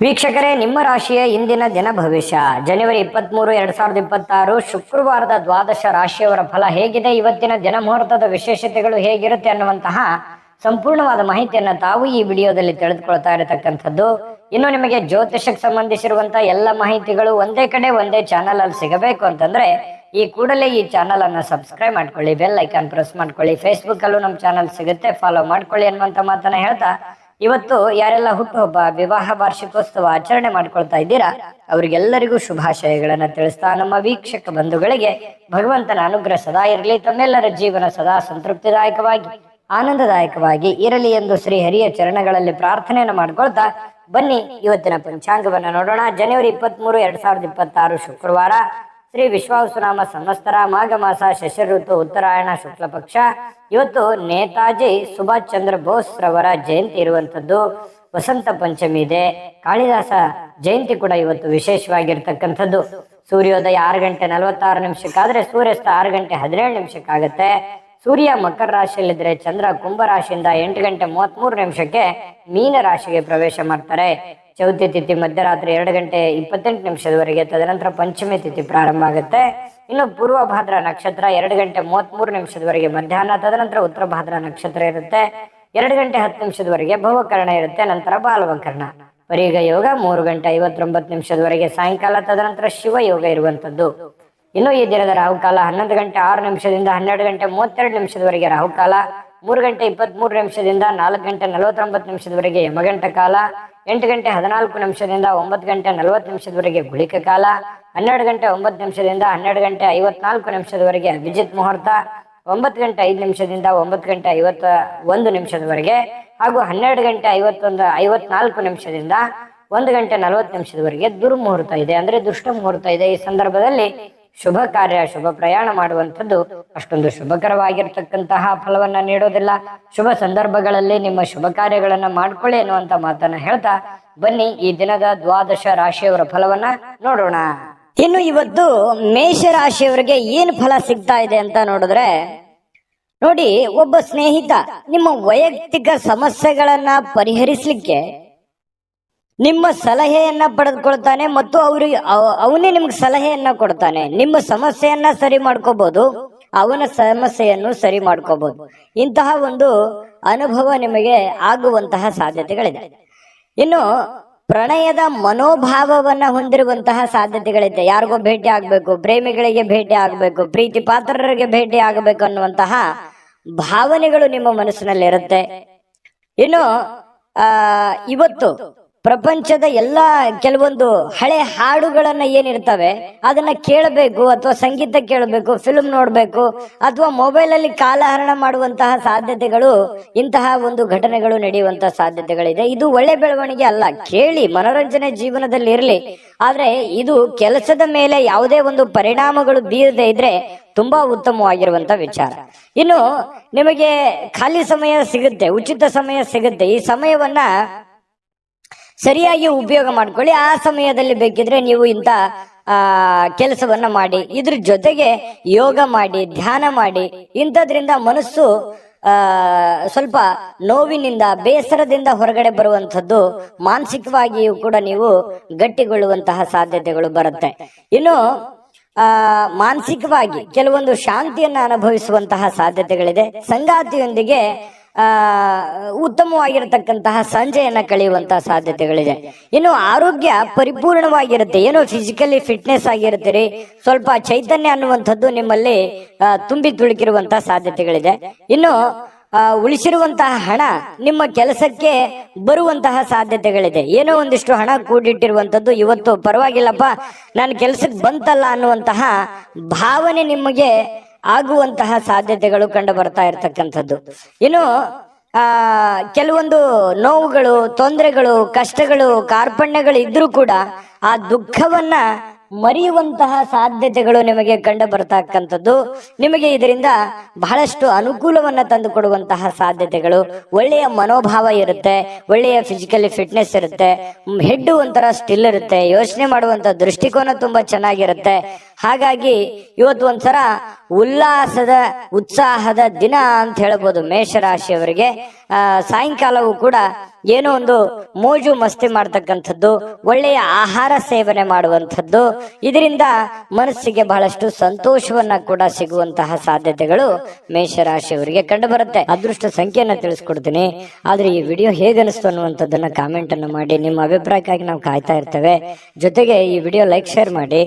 ವೀಕ್ಷಕರೇ, ನಿಮ್ಮ ರಾಶಿಯ ಇಂದಿನ ದಿನ ಭವಿಷ್ಯ ಜನವರಿ 23, 2026 ಶುಕ್ರವಾರದ ದ್ವಾದಶ ರಾಶಿಯವರ ಫಲ ಹೇಗಿದೆ, ಇವತ್ತಿನ ದಿನ ಮುಹೂರ್ತದ ವಿಶೇಷತೆಗಳು ಹೇಗಿರುತ್ತೆ ಅನ್ನುವಂತಹ ಸಂಪೂರ್ಣವಾದ ಮಾಹಿತಿಯನ್ನು ತಾವು ಈ ವಿಡಿಯೋದಲ್ಲಿ ತಿಳಿದುಕೊಳ್ತಾ ಇರತಕ್ಕಂಥದ್ದು. ಇನ್ನು ನಿಮಗೆ ಜ್ಯೋತಿಷಕ್ಕೆ ಸಂಬಂಧಿಸಿರುವಂತಹ ಎಲ್ಲ ಮಾಹಿತಿಗಳು ಒಂದೇ ಕಡೆ ಒಂದೇ ಚಾನಲ್ ಅಲ್ಲಿ ಸಿಗಬೇಕು ಅಂತಂದ್ರೆ ಈ ಕೂಡಲೇ ಈ ಚಾನಲ್ ಅನ್ನು ಸಬ್ಸ್ಕ್ರೈಬ್ ಮಾಡ್ಕೊಳ್ಳಿ, ಬೆಲ್ ಐಕಾನ್ ಪ್ರೆಸ್ ಮಾಡ್ಕೊಳ್ಳಿ. ಫೇಸ್ಬುಕ್ ಅಲ್ಲೂ ನಮ್ಮ ಚಾನಲ್ ಸಿಗುತ್ತೆ, ಫಾಲೋ ಮಾಡ್ಕೊಳ್ಳಿ ಅನ್ನುವಂತ ಮಾತನ್ನ ಹೇಳ್ತಾ, ಇವತ್ತು ಯಾರೆಲ್ಲ ಹುಟ್ಟುಹಬ್ಬ, ವಿವಾಹ ವಾರ್ಷಿಕೋತ್ಸವ ಆಚರಣೆ ಮಾಡ್ಕೊಳ್ತಾ ಇದ್ದೀರಾ ಅವರಿಗೆಲ್ಲರಿಗೂ ಶುಭಾಶಯಗಳನ್ನ ತಿಳಿಸ್ತಾ, ನಮ್ಮ ವೀಕ್ಷಕ ಬಂಧುಗಳಿಗೆ ಭಗವಂತನ ಅನುಗ್ರಹ ಸದಾ ಇರಲಿ, ತಮ್ಮೆಲ್ಲರ ಜೀವನ ಸದಾ ಸಂತೃಪ್ತಿದಾಯಕವಾಗಿ ಆನಂದದಾಯಕವಾಗಿ ಇರಲಿ ಎಂದು ಶ್ರೀ ಹರಿಯ ಚರಣಗಳಲ್ಲಿ ಪ್ರಾರ್ಥನೆಯನ್ನು ಮಾಡ್ಕೊಳ್ತಾ ಬನ್ನಿ ಇವತ್ತಿನ ಪಂಚಾಂಗವನ್ನ ನೋಡೋಣ. ಜನವರಿ 23, 2026 ಶುಕ್ರವಾರ, ಶ್ರೀ ವಿಶ್ವಾವಸುನಾಮ ಸಂವತ್ಸರ, ಮಾಘ ಮಾಸ, ಶಶಿ ಋತು, ಉತ್ತರಾಯಣ, ಶುಕ್ಲ ಪಕ್ಷ. ಇವತ್ತು ನೇತಾಜಿ ಸುಭಾಷ್ ಚಂದ್ರ ಬೋಸ್ ರವರ ಜಯಂತಿ ಇರುವಂತದ್ದು. ವಸಂತ ಪಂಚಮಿ ಇದೆ, ಕಾಳಿದಾಸ ಜಯಂತಿ ಕೂಡ ಇವತ್ತು ವಿಶೇಷವಾಗಿರ್ತಕ್ಕಂಥದ್ದು. ಸೂರ್ಯೋದಯ 6 ಗಂಟೆ 46 ನಿಮಿಷಕ್ಕಾದ್ರೆ ಸೂರ್ಯಾಸ್ತ 6 ಗಂಟೆ 17 ನಿಮಿಷಕ್ಕಾಗತ್ತೆ. ಸೂರ್ಯ ಮಕರ ರಾಶಿಯಲ್ಲಿದ್ರೆ ಚಂದ್ರ ಕುಂಭ ರಾಶಿಯಿಂದ 8 ಗಂಟೆ 33 ನಿಮಿಷಕ್ಕೆ ಮೀನ ರಾಶಿಗೆ ಪ್ರವೇಶ ಮಾಡ್ತಾರೆ. ಚೌತಿ ತಿಥಿ ಮಧ್ಯರಾತ್ರಿ 2 ಗಂಟೆ 28 ನಿಮಿಷದವರೆಗೆ, ತದನಂತರ ಪಂಚಮಿ ತಿಥಿ ಪ್ರಾರಂಭ ಆಗುತ್ತೆ. ಇನ್ನು ಪೂರ್ವ ಭಾದ್ರ ನಕ್ಷತ್ರ 2 ಗಂಟೆ 33 ನಿಮಿಷದವರೆಗೆ ಮಧ್ಯಾಹ್ನ, ತದನಂತರ ಉತ್ತರ ಭಾದ್ರ ನಕ್ಷತ್ರ ಇರುತ್ತೆ 2 ಗಂಟೆ 10 ನಿಮಿಷದವರೆಗೆ ಭವಕರ್ಣ ಇರುತ್ತೆ, ನಂತರ ಬಾಲವಕರ್ಣ. ಪರಿಗ ಯೋಗ 3 ಗಂಟೆ 59 ನಿಮಿಷದವರೆಗೆ ಸಾಯಂಕಾಲ, ತದನಂತರ ಶಿವ ಯೋಗ ಇರುವಂತದ್ದು. ಇನ್ನು ಈ ದಿನದ ರಾಹುಕಾಲ 11 ಗಂಟೆ 6 ನಿಮಿಷದಿಂದ 12 ಗಂಟೆ 32 ನಿಮಿಷದವರೆಗೆ ರಾಹುಕಾಲ, 3 ಗಂಟೆ 23 ನಿಮಿಷದಿಂದ 4 ಗಂಟೆ 49 ನಿಮಿಷದವರೆಗೆ ಯಮಗಂಟ ಕಾಲ, 8 ಗಂಟೆ 14 ನಿಮಿಷದಿಂದ 9 ಗಂಟೆ 40 ನಿಮಿಷದವರೆಗೆ ಗುಳಿಕ ಕಾಲ, 12 ಗಂಟೆ 9 ನಿಮಿಷದಿಂದ 12 ಗಂಟೆ 54 ನಿಮಿಷದವರೆಗೆ ಅಭಿಜಿತ್ ಮುಹೂರ್ತ, 9 ಗಂಟೆ 5 ನಿಮಿಷದಿಂದ 9 ಗಂಟೆ 51 ನಿಮಿಷದವರೆಗೆ, ಹಾಗೂ 12 ಗಂಟೆ 54 ನಿಮಿಷದಿಂದ 1 ಗಂಟೆ 40 ನಿಮಿಷದವರೆಗೆ ದುರ್ಮುಹೂರ್ತ ಇದೆ, ಅಂದ್ರೆ ದುಷ್ಟ ಮುಹೂರ್ತ ಇದೆ. ಈ ಸಂದರ್ಭದಲ್ಲಿ ಶುಭ ಕಾರ್ಯ, ಶುಭ ಪ್ರಯಾಣ ಮಾಡುವಂಥದ್ದು ಅಷ್ಟೊಂದು ಶುಭಕರವಾಗಿರ್ತಕ್ಕಂತಹ ಫಲವನ್ನ ನೀಡೋದಿಲ್ಲ. ಶುಭ ಸಂದರ್ಭಗಳಲ್ಲಿ ನಿಮ್ಮ ಶುಭ ಕಾರ್ಯಗಳನ್ನ ಮಾಡ್ಕೊಳ್ಳಿ ಅನ್ನುವಂತ ಮಾತನ್ನ ಹೇಳ್ತಾ ಬನ್ನಿ ಈ ದಿನದ ದ್ವಾದಶ ರಾಶಿಯವರ ಫಲವನ್ನ ನೋಡೋಣ. ಇನ್ನು ಇವತ್ತು ಮೇಷ ರಾಶಿಯವರಿಗೆ ಏನು ಫಲ ಸಿಗ್ತಾ ಇದೆ ಅಂತ ನೋಡಿದ್ರೆ, ನೋಡಿ, ಒಬ್ಬ ಸ್ನೇಹಿತ ನಿಮ್ಮ ವೈಯಕ್ತಿಕ ಸಮಸ್ಯೆಗಳನ್ನ ಪರಿಹರಿಸಲಿಕ್ಕೆ ನಿಮ್ಮ ಸಲಹೆಯನ್ನ ಪಡೆದುಕೊಳ್ತಾನೆ ಮತ್ತು ಅವನೇ ನಿಮ್ಗೆ ಸಲಹೆಯನ್ನ ಕೊಡ್ತಾನೆ. ನಿಮ್ಮ ಸಮಸ್ಯೆಯನ್ನ ಸರಿ ಮಾಡ್ಕೋಬಹುದು, ಅವನ ಸಮಸ್ಯೆಯನ್ನು ಸರಿ ಮಾಡ್ಕೋಬಹುದು. ಇಂತಹ ಒಂದು ಅನುಭವ ನಿಮಗೆ ಆಗುವಂತಹ ಸಾಧ್ಯತೆಗಳಿದೆ. ಇನ್ನು ಪ್ರಣಯದ ಮನೋಭಾವವನ್ನ ಹೊಂದಿರುವಂತಹ ಸಾಧ್ಯತೆಗಳಿದೆ. ಯಾರಿಗೋ ಭೇಟಿ ಆಗ್ಬೇಕು, ಪ್ರೇಮಿಗಳಿಗೆ ಭೇಟಿ ಆಗ್ಬೇಕು, ಪ್ರೀತಿ ಪಾತ್ರರಿಗೆ ಭೇಟಿ ಆಗಬೇಕು ಅನ್ನುವಂತಹ ಭಾವನೆಗಳು ನಿಮ್ಮ ಮನಸ್ಸಿನಲ್ಲಿ ಇರುತ್ತೆ. ಇನ್ನು ಇವತ್ತು ಪ್ರಪಂಚದ ಕೆಲವೊಂದು ಹಳೆ ಹಾಡುಗಳನ್ನ ಏನಿರ್ತವೆ ಅದನ್ನ ಕೇಳಬೇಕು, ಅಥವಾ ಸಂಗೀತ ಕೇಳಬೇಕು, ಫಿಲ್ಮ್ ನೋಡ್ಬೇಕು, ಅಥವಾ ಮೊಬೈಲ್ ಅಲ್ಲಿ ಕಾಲಹರಣ ಮಾಡುವಂತಹ ಸಾಧ್ಯತೆಗಳು, ಇಂತಹ ಒಂದು ಘಟನೆಗಳು ನಡೆಯುವಂತಹ ಸಾಧ್ಯತೆಗಳಿದೆ. ಇದು ಒಳ್ಳೆ ಬೆಳವಣಿಗೆ ಅಲ್ಲ. ಕೇಳಿ, ಮನೋರಂಜನೆ ಜೀವನದಲ್ಲಿ ಇರಲಿ, ಆದ್ರೆ ಇದು ಕೆಲಸದ ಮೇಲೆ ಯಾವುದೇ ಒಂದು ಪರಿಣಾಮಗಳು ಬೀರದೆ ಇದ್ರೆ ತುಂಬಾ ಉತ್ತಮವಾಗಿರುವಂತ ವಿಚಾರ. ಇನ್ನು ನಿಮಗೆ ಖಾಲಿ ಸಮಯ ಸಿಗುತ್ತೆ, ಉಚಿತ ಸಮಯ ಸಿಗುತ್ತೆ. ಈ ಸಮಯವನ್ನ ಸರಿಯಾಗಿ ಉಪಯೋಗ ಮಾಡ್ಕೊಳ್ಳಿ. ಆ ಸಮಯದಲ್ಲಿ ಬೇಕಿದ್ರೆ ನೀವು ಇಂಥ ಕೆಲಸವನ್ನ ಮಾಡಿ, ಇದ್ರ ಜೊತೆಗೆ ಯೋಗ ಮಾಡಿ, ಧ್ಯಾನ ಮಾಡಿ. ಇಂಥದ್ರಿಂದ ಮನಸ್ಸು ಸ್ವಲ್ಪ ನೋವಿನಿಂದ, ಬೇಸರದಿಂದ ಹೊರಗಡೆ ಬರುವಂಥದ್ದು, ಮಾನಸಿಕವಾಗಿಯೂ ಕೂಡ ನೀವು ಗಟ್ಟಿಗೊಳ್ಳುವಂತಹ ಸಾಧ್ಯತೆಗಳು ಬರುತ್ತೆ. ಇನ್ನು ಮಾನಸಿಕವಾಗಿ ಕೆಲವೊಂದು ಶಾಂತಿಯನ್ನ ಅನುಭವಿಸುವಂತಹ ಸಾಧ್ಯತೆಗಳಿದೆ. ಸಂಗಾತಿಯೊಂದಿಗೆ ಉತ್ತಮವಾಗಿರತಕ್ಕಂತಹ ಸಂಜೆಯನ್ನ ಕಳೆಯುವಂತಹ ಸಾಧ್ಯತೆಗಳಿದೆ. ಇನ್ನು ಆರೋಗ್ಯ ಪರಿಪೂರ್ಣವಾಗಿರುತ್ತೆ. ಏನೋ ಫಿಸಿಕಲಿ ಫಿಟ್ನೆಸ್ ಆಗಿರ್ತೀರಿ, ಸ್ವಲ್ಪ ಚೈತನ್ಯ ಅನ್ನುವಂಥದ್ದು ನಿಮ್ಮಲ್ಲಿ ತುಂಬಿ ತುಳುಕಿರುವಂತಹ ಸಾಧ್ಯತೆಗಳಿದೆ. ಇನ್ನು ಉಳಿಸಿರುವಂತಹ ಹಣ ನಿಮ್ಮ ಕೆಲಸಕ್ಕೆ ಬರುವಂತಹ ಸಾಧ್ಯತೆಗಳಿದೆ. ಏನೋ ಒಂದಿಷ್ಟು ಹಣ ಕೂಡಿಟ್ಟಿರುವಂತದ್ದು ಇವತ್ತು ಪರವಾಗಿಲ್ಲಪ್ಪ, ನಾನು ಕೆಲಸಕ್ಕೆ ಬಂತಲ್ಲ ಅನ್ನುವಂತಹ ಭಾವನೆ ನಿಮಗೆ ಆಗುವಂತಹ ಸಾಧ್ಯತೆಗಳು ಕಂಡು ಬರ್ತಾ ಇರತಕ್ಕಂಥದ್ದು. ಇನ್ನು ಕೆಲವೊಂದು ನೋವುಗಳು, ತೊಂದರೆಗಳು, ಕಷ್ಟಗಳು, ಕಾರ್ಪಣ್ಯಗಳು ಇದ್ರೂ ಕೂಡ ಆ ದುಃಖವನ್ನ ಮರೆಯುವಂತಹ ಸಾಧ್ಯತೆಗಳು ನಿಮಗೆ ಕಂಡು ಬರ್ತಕ್ಕಂಥದ್ದು. ನಿಮಗೆ ಇದರಿಂದ ಬಹಳಷ್ಟು ಅನುಕೂಲವನ್ನ ತಂದು ಕೊಡುವಂತಹ ಸಾಧ್ಯತೆಗಳು, ಒಳ್ಳೆಯ ಮನೋಭಾವ ಇರುತ್ತೆ, ಒಳ್ಳೆಯ ಫಿಸಿಕಲಿ ಫಿಟ್ನೆಸ್ ಇರುತ್ತೆ, ಹೆಡ್ ಒಂಥರ ಸ್ಟಿಲ್ ಇರುತ್ತೆ, ಯೋಚನೆ ಮಾಡುವಂತ ದೃಷ್ಟಿಕೋನ ತುಂಬಾ ಚೆನ್ನಾಗಿರುತ್ತೆ. ಹಾಗಾಗಿ ಇವತ್ತು ಒಂಥರ ಉಲ್ಲಾಸದ, ಉತ್ಸಾಹದ ದಿನ ಅಂತ ಹೇಳ್ಬೋದು ಮೇಷರಾಶಿಯವರಿಗೆ. ಸಾಯಂಕಾಲವೂ ಕೂಡ ಏನೋ ಒಂದು ಮೋಜು ಮಸ್ತಿ ಮಾಡ್ತಕ್ಕಂಥದ್ದು, ಒಳ್ಳೆಯ ಆಹಾರ ಸೇವನೆ ಮಾಡುವಂಥದ್ದು, ಇದರಿಂದ ಮನಸ್ಸಿಗೆ ಬಹಳಷ್ಟು ಸಂತೋಷವನ್ನ ಕೂಡ ಸಿಗುವಂತಹ ಸಾಧ್ಯತೆಗಳು ಮೇಷರಾಶಿಯವರಿಗೆ ಕಂಡು ಬರುತ್ತೆ. ಅದೃಷ್ಟ ಸಂಖ್ಯೆಯನ್ನ ತಿಳಿಸ್ಕೊಡ್ತೀನಿ, ಆದ್ರೆ ಈ ವಿಡಿಯೋ ಹೇಗನಿಸ್ತು ಅನ್ನುವಂಥದ್ದನ್ನ ಕಾಮೆಂಟ್ ಅನ್ನು ಮಾಡಿ. ನಿಮ್ಮ ಅಭಿಪ್ರಾಯಕ್ಕಾಗಿ ನಾವು ಕಾಯ್ತಾ ಇರ್ತೇವೆ. ಜೊತೆಗೆ ಈ ವಿಡಿಯೋ ಲೈಕ್ ಶೇರ್ ಮಾಡಿ.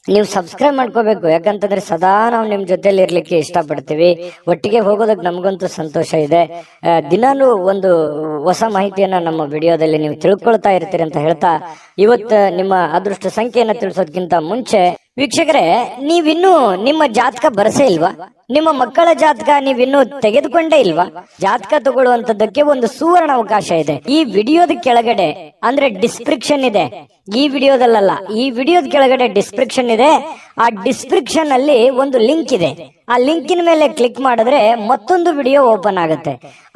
ನೀವು ಸಬ್ಸ್ಕ್ರೈಬ್ ಮಾಡ್ಕೋಬೇಕು, ಯಾಕಂತಂದ್ರೆ ಸದಾ ನಾವು ನಿಮ್ ಜೊತೆಲಿ ಇರ್ಲಿಕ್ಕೆ ಇಷ್ಟಪಡ್ತೀವಿ. ಒಟ್ಟಿಗೆ ಹೋಗೋದಕ್ಕೆ ನಮಗಂತೂ ಸಂತೋಷ ಇದೆ. ದಿನಾನು ಒಂದು ಹೊಸ ಮಾಹಿತಿಯನ್ನ ನಮ್ಮ ವಿಡಿಯೋದಲ್ಲಿ ನೀವು ತಿಳ್ಕೊಳ್ತಾ ಇರ್ತೀರಿ ಅಂತ ಹೇಳ್ತಾ, ಇವತ್ತು ನಿಮ್ಮ ಅದೃಷ್ಟ ಸಂಖ್ಯೆಯನ್ನ ತಿಳಿಸೋದಕ್ಕಿಂತ ಮುಂಚೆ ವೀಕ್ಷಕರೇ, ನೀವಿನ್ನೂ ನಿಮ್ಮ ಜಾತಕ ಬರಸೇ ಇಲ್ವಾ? ನಿಮ್ಮ ಮಕ್ಕಳ ಜಾತಕ ನೀವಿನ್ನೂ ತೆಗೆದುಕೊಂಡೇ ಇಲ್ವಾ? ಜಾತಕ ತಗೊಳ್ಳುವಂತದ್ದಕ್ಕೆ ಒಂದು ಸುವರ್ಣ ಅವಕಾಶ ಇದೆ. ಈ ವಿಡಿಯೋದ ಕೆಳಗಡೆ ಅಂದ್ರೆ ಡಿಸ್ಕ್ರಿಪ್ಷನ್ ಇದೆ, ಈ ವಿಡಿಯೋದಲ್ಲ, ಈ ವಿಡಿಯೋದ ಕೆಳಗಡೆ ಡಿಸ್ಕ್ರಿಪ್ಷನ್ ಇದೆ. ಆ ಡಿಸ್ಕ್ರಿಪ್ಷನ್ ಅಲ್ಲಿ ಒಂದು ಲಿಂಕ್ ಇದೆ. ಆ ಲಿಂಕಿನ ಮೇಲೆ ಕ್ಲಿಕ್ ಮಾಡಿದ್ರೆ ಮತ್ತೊಂದು ವಿಡಿಯೋ ಓಪನ್ ಆಗುತ್ತೆ.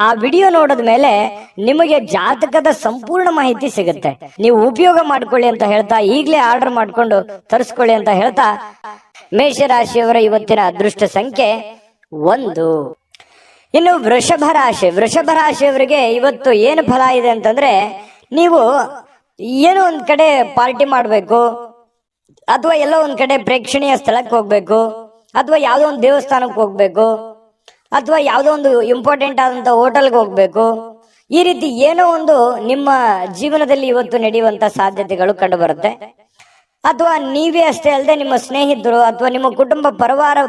ಆ ವಿಡಿಯೋ ನೋಡಿದ ಮೇಲೆ ನಿಮಗೆ ಜಾತಕದ ಸಂಪೂರ್ಣ ಮಾಹಿತಿ ಸಿಗುತ್ತೆ. ನೀವು ಉಪಯೋಗ ಮಾಡ್ಕೊಳ್ಳಿ ಅಂತ ಹೇಳ್ತಾ, ಈಗಲೇ ಆರ್ಡರ್ ಮಾಡ್ಕೊಂಡು ತರಿಸ್ಕೊಳ್ಳಿ ಅಂತ ಹೇಳ್ತಾ, ಮೇಷರಾಶಿಯವರ ಇವತ್ತಿನ ಅದೃಷ್ಟ ಸಂಖ್ಯೆ 1. ಇನ್ನು ವೃಷಭ ರಾಶಿಯವರಿಗೆ ಇವತ್ತು ಏನು ಫಲ ಇದೆ ಅಂತಂದ್ರೆ, ನೀವು ಏನೋ ಒಂದ್ ಕಡೆ ಪಾರ್ಟಿ ಮಾಡ್ಬೇಕು, ಅಥವಾ ಎಲ್ಲೋ ಒಂದ್ ಕಡೆ ಪ್ರೇಕ್ಷಣೀಯ ಸ್ಥಳಕ್ಕೆ ಹೋಗ್ಬೇಕು, ಅಥವಾ ಯಾವ್ದೋ ಒಂದು ದೇವಸ್ಥಾನಕ್ಕೆ ಹೋಗ್ಬೇಕು, ಅಥವಾ ಯಾವ್ದೋ ಒಂದು ಇಂಪಾರ್ಟೆಂಟ್ ಆದಂತ ಹೋಟೆಲ್ಗೆ ಹೋಗ್ಬೇಕು. ಈ ರೀತಿ ಏನೋ ಒಂದು ನಿಮ್ಮ ಜೀವನದಲ್ಲಿ ಇವತ್ತು ನಡೆಯುವಂತ ಸಾಧ್ಯತೆಗಳು ಕಂಡು ಬರುತ್ತೆ. ಅಥವಾ ನೀವೇ ಅಷ್ಟೇ ಅಲ್ಲದೆ ನಿಮ್ಮ ಸ್ನೇಹಿತರು ಅಥವಾ ನಿಮ್ಮ ಕುಟುಂಬ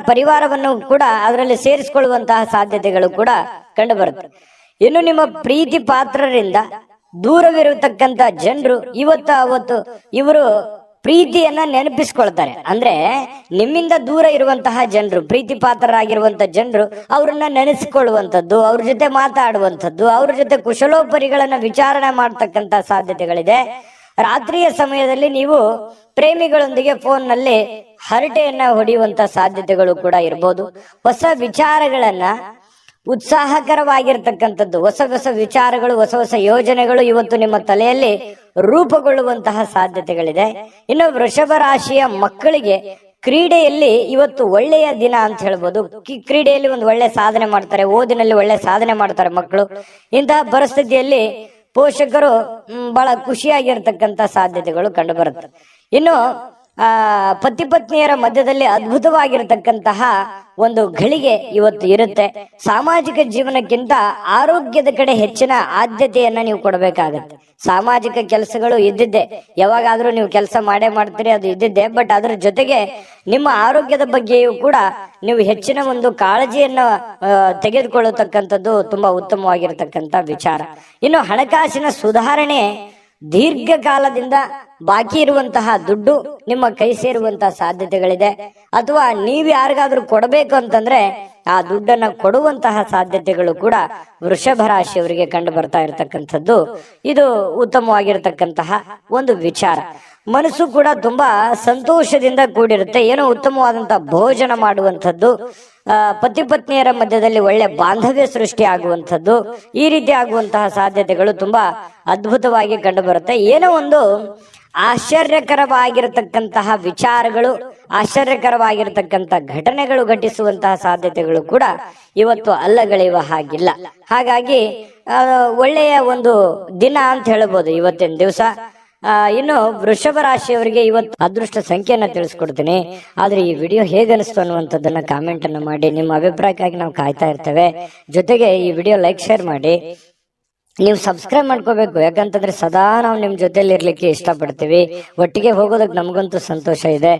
ಪರಿವಾರವನ್ನು ಕೂಡ ಅದರಲ್ಲಿ ಸೇರಿಸಿಕೊಳ್ಳುವಂತಹ ಸಾಧ್ಯತೆಗಳು ಕೂಡ ಕಂಡು ಬರುತ್ತೆ. ಇನ್ನು ನಿಮ್ಮ ಪ್ರೀತಿ ಪಾತ್ರರಿಂದ ದೂರವಿರತಕ್ಕಂತ ಜನರು ಅವತ್ತು ಇವರು ಪ್ರೀತಿಯನ್ನ ನೆನಪಿಸ್ಕೊಳ್ತಾರೆ. ಅಂದ್ರೆ ನಿಮ್ಮಿಂದ ದೂರ ಇರುವಂತಹ ಜನರು, ಪ್ರೀತಿ ಪಾತ್ರರಾಗಿರುವಂತಹ ಜನರು, ಅವ್ರನ್ನ ನೆನೆಸಿಕೊಳ್ಳುವಂಥದ್ದು, ಅವ್ರ ಜೊತೆ ಮಾತಾಡುವಂಥದ್ದು, ಅವ್ರ ಜೊತೆ ಕುಶಲೋಪರಿಗಳನ್ನ ವಿಚಾರಣೆ ಮಾಡ್ತಕ್ಕಂತ ಸಾಧ್ಯತೆಗಳಿದೆ. ರಾತ್ರಿಯ ಸಮಯದಲ್ಲಿ ನೀವು ಪ್ರೇಮಿಗಳೊಂದಿಗೆ ಫೋನ್ ನಲ್ಲಿ ಹರಟೆಯನ್ನ ಹೊಡೆಯುವಂತ ಸಾಧ್ಯತೆಗಳು ಕೂಡ ಇರಬಹುದು. ಹೊಸ ವಿಚಾರಗಳನ್ನ, ಉತ್ಸಾಹಕರವಾಗಿರ್ತಕ್ಕಂಥದ್ದು, ಹೊಸ ಹೊಸ ವಿಚಾರಗಳು, ಹೊಸ ಹೊಸ ಯೋಜನೆಗಳು ಇವತ್ತು ನಿಮ್ಮ ತಲೆಯಲ್ಲಿ ರೂಪುಗೊಳ್ಳುವಂತಹ ಸಾಧ್ಯತೆಗಳಿದೆ. ಇನ್ನು ವೃಷಭ ರಾಶಿಯ ಮಕ್ಕಳಿಗೆ ಕ್ರೀಡೆಯಲ್ಲಿ ಇವತ್ತು ಒಳ್ಳೆಯ ದಿನ ಅಂತ ಹೇಳ್ಬೋದು. ಕ್ರೀಡೆಯಲ್ಲಿ ಒಂದು ಒಳ್ಳೆ ಸಾಧನೆ ಮಾಡ್ತಾರೆ, ಓದಿನಲ್ಲಿ ಒಳ್ಳೆ ಸಾಧನೆ ಮಾಡ್ತಾರೆ ಮಕ್ಕಳು. ಇಂತಹ ಪರಿಸ್ಥಿತಿಯಲ್ಲಿ ಪೋಷಕರು ಬಹಳ ಖುಷಿಯಾಗಿರ್ತಕ್ಕಂಥ ಸಾಧ್ಯತೆಗಳು ಕಂಡು ಬರುತ್ತೆ. ಇನ್ನು ಪತಿ ಪತ್ನಿಯರ ಮಧ್ಯದಲ್ಲಿ ಅದ್ಭುತವಾಗಿರತಕ್ಕಂತಹ ಒಂದು ಘಳಿಗೆ ಇವತ್ತು ಇರುತ್ತೆ. ಸಾಮಾಜಿಕ ಜೀವನಕ್ಕಿಂತ ಆರೋಗ್ಯದ ಕಡೆ ಹೆಚ್ಚಿನ ಆದ್ಯತೆಯನ್ನ ನೀವು ಕೊಡಬೇಕಾಗತ್ತೆ. ಸಾಮಾಜಿಕ ಕೆಲಸಗಳು ಇದ್ದಿದ್ದೆ, ಯಾವಾಗಾದ್ರೂ ನೀವು ಕೆಲಸ ಮಾಡೇ ಮಾಡ್ತೀರಿ, ಅದು ಇದ್ದಿದ್ದೆ. ಬಟ್ ಅದರ ಜೊತೆಗೆ ನಿಮ್ಮ ಆರೋಗ್ಯದ ಬಗ್ಗೆಯೂ ಕೂಡ ನೀವು ಹೆಚ್ಚಿನ ಒಂದು ಕಾಳಜಿಯನ್ನ ತೆಗೆದುಕೊಳ್ಳತಕ್ಕಂಥದ್ದು ತುಂಬಾ ಉತ್ತಮವಾಗಿರತಕ್ಕಂತ ವಿಚಾರ. ಇನ್ನು ಹಣಕಾಸಿನ ಸುಧಾರಣೆ, ದೀರ್ಘಕಾಲದಿಂದ ಬಾಕಿ ಇರುವಂತಹ ದುಡ್ಡು ನಿಮ್ಮ ಕೈ ಸೇರುವಂತಹ ಸಾಧ್ಯತೆಗಳಿದೆ. ಅಥವಾ ನೀವು ಯಾರಿಗಾದ್ರೂ ಕೊಡಬೇಕು ಅಂತಂದ್ರೆ ಆ ದುಡ್ಡನ್ನ ಕೊಡುವಂತಹ ಸಾಧ್ಯತೆಗಳು ಕೂಡ ವೃಷಭ ರಾಶಿಯವರಿಗೆ ಕಂಡು ಬರ್ತಾ ಇರತಕ್ಕಂಥದ್ದು. ಇದು ಉತ್ತಮವಾಗಿರತಕ್ಕಂತಹ ಒಂದು ವಿಚಾರ. ಮನಸ್ಸು ಕೂಡ ತುಂಬಾ ಸಂತೋಷದಿಂದ ಕೂಡಿರುತ್ತೆ. ಏನೋ ಉತ್ತಮವಾದಂತಹ ಭೋಜನ ಮಾಡುವಂಥದ್ದು, ಪತಿ ಪತ್ನಿಯರ ಮಧ್ಯದಲ್ಲಿ ಒಳ್ಳೆ ಬಾಂಧವ್ಯ ಸೃಷ್ಟಿ ಆಗುವಂಥದ್ದು, ಈ ರೀತಿ ಆಗುವಂತಹ ಸಾಧ್ಯತೆಗಳು ತುಂಬಾ ಅದ್ಭುತವಾಗಿ ಕಂಡು ಬರುತ್ತೆ. ಏನೋ ಒಂದು ಆಶ್ಚರ್ಯಕರವಾಗಿರತಕ್ಕಂತಹ ವಿಚಾರಗಳು, ಆಶ್ಚರ್ಯಕರವಾಗಿರತಕ್ಕಂತ ಘಟನೆಗಳು ಘಟಿಸುವಂತಹ ಸಾಧ್ಯತೆಗಳು ಕೂಡ ಇವತ್ತು ಅಲ್ಲಗಳೆಯುವ ಹಾಗಿಲ್ಲ. ಹಾಗಾಗಿ ಒಳ್ಳೆಯ ಒಂದು ದಿನ ಅಂತ ಹೇಳ್ಬೋದು ಇವತ್ತಿನ ದಿವಸ. ಇನ್ನು ವೃಷಭ ರಾಶಿಯವರಿಗೆ ಇವತ್ತು ಅದೃಷ್ಟ ಸಂಖ್ಯೆಯನ್ನ ತಿಳಿಸ್ಕೊಡ್ತೀನಿ, ಆದ್ರೆ ಈ ವಿಡಿಯೋ ಹೇಗನಿಸ್ತು ಅನ್ನುವಂಥದ್ದನ್ನ ಕಾಮೆಂಟ್ ಅನ್ನು ಮಾಡಿ. ನಿಮ್ಮ ಅಭಿಪ್ರಾಯಕ್ಕಾಗಿ ನಾವು ಕಾಯ್ತಾ ಇರ್ತೇವೆ. ಜೊತೆಗೆ ಈ ವಿಡಿಯೋ ಲೈಕ್ ಶೇರ್ ಮಾಡಿ. ನೀವು ಸಬ್ಸ್ಕ್ರೈಬ್ ಮಾಡ್ಕೋಬೇಕು, ಯಾಕಂತಂದ್ರೆ ಸದಾ ನಾವು ನಿಮ್ ಜೊತೆಲಿ ಇರ್ಲಿಕ್ಕೆ ಇಷ್ಟಪಡ್ತೀವಿ. ಒಟ್ಟಿಗೆ ಹೋಗೋದಕ್ಕೆ ನಮಗಂತೂ ಸಂತೋಷ ಇದೆ.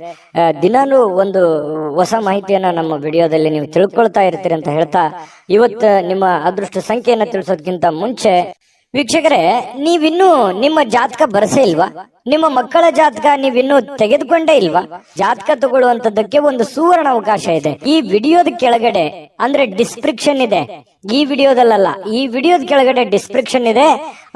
ದಿನಾನು ಒಂದು ಹೊಸ ಮಾಹಿತಿಯನ್ನ ನಮ್ಮ ವಿಡಿಯೋದಲ್ಲಿ ನೀವು ತಿಳ್ಕೊಳ್ತಾ ಇರ್ತೀರಿ ಅಂತ ಹೇಳ್ತಾ, ಇವತ್ತು ನಿಮ್ಮ ಅದೃಷ್ಟ ಸಂಖ್ಯೆಯನ್ನ ತಿಳಿಸೋದಕ್ಕಿಂತ ಮುಂಚೆ ವೀಕ್ಷಕರೇ, ನೀವಿನ್ನೂ ನಿಮ್ಮ ಜಾತಕ ಬರಸೇ ಇಲ್ವಾ? ನಿಮ್ಮ ಮಕ್ಕಳ ಜಾತಕ ನೀವಿನ್ನೂ ತೆಗೆದುಕೊಂಡೇ ಇಲ್ವಾ? ಜಾತಕ ತಗೊಳ್ಳುವಂತದ್ದಕ್ಕೆ ಒಂದು ಸುವರ್ಣ ಅವಕಾಶ ಇದೆ. ಈ ವಿಡಿಯೋದ ಕೆಳಗಡೆ ಅಂದ್ರೆ ಡಿಸ್ಕ್ರಿಪ್ಷನ್ ಇದೆ, ಈ ವಿಡಿಯೋದಲ್ಲ, ಈ ವಿಡಿಯೋದ ಕೆಳಗಡೆ ಡಿಸ್ಕ್ರಿಪ್ಷನ್ ಇದೆ.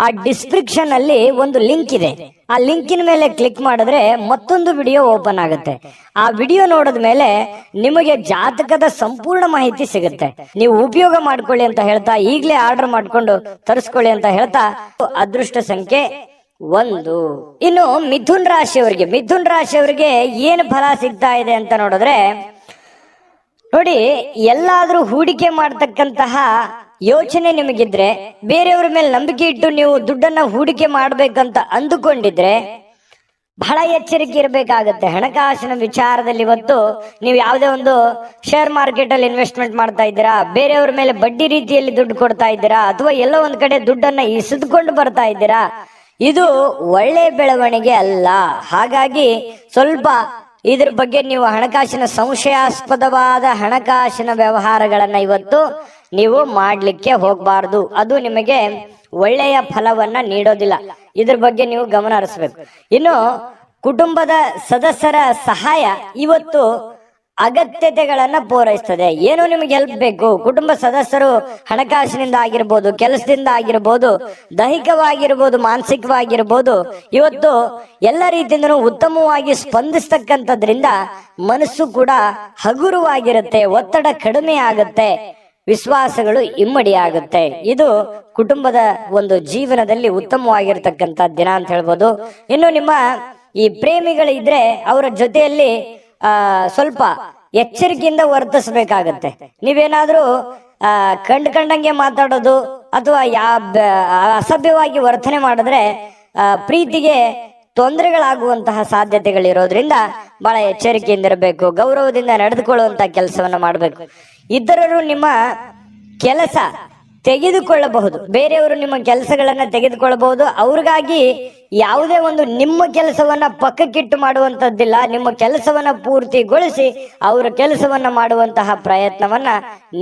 ಆ ಡಿಸ್ಕ್ರಿಪ್ಷನ್ ಅಲ್ಲಿ ಒಂದು ಲಿಂಕ್ ಇದೆ. ಆ ಲಿಂಕಿನ ಮೇಲೆ ಕ್ಲಿಕ್ ಮಾಡಿದ್ರೆ ಮತ್ತೊಂದು ವಿಡಿಯೋ ಓಪನ್ ಆಗುತ್ತೆ. ಆ ವಿಡಿಯೋ ನೋಡಿದ ಮೇಲೆ ನಿಮಗೆ ಜಾತಕದ ಸಂಪೂರ್ಣ ಮಾಹಿತಿ ಸಿಗುತ್ತೆ. ನೀವು ಉಪಯೋಗ ಮಾಡ್ಕೊಳ್ಳಿ ಅಂತ ಹೇಳ್ತಾ, ಈಗಲೇ ಆರ್ಡರ್ ಮಾಡ್ಕೊಂಡು ತರಿಸ್ಕೊಳ್ಳಿ ಅಂತ ಹೇಳ್ತಾ, ಅದೃಷ್ಟ ಸಂಖ್ಯೆ 1. ಇನ್ನು ಮಿಥುನ್ ರಾಶಿಯವರಿಗೆ ಏನು ಫಲ ಸಿಗ್ತಾ ಇದೆ ಅಂತ ನೋಡಿದ್ರೆ, ನೋಡಿ, ಎಲ್ಲಾದ್ರೂ ಹೂಡಿಕೆ ಮಾಡ್ತಕ್ಕಂತಹ ಯೋಚನೆ ನಿಮಗಿದ್ರೆ, ಬೇರೆಯವ್ರ ಮೇಲೆ ನಂಬಿಕೆ ಇಟ್ಟು ನೀವು ದುಡ್ಡನ್ನ ಹೂಡಿಕೆ ಮಾಡ್ಬೇಕಂತ ಅಂದುಕೊಂಡಿದ್ರೆ ಬಹಳ ಎಚ್ಚರಿಕೆ ಇರಬೇಕಾಗತ್ತೆ. ಹಣಕಾಸಿನ ವಿಚಾರದಲ್ಲಿ ಇವತ್ತು ನೀವು ಯಾವುದೇ ಒಂದು ಶೇರ್ ಮಾರ್ಕೆಟ್ ಅಲ್ಲಿ ಇನ್ವೆಸ್ಟ್ಮೆಂಟ್ ಮಾಡ್ತಾ ಇದ್ದೀರಾ, ಬೇರೆಯವ್ರ ಮೇಲೆ ಬಡ್ಡಿ ರೀತಿಯಲ್ಲಿ ದುಡ್ಡು ಕೊಡ್ತಾ ಇದ್ದೀರಾ, ಅಥವಾ ಎಲ್ಲೋ ಒಂದ್ ಕಡೆ ದುಡ್ಡನ್ನ ಇಸಿದುಕೊಂಡು ಬರ್ತಾ ಇದ್ದೀರಾ, ಇದು ಒಳ್ಳೆ ಬೆಳವಣಿಗೆ ಅಲ್ಲ. ಹಾಗಾಗಿ ಸ್ವಲ್ಪ ಇದ್ರ ಬಗ್ಗೆ ನೀವು ಹಣಕಾಸಿನ ಸಂಶಯಾಸ್ಪದವಾದ ಹಣಕಾಸಿನ ವ್ಯವಹಾರಗಳನ್ನ ಇವತ್ತು ನೀವು ಮಾಡ್ಲಿಕ್ಕೆ ಹೋಗಬಾರ್ದು. ಅದು ನಿಮಗೆ ಒಳ್ಳೆಯ ಫಲವನ್ನ ನೀಡೋದಿಲ್ಲ. ಇದ್ರ ಬಗ್ಗೆ ನೀವು ಗಮನ ಹರಿಸ್ಬೇಕು. ಇನ್ನು ಕುಟುಂಬದ ಸದಸ್ಯರ ಸಹಾಯ ಇವತ್ತು ಅಗತ್ಯತೆಗಳನ್ನ ಪೂರೈಸ್ತದೆ. ಏನು ನಿಮಗೆ ಹೆಲ್ಪ್ ಬೇಕು, ಕುಟುಂಬ ಸದಸ್ಯರು ಹಣಕಾಸಿನಿಂದ ಆಗಿರ್ಬೋದು, ಕೆಲಸದಿಂದ ಆಗಿರ್ಬೋದು, ದೈಹಿಕವಾಗಿರ್ಬೋದು, ಮಾನಸಿಕವಾಗಿರ್ಬೋದು, ಇವತ್ತು ಎಲ್ಲ ರೀತಿಯಿಂದನೂ ಉತ್ತಮವಾಗಿ ಸ್ಪಂದಿಸ್ತಕ್ಕಂಥದ್ರಿಂದ ಮನಸ್ಸು ಕೂಡ ಹಗುರವಾಗಿರುತ್ತೆ, ಒತ್ತಡ ಕಡಿಮೆ ಆಗುತ್ತೆ, ವಿಶ್ವಾಸಗಳು ಇಮ್ಮಡಿ ಆಗುತ್ತೆ. ಇದು ಕುಟುಂಬದ ಒಂದು ಜೀವನದಲ್ಲಿ ಉತ್ತಮವಾಗಿರ್ತಕ್ಕಂಥ ದಿನ ಅಂತ ಹೇಳ್ಬೋದು. ಇನ್ನು ನಿಮ್ಮ ಈ ಪ್ರೇಮಿಗಳಿದ್ರೆ ಅವರ ಜೊತೆಯಲ್ಲಿ ಸ್ವಲ್ಪ ಎಚ್ಚರಿಕೆಯಿಂದ ವರ್ತಿಸಬೇಕಾಗತ್ತೆ. ನೀವೇನಾದ್ರೂ ಕಂಡಂಗೆ ಮಾತಾಡೋದು ಅಥವಾ ಅಸಭ್ಯವಾಗಿ ವರ್ತನೆ ಮಾಡಿದ್ರೆ ಪ್ರೀತಿಗೆ ತೊಂದರೆಗಳಾಗುವಂತಹ ಸಾಧ್ಯತೆಗಳಿರೋದ್ರಿಂದ ಬಹಳ ಎಚ್ಚರಿಕೆಯಿಂದ ಇರಬೇಕು. ಗೌರವದಿಂದ ನಡೆದುಕೊಳ್ಳುವಂತಹ ಕೆಲಸವನ್ನ ಮಾಡಬೇಕು. ಇತರರು ನಿಮ್ಮ ಕೆಲಸ ತೆಗೆದುಕೊಳ್ಳಬಹುದು, ಬೇರೆಯವರು ನಿಮ್ಮ ಕೆಲಸಗಳನ್ನ ತೆಗೆದುಕೊಳ್ಳಬಹುದು. ಅವ್ರಿಗಾಗಿ ಯಾವುದೇ ಒಂದು ನಿಮ್ಮ ಕೆಲಸವನ್ನ ಪಕ್ಕಕ್ಕಿಟ್ಟು ಮಾಡುವಂತದ್ದಿಲ್ಲ. ನಿಮ್ಮ ಕೆಲಸವನ್ನ ಪೂರ್ತಿಗೊಳಿಸಿ ಅವರ ಕೆಲಸವನ್ನ ಮಾಡುವಂತಹ ಪ್ರಯತ್ನವನ್ನ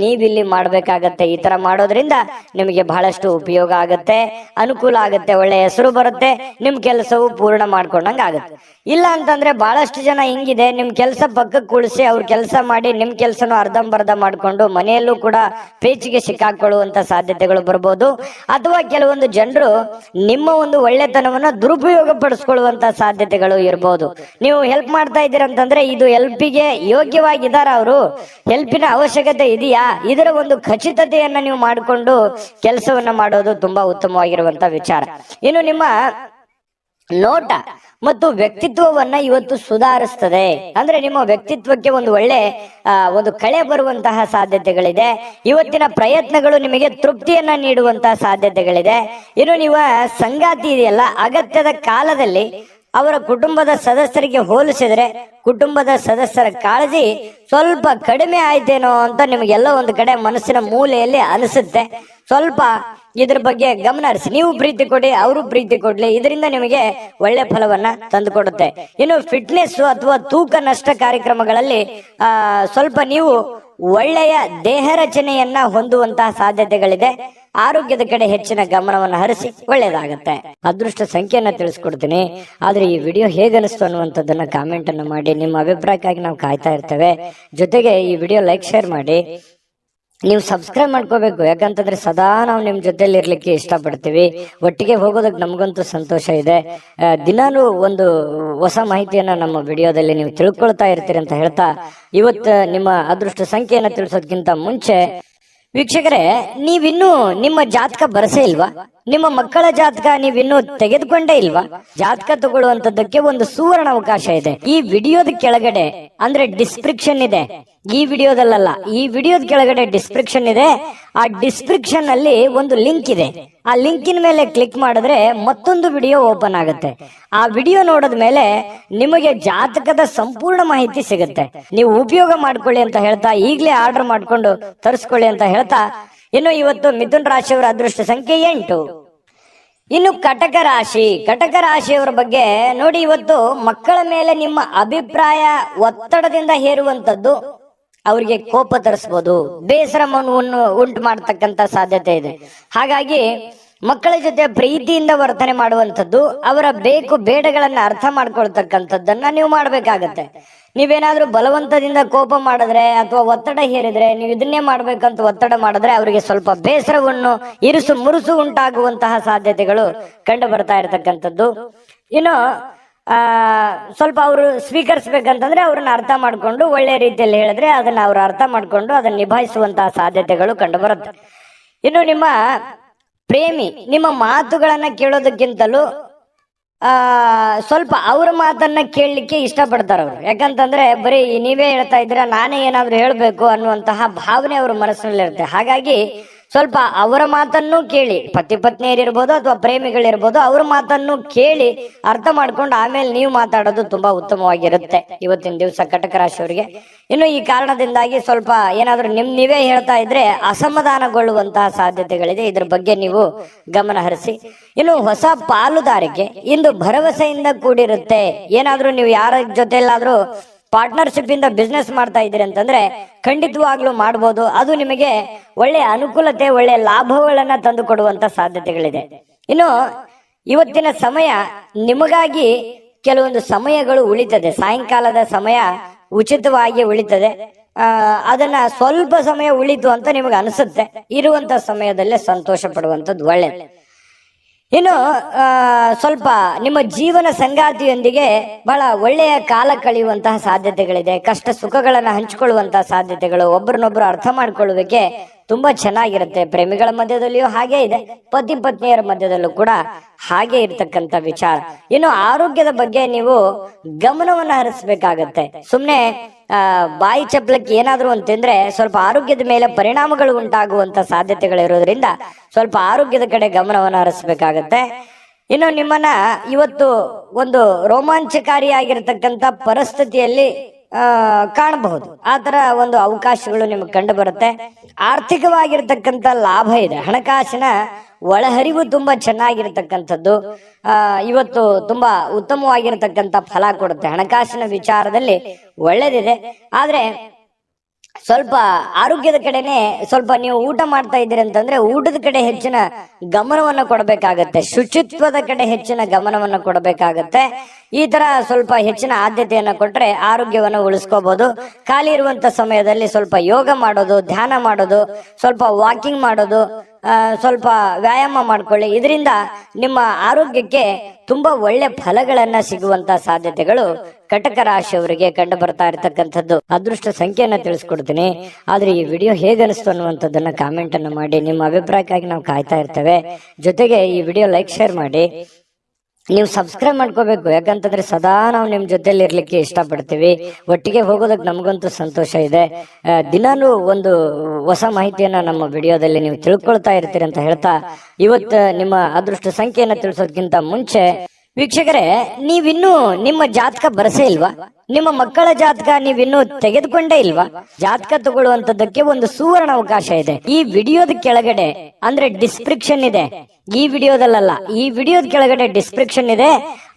ನೀವಿಲ್ಲಿ ಮಾಡ್ಬೇಕಾಗತ್ತೆ. ಈ ತರ ಮಾಡೋದ್ರಿಂದ ನಿಮಗೆ ಬಹಳಷ್ಟು ಉಪಯೋಗ ಆಗತ್ತೆ, ಅನುಕೂಲ ಆಗತ್ತೆ, ಒಳ್ಳೆ ಹೆಸರು ಬರುತ್ತೆ, ನಿಮ್ ಕೆಲಸವು ಪೂರ್ಣ ಮಾಡ್ಕೊಂಡಂಗ ಆಗತ್ತೆ. ಇಲ್ಲ ಅಂತಂದ್ರೆ ಬಹಳಷ್ಟು ಜನ ಹಿಂಗಿದೆ, ನಿಮ್ ಕೆಲಸ ಪಕ್ಕಕ್ಕೆ ಕುಳಿಸಿ ಅವ್ರ ಕೆಲಸ ಮಾಡಿ ನಿಮ್ ಕೆಲಸನೂ ಅರ್ಧಂಬರ್ಧ ಮಾಡ್ಕೊಂಡು ಮನೆಯಲ್ಲೂ ಕೂಡ ಪೇಚಿಗೆ ಸಿಕ್ಕಾಕೊಳ್ಳುವಂತ ಸಾಧ್ಯತೆಗಳು ಬರ್ಬೋದು. ಅಥವಾ ಕೆಲವೊಂದು ಜನರು ನಿಮ್ಮ ಒಂದು ಒಳ್ಳೆತನವನ್ನ ದುರುಪಯೋಗ ಪಡಿಸ್ಕೊಳ್ಳುವಂತ ಸಾಧ್ಯತೆಗಳು ಇರಬಹುದು. ನೀವು ಹೆಲ್ಪ್ ಮಾಡ್ತಾ ಇದ್ದೀರಂತಂದ್ರೆ ಇದು ಹೆಲ್ಪಿಗೆ ಯೋಗ್ಯವಾಗಿದ್ದಾರ, ಅವರು ಹೆಲ್ಪಿನ ಅವಶ್ಯಕತೆ ಇದೆಯಾ, ಇದರ ಒಂದು ಖಚಿತತೆಯನ್ನ ನೀವು ಮಾಡಿಕೊಂಡು ಕೆಲಸವನ್ನ ಮಾಡೋದು ತುಂಬಾ ಉತ್ತಮವಾಗಿರುವಂತ ವಿಚಾರ. ಇನ್ನು ನಿಮ್ಮ ನೋಟ ಮತ್ತು ವ್ಯಕ್ತಿತ್ವವನ್ನ ಇವತ್ತು ಸುಧಾರಿಸ್ತದೆ. ಅಂದ್ರೆ ನಿಮ್ಮ ವ್ಯಕ್ತಿತ್ವಕ್ಕೆ ಒಂದು ಒಳ್ಳೆ ಒಂದು ಕಳೆ ಬರುವಂತಹ ಸಾಧ್ಯತೆಗಳಿದೆ. ಇವತ್ತಿನ ಪ್ರಯತ್ನಗಳು ನಿಮಗೆ ತೃಪ್ತಿಯನ್ನ ನೀಡುವಂತಹ ಸಾಧ್ಯತೆಗಳಿದೆ. ಇನ್ನು ನೀವು ಸಂಗಾತಿ ಇದೆಯಲ್ಲ, ಅಗತ್ಯದ ಕಾಲದಲ್ಲಿ ಅವರ ಕುಟುಂಬದ ಸದಸ್ಯರಿಗೆ ಹೋಲಿಸಿದ್ರೆ ಕುಟುಂಬದ ಸದಸ್ಯರ ಕಾಳಜಿ ಸ್ವಲ್ಪ ಕಡಿಮೆ ಆಯ್ತೇನೋ ಅಂತ ನಿಮಗೆಲ್ಲ ಒಂದು ಕಡೆ ಮನಸ್ಸಿನ ಮೂಲೆಯಲ್ಲಿ ಅನಿಸುತ್ತೆ. ಸ್ವಲ್ಪ ಇದ್ರ ಬಗ್ಗೆ ಗಮನ ಹರಿಸಿ. ನೀವು ಪ್ರೀತಿ ಕೊಡಿ, ಅವರು ಪ್ರೀತಿ ಕೊಡ್ಲಿ, ಇದರಿಂದ ನಿಮಗೆ ಒಳ್ಳೆ ಫಲವನ್ನ ತಂದು ಕೊಡುತ್ತೆ. ಇನ್ನು ಫಿಟ್ನೆಸ್ ಅಥವಾ ತೂಕ ನಷ್ಟ ಕಾರ್ಯಕ್ರಮಗಳಲ್ಲಿ ಸ್ವಲ್ಪ ನೀವು ಒಳ್ಳೆಯ ದೇಹ ರಚನೆಯನ್ನ ಹೊಂದುವಂತಹ ಸಾಧ್ಯತೆಗಳಿದೆ. ಆರೋಗ್ಯದ ಕಡೆ ಹೆಚ್ಚಿನ ಗಮನವನ್ನು ಹರಿಸಿ ಒಳ್ಳೇದಾಗತ್ತೆ. ಅದೃಷ್ಟ ಸಂಖ್ಯೆಯನ್ನ ತಿಳಿಸ್ಕೊಡ್ತೀನಿ. ಆದ್ರೆ ಈ ವಿಡಿಯೋ ಹೇಗನಿಸ್ತು ಅನ್ನುವಂಥದ್ದನ್ನ ಕಾಮೆಂಟ್ ಅನ್ನು ಮಾಡಿ. ನಿಮ್ಮ ಅಭಿಪ್ರಾಯಕ್ಕಾಗಿ ನಾವು ಕಾಯ್ತಾ ಇರ್ತೇವೆ. ಜೊತೆಗೆ ಈ ವಿಡಿಯೋ ಲೈಕ್ ಶೇರ್ ಮಾಡಿ. ನೀವು ಸಬ್ಸ್ಕ್ರೈಬ್ ಮಾಡ್ಕೋಬೇಕು, ಯಾಕಂತಂದ್ರೆ ಸದಾ ನಾವು ನಿಮ್ ಜೊತೆಲಿ ಇರ್ಲಿಕ್ಕೆ ಇಷ್ಟಪಡ್ತೀವಿ. ಒಟ್ಟಿಗೆ ಹೋಗೋದಕ್ಕೆ ನಮಗಂತೂ ಸಂತೋಷ ಇದೆ. ದಿನಾನು ಒಂದು ಹೊಸ ಮಾಹಿತಿಯನ್ನ ನಮ್ಮ ವಿಡಿಯೋದಲ್ಲಿ ನೀವು ತಿಳ್ಕೊಳ್ತಾ ಇರ್ತೀರಿ ಅಂತ ಹೇಳ್ತಾ, ಇವತ್ತು ನಿಮ್ಮ ಅದೃಷ್ಟ ಸಂಖ್ಯೆಯನ್ನ ತಿಳಿಸೋದಕ್ಕಿಂತ ಮುಂಚೆ ವೀಕ್ಷಕರೇ, ನೀವಿನ್ನೂ ನಿಮ್ಮ ಜಾತಕ ಬರಸೇ ಇಲ್ವಾ? ನಿಮ್ಮ ಮಕ್ಕಳ ಜಾತಕ ನೀವಿನ್ನೂ ತೆಗೆದುಕೊಂಡೇ ಇಲ್ವಾ? ಜಾತಕ ತಗೊಳ್ಳುವಂತದ್ದಕ್ಕೆ ಒಂದು ಸುವರ್ಣ ಅವಕಾಶ ಇದೆ. ಈ ವಿಡಿಯೋದ ಕೆಳಗಡೆ ಅಂದ್ರೆ ಡಿಸ್ಕ್ರಿಪ್ಷನ್ ಇದೆ, ಈ ವಿಡಿಯೋದಲ್ಲ, ಈ ವಿಡಿಯೋದ ಕೆಳಗಡೆ ಡಿಸ್ಕ್ರಿಪ್ಷನ್ ಇದೆ. ಆ ಡಿಸ್ಕ್ರಿಪ್ಷನ್ ಅಲ್ಲಿ ಒಂದು ಲಿಂಕ್ ಇದೆ. ಆ ಲಿಂಕಿನ ಮೇಲೆ ಕ್ಲಿಕ್ ಮಾಡಿದ್ರೆ ಮತ್ತೊಂದು ವಿಡಿಯೋ ಓಪನ್ ಆಗುತ್ತೆ. ಆ ವಿಡಿಯೋ ನೋಡಿದ ಮೇಲೆ ನಿಮಗೆ ಜಾತಕದ ಸಂಪೂರ್ಣ ಮಾಹಿತಿ ಸಿಗುತ್ತೆ. ನೀವು ಉಪಯೋಗ ಮಾಡ್ಕೊಳ್ಳಿ ಅಂತ ಹೇಳ್ತಾ, ಈಗಲೇ ಆರ್ಡರ್ ಮಾಡ್ಕೊಂಡು ತರಿಸ್ಕೊಳ್ಳಿ ಅಂತ ಹೇಳ್ತಾ, ಇನ್ನು ಇವತ್ತು ಮಿಥುನ್ ರಾಶಿಯವರ ಅದೃಷ್ಟ ಸಂಖ್ಯೆ 8. ಇನ್ನು ಕಟಕ ರಾಶಿ, ಕಟಕ ರಾಶಿಯವರ ಬಗ್ಗೆ ನೋಡಿ. ಇವತ್ತು ಮಕ್ಕಳ ಮೇಲೆ ನಿಮ್ಮ ಅಭಿಪ್ರಾಯ ಒತ್ತಡದಿಂದ ಹೇರುವಂತದ್ದು ಅವರಿಗೆ ಕೋಪ ತರಿಸಬಹುದು, ಬೇಸರವನ್ನು ಉಂಟು ಮಾಡತಕ್ಕಂತ ಸಾಧ್ಯತೆ ಇದೆ. ಹಾಗಾಗಿ ಮಕ್ಕಳ ಜೊತೆ ಪ್ರೀತಿಯಿಂದ ವರ್ತನೆ ಮಾಡುವಂಥದ್ದು, ಅವರ ಬೇಕು ಬೇಡಗಳನ್ನ ಅರ್ಥ ಮಾಡ್ಕೊಳ್ತಕ್ಕಂಥದ್ದನ್ನ ನೀವು ಮಾಡ್ಬೇಕಾಗತ್ತೆ. ನೀವೇನಾದ್ರೂ ಬಲವಂತದಿಂದ ಕೋಪ ಮಾಡಿದ್ರೆ ಅಥವಾ ಒತ್ತಡ ಹೇರಿದ್ರೆ, ನೀವು ಇದನ್ನೇ ಮಾಡ್ಬೇಕಂತ ಒತ್ತಡ ಮಾಡಿದ್ರೆ ಅವರಿಗೆ ಸ್ವಲ್ಪ ಬೇಸರವನ್ನು ಇರುಸು ಮುರುಸು ಉಂಟಾಗುವಂತಹ ಸಾಧ್ಯತೆಗಳು ಕಂಡು ಬರ್ತಾ ಇರತಕ್ಕಂಥದ್ದು. ಇನ್ನು ಸ್ವಲ್ಪ ಅವರು ಸ್ವೀಕರಿಸ್ಬೇಕಂತಂದ್ರೆ ಅವ್ರನ್ನ ಅರ್ಥ ಮಾಡ್ಕೊಂಡು ಒಳ್ಳೆ ರೀತಿಯಲ್ಲಿ ಹೇಳಿದ್ರೆ ಅದನ್ನ ಅವ್ರು ಅರ್ಥ ಮಾಡ್ಕೊಂಡು ಅದನ್ನ ನಿಭಾಯಿಸುವಂತಹ ಸಾಧ್ಯತೆಗಳು ಕಂಡು ಬರುತ್ತೆ. ಇನ್ನು ನಿಮ್ಮ ಪ್ರೇಮಿ ನಿಮ್ಮ ಮಾತುಗಳನ್ನ ಕೇಳೋದಕ್ಕಿಂತಲೂ ಸ್ವಲ್ಪ ಅವ್ರ ಮಾತನ್ನ ಕೇಳಲಿಕ್ಕೆ ಇಷ್ಟಪಡ್ತಾರ ಅವರು. ಯಾಕಂತಂದ್ರೆ ಬರೀ ನೀವೇ ಹೇಳ್ತಾ ಇದ್ದೀರಾ, ನಾನೇ ಏನಾದ್ರು ಹೇಳ್ಬೇಕು ಅನ್ನುವಂತಹ ಭಾವನೆ ಅವ್ರ ಮನಸ್ಸಿನಲ್ಲಿ ಇರುತ್ತೆ. ಹಾಗಾಗಿ ಸ್ವಲ್ಪ ಅವರ ಮಾತನ್ನು ಕೇಳಿ, ಪತಿ ಪತ್ನಿಯರಿರ್ಬೋದು ಅಥವಾ ಪ್ರೇಮಿಗಳಿರ್ಬೋದು, ಅವ್ರ ಮಾತನ್ನು ಕೇಳಿ ಅರ್ಥ ಮಾಡ್ಕೊಂಡು ಆಮೇಲೆ ನೀವು ಮಾತಾಡೋದು ತುಂಬಾ ಉತ್ತಮವಾಗಿರುತ್ತೆ ಇವತ್ತಿನ ದಿವಸ ಕಟಕ ರಾಶಿಯವರಿಗೆ. ಇನ್ನು ಈ ಕಾರಣದಿಂದಾಗಿ ಸ್ವಲ್ಪ ಏನಾದ್ರೂ ನೀವೇ ಹೇಳ್ತಾ ಇದ್ರೆ ಅಸಮಾಧಾನಗೊಳ್ಳುವಂತಹ ಸಾಧ್ಯತೆಗಳಿದೆ. ಇದ್ರ ಬಗ್ಗೆ ನೀವು ಗಮನ ಹರಿಸಿ. ಇನ್ನು ಹೊಸ ಪಾಲುದಾರಿಕೆ ಇಂದು ಭರವಸೆಯಿಂದ ಕೂಡಿರುತ್ತೆ. ಏನಾದ್ರೂ ನೀವು ಯಾರ ಜೊತೆಲ್ಲಾದ್ರೂ ಪಾರ್ಟ್ನರ್ಶಿಪ್ ಇಂದ ಬಿಸ್ನೆಸ್ ಮಾಡ್ತಾ ಇದ್ದೀರಿ ಅಂತಂದ್ರೆ ಖಂಡಿತವಾಗ್ಲೂ ಮಾಡ್ಬೋದು. ಅದು ನಿಮಗೆ ಒಳ್ಳೆ ಅನುಕೂಲತೆ, ಒಳ್ಳೆ ಲಾಭಗಳನ್ನ ತಂದು ಕೊಡುವಂತ ಸಾಧ್ಯತೆಗಳಿದೆ. ಇನ್ನು ಇವತ್ತಿನ ಸಮಯ ನಿಮಗಾಗಿ ಕೆಲವೊಂದು ಸಮಯಗಳು ಉಳಿತದೆ. ಸಾಯಂಕಾಲದ ಸಮಯ ಉಚಿತವಾಗಿ ಉಳಿತದೆ. ಅದನ್ನ ಸ್ವಲ್ಪ ಸಮಯ ಉಳಿತು ಅಂತ ನಿಮಗೆ ಅನಿಸುತ್ತೆ. ಇರುವಂತ ಸಮಯದಲ್ಲೇ ಸಂತೋಷ ಪಡುವಂಥದ್ದು ಒಳ್ಳೆಯದು. ಇನ್ನು ಸ್ವಲ್ಪ ನಿಮ್ಮ ಜೀವನ ಸಂಗಾತಿಯೊಂದಿಗೆ ಬಹಳ ಒಳ್ಳೆಯ ಕಾಲ ಕಳೆಯುವಂತಹ ಸಾಧ್ಯತೆಗಳಿದೆ. ಕಷ್ಟ ಸುಖಗಳನ್ನ ಹಂಚಿಕೊಳ್ಳುವಂತಹ ಸಾಧ್ಯತೆಗಳು, ಒಬ್ಬರನ್ನೊಬ್ರು ಅರ್ಥ ಮಾಡ್ಕೊಳ್ಳುವಿಕೆ ತುಂಬಾ ಚೆನ್ನಾಗಿರುತ್ತೆ. ಪ್ರೇಮಿಗಳ ಮಧ್ಯದಲ್ಲಿಯೂ ಹಾಗೆ ಇದೆ, ಪತಿ ಪತ್ನಿಯರ ಮಧ್ಯದಲ್ಲೂ ಕೂಡ ಹಾಗೆ ಇರ್ತಕ್ಕಂಥ ವಿಚಾರ. ಇನ್ನು ಆರೋಗ್ಯದ ಬಗ್ಗೆ ನೀವು ಗಮನವನ್ನ ಹರಿಸ್ಬೇಕಾಗತ್ತೆ. ಸುಮ್ನೆ ಬಾಯಿ ಚಪ್ಪಲಕ್ಕೆ ಏನಾದ್ರು ಅಂತಂದ್ರೆ ಸ್ವಲ್ಪ ಆರೋಗ್ಯದ ಮೇಲೆ ಪರಿಣಾಮಗಳು ಉಂಟಾಗುವಂತ ಸಾಧ್ಯತೆಗಳಿರೋದ್ರಿಂದ ಸ್ವಲ್ಪ ಆರೋಗ್ಯದ ಕಡೆ ಗಮನವನ್ನ ಹರಿಸ್ಬೇಕಾಗತ್ತೆ. ಇನ್ನು ನಿಮ್ಮನ್ನ ಇವತ್ತು ಒಂದು ರೋಮಾಂಚಕಾರಿಯಾಗಿರ್ತಕ್ಕಂಥ ಪರಿಸ್ಥಿತಿಯಲ್ಲಿ ಕಾಣಬಹುದು. ಆ ತರ ಒಂದು ಅವಕಾಶಗಳು ನಿಮಗೆ ಕಂಡು ಬರುತ್ತೆ. ಆರ್ಥಿಕವಾಗಿರ್ತಕ್ಕಂಥ ಲಾಭ ಇದೆ. ಹಣಕಾಸಿನ ಒಳಹರಿವು ತುಂಬಾ ಚೆನ್ನಾಗಿರ್ತಕ್ಕಂಥದ್ದು ಇವತ್ತು ತುಂಬಾ ಉತ್ತಮವಾಗಿರ್ತಕ್ಕಂಥ ಫಲ ಕೊಡುತ್ತೆ. ಹಣಕಾಸಿನ ವಿಚಾರದಲ್ಲಿ ಒಳ್ಳೇದಿದೆ. ಆದ್ರೆ ಸ್ವಲ್ಪ ಆರೋಗ್ಯದ ಕಡೆನೆ ಸ್ವಲ್ಪ ನೀವು ಊಟ ಮಾಡ್ತಾ ಇದ್ದೀರಿ ಅಂತಂದ್ರೆ ಊಟದ ಕಡೆ ಹೆಚ್ಚಿನ ಗಮನವನ್ನ ಕೊಡಬೇಕಾಗತ್ತೆ. ಶುಚಿತ್ವದ ಕಡೆ ಹೆಚ್ಚಿನ ಗಮನವನ್ನ ಕೊಡಬೇಕಾಗತ್ತೆ. ಈ ತರ ಸ್ವಲ್ಪ ಹೆಚ್ಚಿನ ಆದ್ಯತೆಯನ್ನ ಕೊಟ್ರೆ ಆರೋಗ್ಯವನ್ನ ಉಳಿಸ್ಕೋಬಹುದು. ಖಾಲಿ ಇರುವಂತ ಸಮಯದಲ್ಲಿ ಸ್ವಲ್ಪ ಯೋಗ ಮಾಡೋದು, ಧ್ಯಾನ ಮಾಡೋದು, ಸ್ವಲ್ಪ ವಾಕಿಂಗ್ ಮಾಡೋದು, ಸ್ವಲ್ಪ ವ್ಯಾಯಾಮ ಮಾಡ್ಕೊಳ್ಳಿ. ಇದರಿಂದ ನಿಮ್ಮ ಆರೋಗ್ಯಕ್ಕೆ ತುಂಬಾ ಒಳ್ಳೆ ಫಲಗಳನ್ನ ಸಿಗುವಂತ ಸಾಧ್ಯತೆಗಳು ಕಟಕ ರಾಶಿಯವರಿಗೆ ಕಂಡು ಬರ್ತಾ ಇರತಕ್ಕಂಥದ್ದು. ಅದೃಷ್ಟ ಸಂಖ್ಯೆಯನ್ನ ತಿಳಿಸ್ಕೊಡ್ತೀನಿ. ಆದ್ರೆ ಈ ವಿಡಿಯೋ ಹೇಗೆ ಅನಿಸ್ತು ಅನ್ನುವಂಥದ್ದನ್ನ ಕಾಮೆಂಟ್ ಅನ್ನು ಮಾಡಿ. ನಿಮ್ಮ ಅಭಿಪ್ರಾಯಕ್ಕಾಗಿ ನಾವು ಕಾಯ್ತಾ ಇರ್ತೇವೆ. ಜೊತೆಗೆ ಈ ವಿಡಿಯೋ ಲೈಕ್, ಶೇರ್ ಮಾಡಿ. ನೀವು ಸಬ್ಸ್ಕ್ರೈಬ್ ಮಾಡ್ಕೋಬೇಕು. ಯಾಕಂತಂದ್ರೆ ಸದಾ ನಾವು ನಿಮ್ ಜೊತೆಲಿ ಇರ್ಲಿಕ್ಕೆ ಇಷ್ಟಪಡ್ತೀವಿ. ಒಟ್ಟಿಗೆ ಹೋಗೋದಕ್ಕೆ ನಮಗಂತೂ ಸಂತೋಷ ಇದೆ. ದಿನಾನು ಒಂದು ಹೊಸ ಮಾಹಿತಿಯನ್ನ ನಮ್ಮ ವಿಡಿಯೋದಲ್ಲಿ ನೀವು ತಿಳ್ಕೊಳ್ತಾ ಇರ್ತೀರಿ ಅಂತ ಹೇಳ್ತಾ, ಇವತ್ತು ನಿಮ್ಮ ಅದೃಷ್ಟ ಸಂಖ್ಯೆಯನ್ನ ತಿಳಿಸೋದಕ್ಕಿಂತ ಮುಂಚೆ ವೀಕ್ಷಕರೇ, ನೀವಿನ್ನೂ ನಿಮ್ಮ ಜಾತಕ ಬರಸೇ ಇಲ್ವಾ? ನಿಮ್ಮ ಮಕ್ಕಳ ಜಾತಕ ನೀವಿನ್ನೂ ತೆಗೆದುಕೊಂಡೇ ಇಲ್ವಾ? ಜಾತಕ ತಗೊಳ್ಳುವಂತದ್ದಕ್ಕೆ ಒಂದು ಸುವರ್ಣ ಅವಕಾಶ ಇದೆ. ಈ ವಿಡಿಯೋದ ಕೆಳಗಡೆ ಅಂದ್ರೆ ಡಿಸ್ಕ್ರಿಪ್ಷನ್ ಇದೆ. ಈ ವಿಡಿಯೋದಲ್ಲ, ಈ ವಿಡಿಯೋದ ಕೆಳಗಡೆ ಡಿಸ್ಕ್ರಿಪ್ಷನ್ ಇದೆ.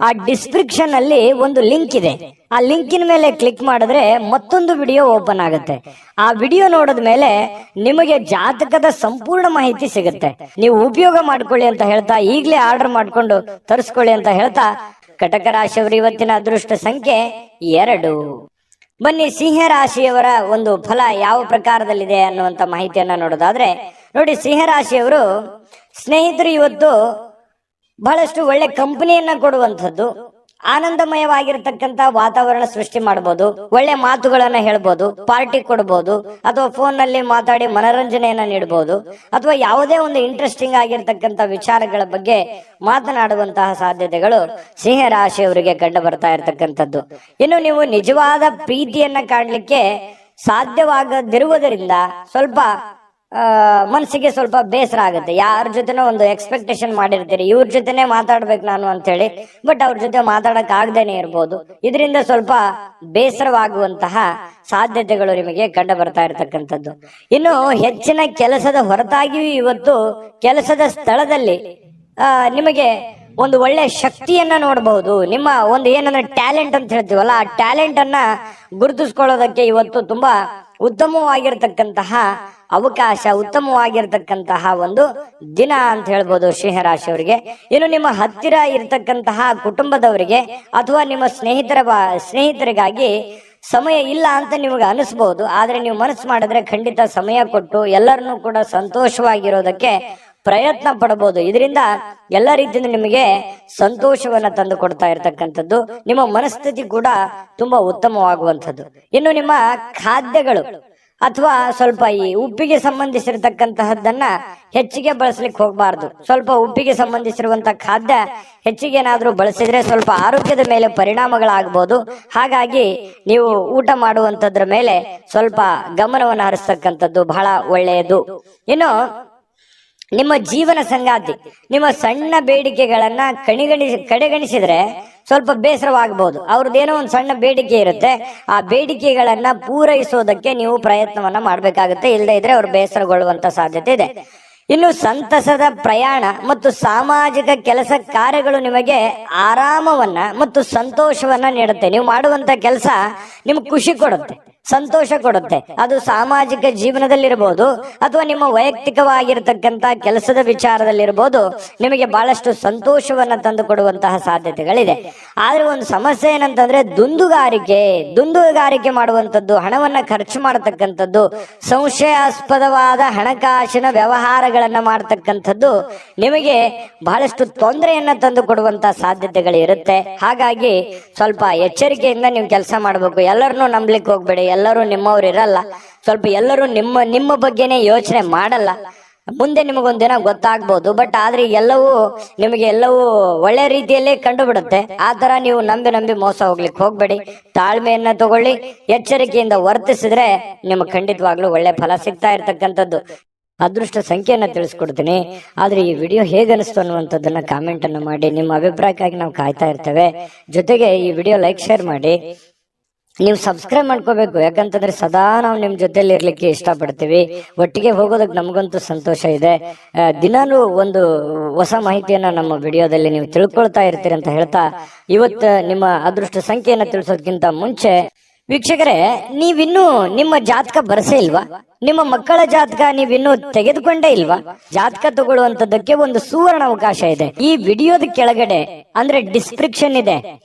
ಆ ಡಿಸ್ಕ್ರಿಪ್ಷನ್ ಅಲ್ಲಿ ಒಂದು ಲಿಂಕ್ ಇದೆ. ಆ ಲಿಂಕಿನ ಮೇಲೆ ಕ್ಲಿಕ್ ಮಾಡಿದ್ರೆ ಮತ್ತೊಂದು ವಿಡಿಯೋ ಓಪನ್ ಆಗುತ್ತೆ. ಆ ವಿಡಿಯೋ ನೋಡಿದ ಮೇಲೆ ನಿಮಗೆ ಜಾತಕದ ಸಂಪೂರ್ಣ ಮಾಹಿತಿ ಸಿಗುತ್ತೆ. ನೀವು ಉಪಯೋಗ ಮಾಡ್ಕೊಳ್ಳಿ ಅಂತ ಹೇಳ್ತಾ, ಈಗಲೇ ಆರ್ಡರ್ ಮಾಡ್ಕೊಂಡು ತರಿಸ್ಕೊಳ್ಳಿ ಅಂತ ಹೇಳ್ತಾ, ಕಟಕ ರಾಶಿಯವರ ಇವತ್ತಿನ ಅದೃಷ್ಟ ಸಂಖ್ಯೆ 2. ಬನ್ನಿ ಸಿಂಹ ರಾಶಿಯವರ ಒಂದು ಫಲ ಯಾವ ಪ್ರಕಾರದಲ್ಲಿದೆ ಅನ್ನುವಂತ ಮಾಹಿತಿಯನ್ನ ನೋಡೋದಾದ್ರೆ, ನೋಡಿ, ಸಿಂಹ ರಾಶಿಯವರು ಸ್ನೇಹಿತರು ಇವತ್ತು ಬಹಳಷ್ಟು ಒಳ್ಳೆ ಕಂಪನಿಯನ್ನ ಕೊಡುವಂಥದ್ದು, ಆನಂದಮಯವಾಗಿರ್ತಕ್ಕಂಥ ವಾತಾವರಣ ಸೃಷ್ಟಿ ಮಾಡಬಹುದು. ಒಳ್ಳೆ ಮಾತುಗಳನ್ನ ಹೇಳ್ಬೋದು, ಪಾರ್ಟಿ ಕೊಡಬಹುದು, ಅಥವಾ ಫೋನ್ ನಲ್ಲಿ ಮಾತಾಡಿ ಮನೋರಂಜನೆಯನ್ನ ನೀಡಬಹುದು, ಅಥವಾ ಯಾವುದೇ ಒಂದು ಇಂಟ್ರೆಸ್ಟಿಂಗ್ ಆಗಿರ್ತಕ್ಕಂಥ ವಿಚಾರಗಳ ಬಗ್ಗೆ ಮಾತನಾಡುವಂತಹ ಸಾಧ್ಯತೆಗಳು ಸಿಂಹ ರಾಶಿಯವರಿಗೆ ಕಂಡು ಬರ್ತಾ ಇರತಕ್ಕಂಥದ್ದು. ಇನ್ನು ನೀವು ನಿಜವಾದ ಪ್ರೀತಿಯನ್ನ ಕಾಣಲಿಕ್ಕೆ ಸಾಧ್ಯವಾಗದಿರುವುದರಿಂದ ಸ್ವಲ್ಪ ಮನಸ್ಸಿಗೆ ಸ್ವಲ್ಪ ಬೇಸರ ಆಗುತ್ತೆ. ಯಾರ ಜೊತೆನೋ ಒಂದು ಎಕ್ಸ್ಪೆಕ್ಟೇಷನ್ ಮಾಡಿರ್ತೀರಿ, ಇವ್ರ ಜೊತೆನೆ ಮಾತಾಡ್ಬೇಕು ನಾನು ಅಂತ ಹೇಳಿ, ಬಟ್ ಅವ್ರ ಜೊತೆ ಮಾತಾಡಕ್ ಆಗದೇನೆ ಇರ್ಬೋದು. ಇದರಿಂದ ಸ್ವಲ್ಪ ಬೇಸರವಾಗುವಂತಹ ಸಾಧ್ಯತೆಗಳು ನಿಮಗೆ ಕಂಡು ಬರ್ತಾ ಇರತಕ್ಕಂಥದ್ದು. ಇನ್ನು ಹೆಚ್ಚಿನ ಕೆಲಸದ ಹೊರತಾಗಿಯೂ ಇವತ್ತು ಕೆಲಸದ ಸ್ಥಳದಲ್ಲಿ ನಿಮಗೆ ಒಂದು ಒಳ್ಳೆ ಶಕ್ತಿಯನ್ನ ನೋಡಬಹುದು. ನಿಮ್ಮ ಒಂದು ಏನಂದ್ರೆ ಟ್ಯಾಲೆಂಟ್ ಅಂತ ಹೇಳ್ತೀವಲ್ಲ, ಆ ಟ್ಯಾಲೆಂಟ್ ಅನ್ನ ಗುರುತಿಸ್ಕೊಳ್ಳೋದಕ್ಕೆ ಇವತ್ತು ತುಂಬಾ ಉತ್ತಮವಾಗಿರ್ತಕ್ಕಂತಹ ಅವಕಾಶ, ಉತ್ತಮವಾಗಿರ್ತಕ್ಕಂತಹ ಒಂದು ದಿನ ಅಂತ ಹೇಳ್ಬೋದು ಸಿಂಹ ರಾಶಿಯವರಿಗೆ. ಇನ್ನು ನಿಮ್ಮ ಹತ್ತಿರ ಇರತಕ್ಕಂತಹ ಕುಟುಂಬದವರಿಗೆ ಅಥವಾ ನಿಮ್ಮ ಸ್ನೇಹಿತರಿಗಾಗಿ ಸಮಯ ಇಲ್ಲ ಅಂತ ನಿಮಗೆ ಅನಿಸ್ಬಹುದು. ಆದ್ರೆ ನೀವು ಮನಸ್ಸು ಮಾಡಿದ್ರೆ ಖಂಡಿತ ಸಮಯ ಕೊಟ್ಟು ಎಲ್ಲರನ್ನೂ ಕೂಡ ಸಂತೋಷವಾಗಿರೋದಕ್ಕೆ ಪ್ರಯತ್ನ ಪಡಬಹುದು. ಇದರಿಂದ ಎಲ್ಲ ರೀತಿಯಿಂದ ನಿಮಗೆ ಸಂತೋಷವನ್ನ ತಂದು ಕೊಡ್ತಾ ಇರ್ತಕ್ಕಂಥದ್ದು. ನಿಮ್ಮ ಮನಸ್ಥಿತಿ ಕೂಡ ತುಂಬಾ ಉತ್ತಮವಾಗುವಂಥದ್ದು. ಇನ್ನು ನಿಮ್ಮ ಖಾದ್ಯಗಳು ಅಥವಾ ಸ್ವಲ್ಪ ಈ ಉಪ್ಪಿಗೆ ಸಂಬಂಧಿಸಿರತಕ್ಕಂತಹದ್ದನ್ನ ಹೆಚ್ಚಿಗೆ ಬಳಸಲಿಕ್ಕೆ ಹೋಗಬಾರ್ದು. ಸ್ವಲ್ಪ ಉಪ್ಪಿಗೆ ಸಂಬಂಧಿಸಿರುವಂತಹ ಖಾದ್ಯ ಹೆಚ್ಚಿಗೆ ಏನಾದ್ರೂ ಬಳಸಿದ್ರೆ ಸ್ವಲ್ಪ ಆರೋಗ್ಯದ ಮೇಲೆ ಪರಿಣಾಮಗಳಾಗಬಹುದು. ಹಾಗಾಗಿ ನೀವು ಊಟ ಮಾಡುವಂತದ್ರ ಮೇಲೆ ಸ್ವಲ್ಪ ಗಮನವನ್ನು ಹರಿಸ್ತಕ್ಕಂಥದ್ದು ಬಹಳ ಒಳ್ಳೆಯದು. ಇನ್ನು ನಿಮ್ಮ ಜೀವನ ಸಂಗಾತಿ ನಿಮ್ಮ ಸಣ್ಣ ಬೇಡಿಕೆಗಳನ್ನ ಕಡೆಗಣಿಸಿದ್ರೆ ಸ್ವಲ್ಪ ಬೇಸರವಾಗಬಹುದು. ಅವ್ರದ್ದೇನೋ ಒಂದು ಸಣ್ಣ ಬೇಡಿಕೆ ಇರುತ್ತೆ, ಆ ಬೇಡಿಕೆಗಳನ್ನ ಪೂರೈಸೋದಕ್ಕೆ ನೀವು ಪ್ರಯತ್ನವನ್ನ ಮಾಡ್ಬೇಕಾಗುತ್ತೆ. ಇಲ್ಲದೆ ಇದ್ರೆ ಅವ್ರು ಬೇಸರಗೊಳ್ಳುವಂತ ಸಾಧ್ಯತೆ ಇದೆ. ಇನ್ನು ಸಂತಸದ ಪ್ರಯಾಣ ಮತ್ತು ಸಾಮಾಜಿಕ ಕೆಲಸ ಕಾರ್ಯಗಳು ನಿಮಗೆ ಆರಾಮವನ್ನ ಮತ್ತು ಸಂತೋಷವನ್ನ ನೀಡುತ್ತೆ. ನೀವು ಮಾಡುವಂತ ಕೆಲಸ ನಿಮ್ಗೆ ಖುಷಿ ಕೊಡುತ್ತೆ, ಸಂತೋಷ ಕೊಡುತ್ತೆ. ಅದು ಸಾಮಾಜಿಕ ಜೀವನದಲ್ಲಿರ್ಬೋದು ಅಥವಾ ನಿಮ್ಮ ವೈಯಕ್ತಿಕವಾಗಿರ್ತಕ್ಕಂಥ ಕೆಲಸದ ವಿಚಾರದಲ್ಲಿರ್ಬೋದು, ನಿಮಗೆ ಬಹಳಷ್ಟು ಸಂತೋಷವನ್ನ ತಂದು ಕೊಡುವಂತಹ ಸಾಧ್ಯತೆಗಳಿದೆ. ಆದ್ರೆ ಒಂದು ಸಮಸ್ಯೆ ಏನಂತಂದ್ರೆ ದುಂದುಗಾರಿಕೆ ಮಾಡುವಂಥದ್ದು, ಹಣವನ್ನ ಖರ್ಚು ಮಾಡತಕ್ಕಂಥದ್ದು, ಸಂಶಯಾಸ್ಪದವಾದ ಹಣಕಾಸಿನ ವ್ಯವಹಾರಗಳನ್ನ ಮಾಡತಕ್ಕಂಥದ್ದು ನಿಮಗೆ ಬಹಳಷ್ಟು ತೊಂದರೆಯನ್ನ ತಂದು ಕೊಡುವಂತಹ ಸಾಧ್ಯತೆಗಳಿರುತ್ತೆ. ಹಾಗಾಗಿ ಸ್ವಲ್ಪ ಎಚ್ಚರಿಕೆಯಿಂದ ನೀವು ಕೆಲಸ ಮಾಡಬೇಕು. ಎಲ್ಲರನ್ನೂ ನಂಬಲಿಕ್ಕೆ ಹೋಗ್ಬೇಡಿ. ಎಲ್ಲರೂ ನಿಮ್ಮವ್ರು ಇರಲ್ಲ. ಸ್ವಲ್ಪ ಎಲ್ಲರೂ ನಿಮ್ಮ ಬಗ್ಗೆನೇ ಯೋಚನೆ ಮಾಡಲ್ಲ. ಮುಂದೆ ನಿಮಗೊಂದಿನ ಗೊತ್ತಾಗ್ಬೋದು. ಬಟ್ ಆದ್ರೆ ಎಲ್ಲವೂ ಒಳ್ಳೆ ರೀತಿಯಲ್ಲೇ ಕಂಡು ಬಿಡುತ್ತೆ. ಆ ತರ ನೀವು ನಂಬಿ ಮೋಸ ಹೋಗ್ಲಿಕ್ಕೆ ಹೋಗ್ಬೇಡಿ. ತಾಳ್ಮೆಯನ್ನ ತಗೊಳ್ಳಿ, ಎಚ್ಚರಿಕೆಯಿಂದ ವರ್ತಿಸಿದ್ರೆ ನಿಮ್ಗೆ ಖಂಡಿತವಾಗ್ಲೂ ಒಳ್ಳೆ ಫಲ ಸಿಗ್ತಾ ಇರ್ತಕ್ಕಂಥದ್ದು. ಅದೃಷ್ಟ ಸಂಖ್ಯೆಯನ್ನ ತಿಳಿಸ್ಕೊಡ್ತೀನಿ. ಆದ್ರೆ ಈ ವಿಡಿಯೋ ಹೇಗನಿಸ್ತು ಅನ್ನುವಂಥದ್ದನ್ನ ಕಾಮೆಂಟ್ ಅನ್ನು ಮಾಡಿ. ನಿಮ್ಮ ಅಭಿಪ್ರಾಯಕ್ಕಾಗಿ ನಾವು ಕಾಯ್ತಾ ಇರ್ತೇವೆ. ಜೊತೆಗೆ ಈ ವಿಡಿಯೋ ಲೈಕ್ ಶೇರ್ ಮಾಡಿ. ನೀವು ಸಬ್ಸ್ಕ್ರೈಬ್ ಮಾಡ್ಕೋಬೇಕು. ಯಾಕಂತಂದ್ರೆ ಸದಾ ನಾವು ನಿಮ್ ಜೊತೆಲಿ ಇರ್ಲಿಕ್ಕೆ ಇಷ್ಟಪಡ್ತೀವಿ. ಒಟ್ಟಿಗೆ ಹೋಗೋದಕ್ಕೆ ನಮಗಂತೂ ಸಂತೋಷ ಇದೆ. ದಿನಾಲೂ ಒಂದು ಹೊಸ ಮಾಹಿತಿಯನ್ನ ನಮ್ಮ ವಿಡಿಯೋದಲ್ಲಿ ನೀವು ತಿಳ್ಕೊಳ್ತಾ ಇರ್ತೀರಿ ಅಂತ ಹೇಳ್ತಾ, ಇವತ್ತು ನಿಮ್ಮ ಅದೃಷ್ಟ ಸಂಖ್ಯೆಯನ್ನ ತಿಳಿಸೋದಕ್ಕಿಂತ ಮುಂಚೆ ವೀಕ್ಷಕರೇ, ನೀವಿನ್ನೂ ನಿಮ್ಮ ಜಾತಕ ಬರಸೇ ಇಲ್ವಾ? ನಿಮ್ಮ ಮಕ್ಕಳ ಜಾತಕ ನೀವಿನ್ನೂ ತೆಗೆದುಕೊಂಡೇ ಇಲ್ವಾ? ಜಾತಕ ತಗೊಳ್ಳುವಂತದ್ದಕ್ಕೆ ಒಂದು ಸುವರ್ಣ ಅವಕಾಶ ಇದೆ. ಈ ವಿಡಿಯೋದ ಕೆಳಗಡೆ ಅಂದ್ರೆ ಡಿಸ್ಕ್ರಿಪ್ಷನ್ ಇದೆ.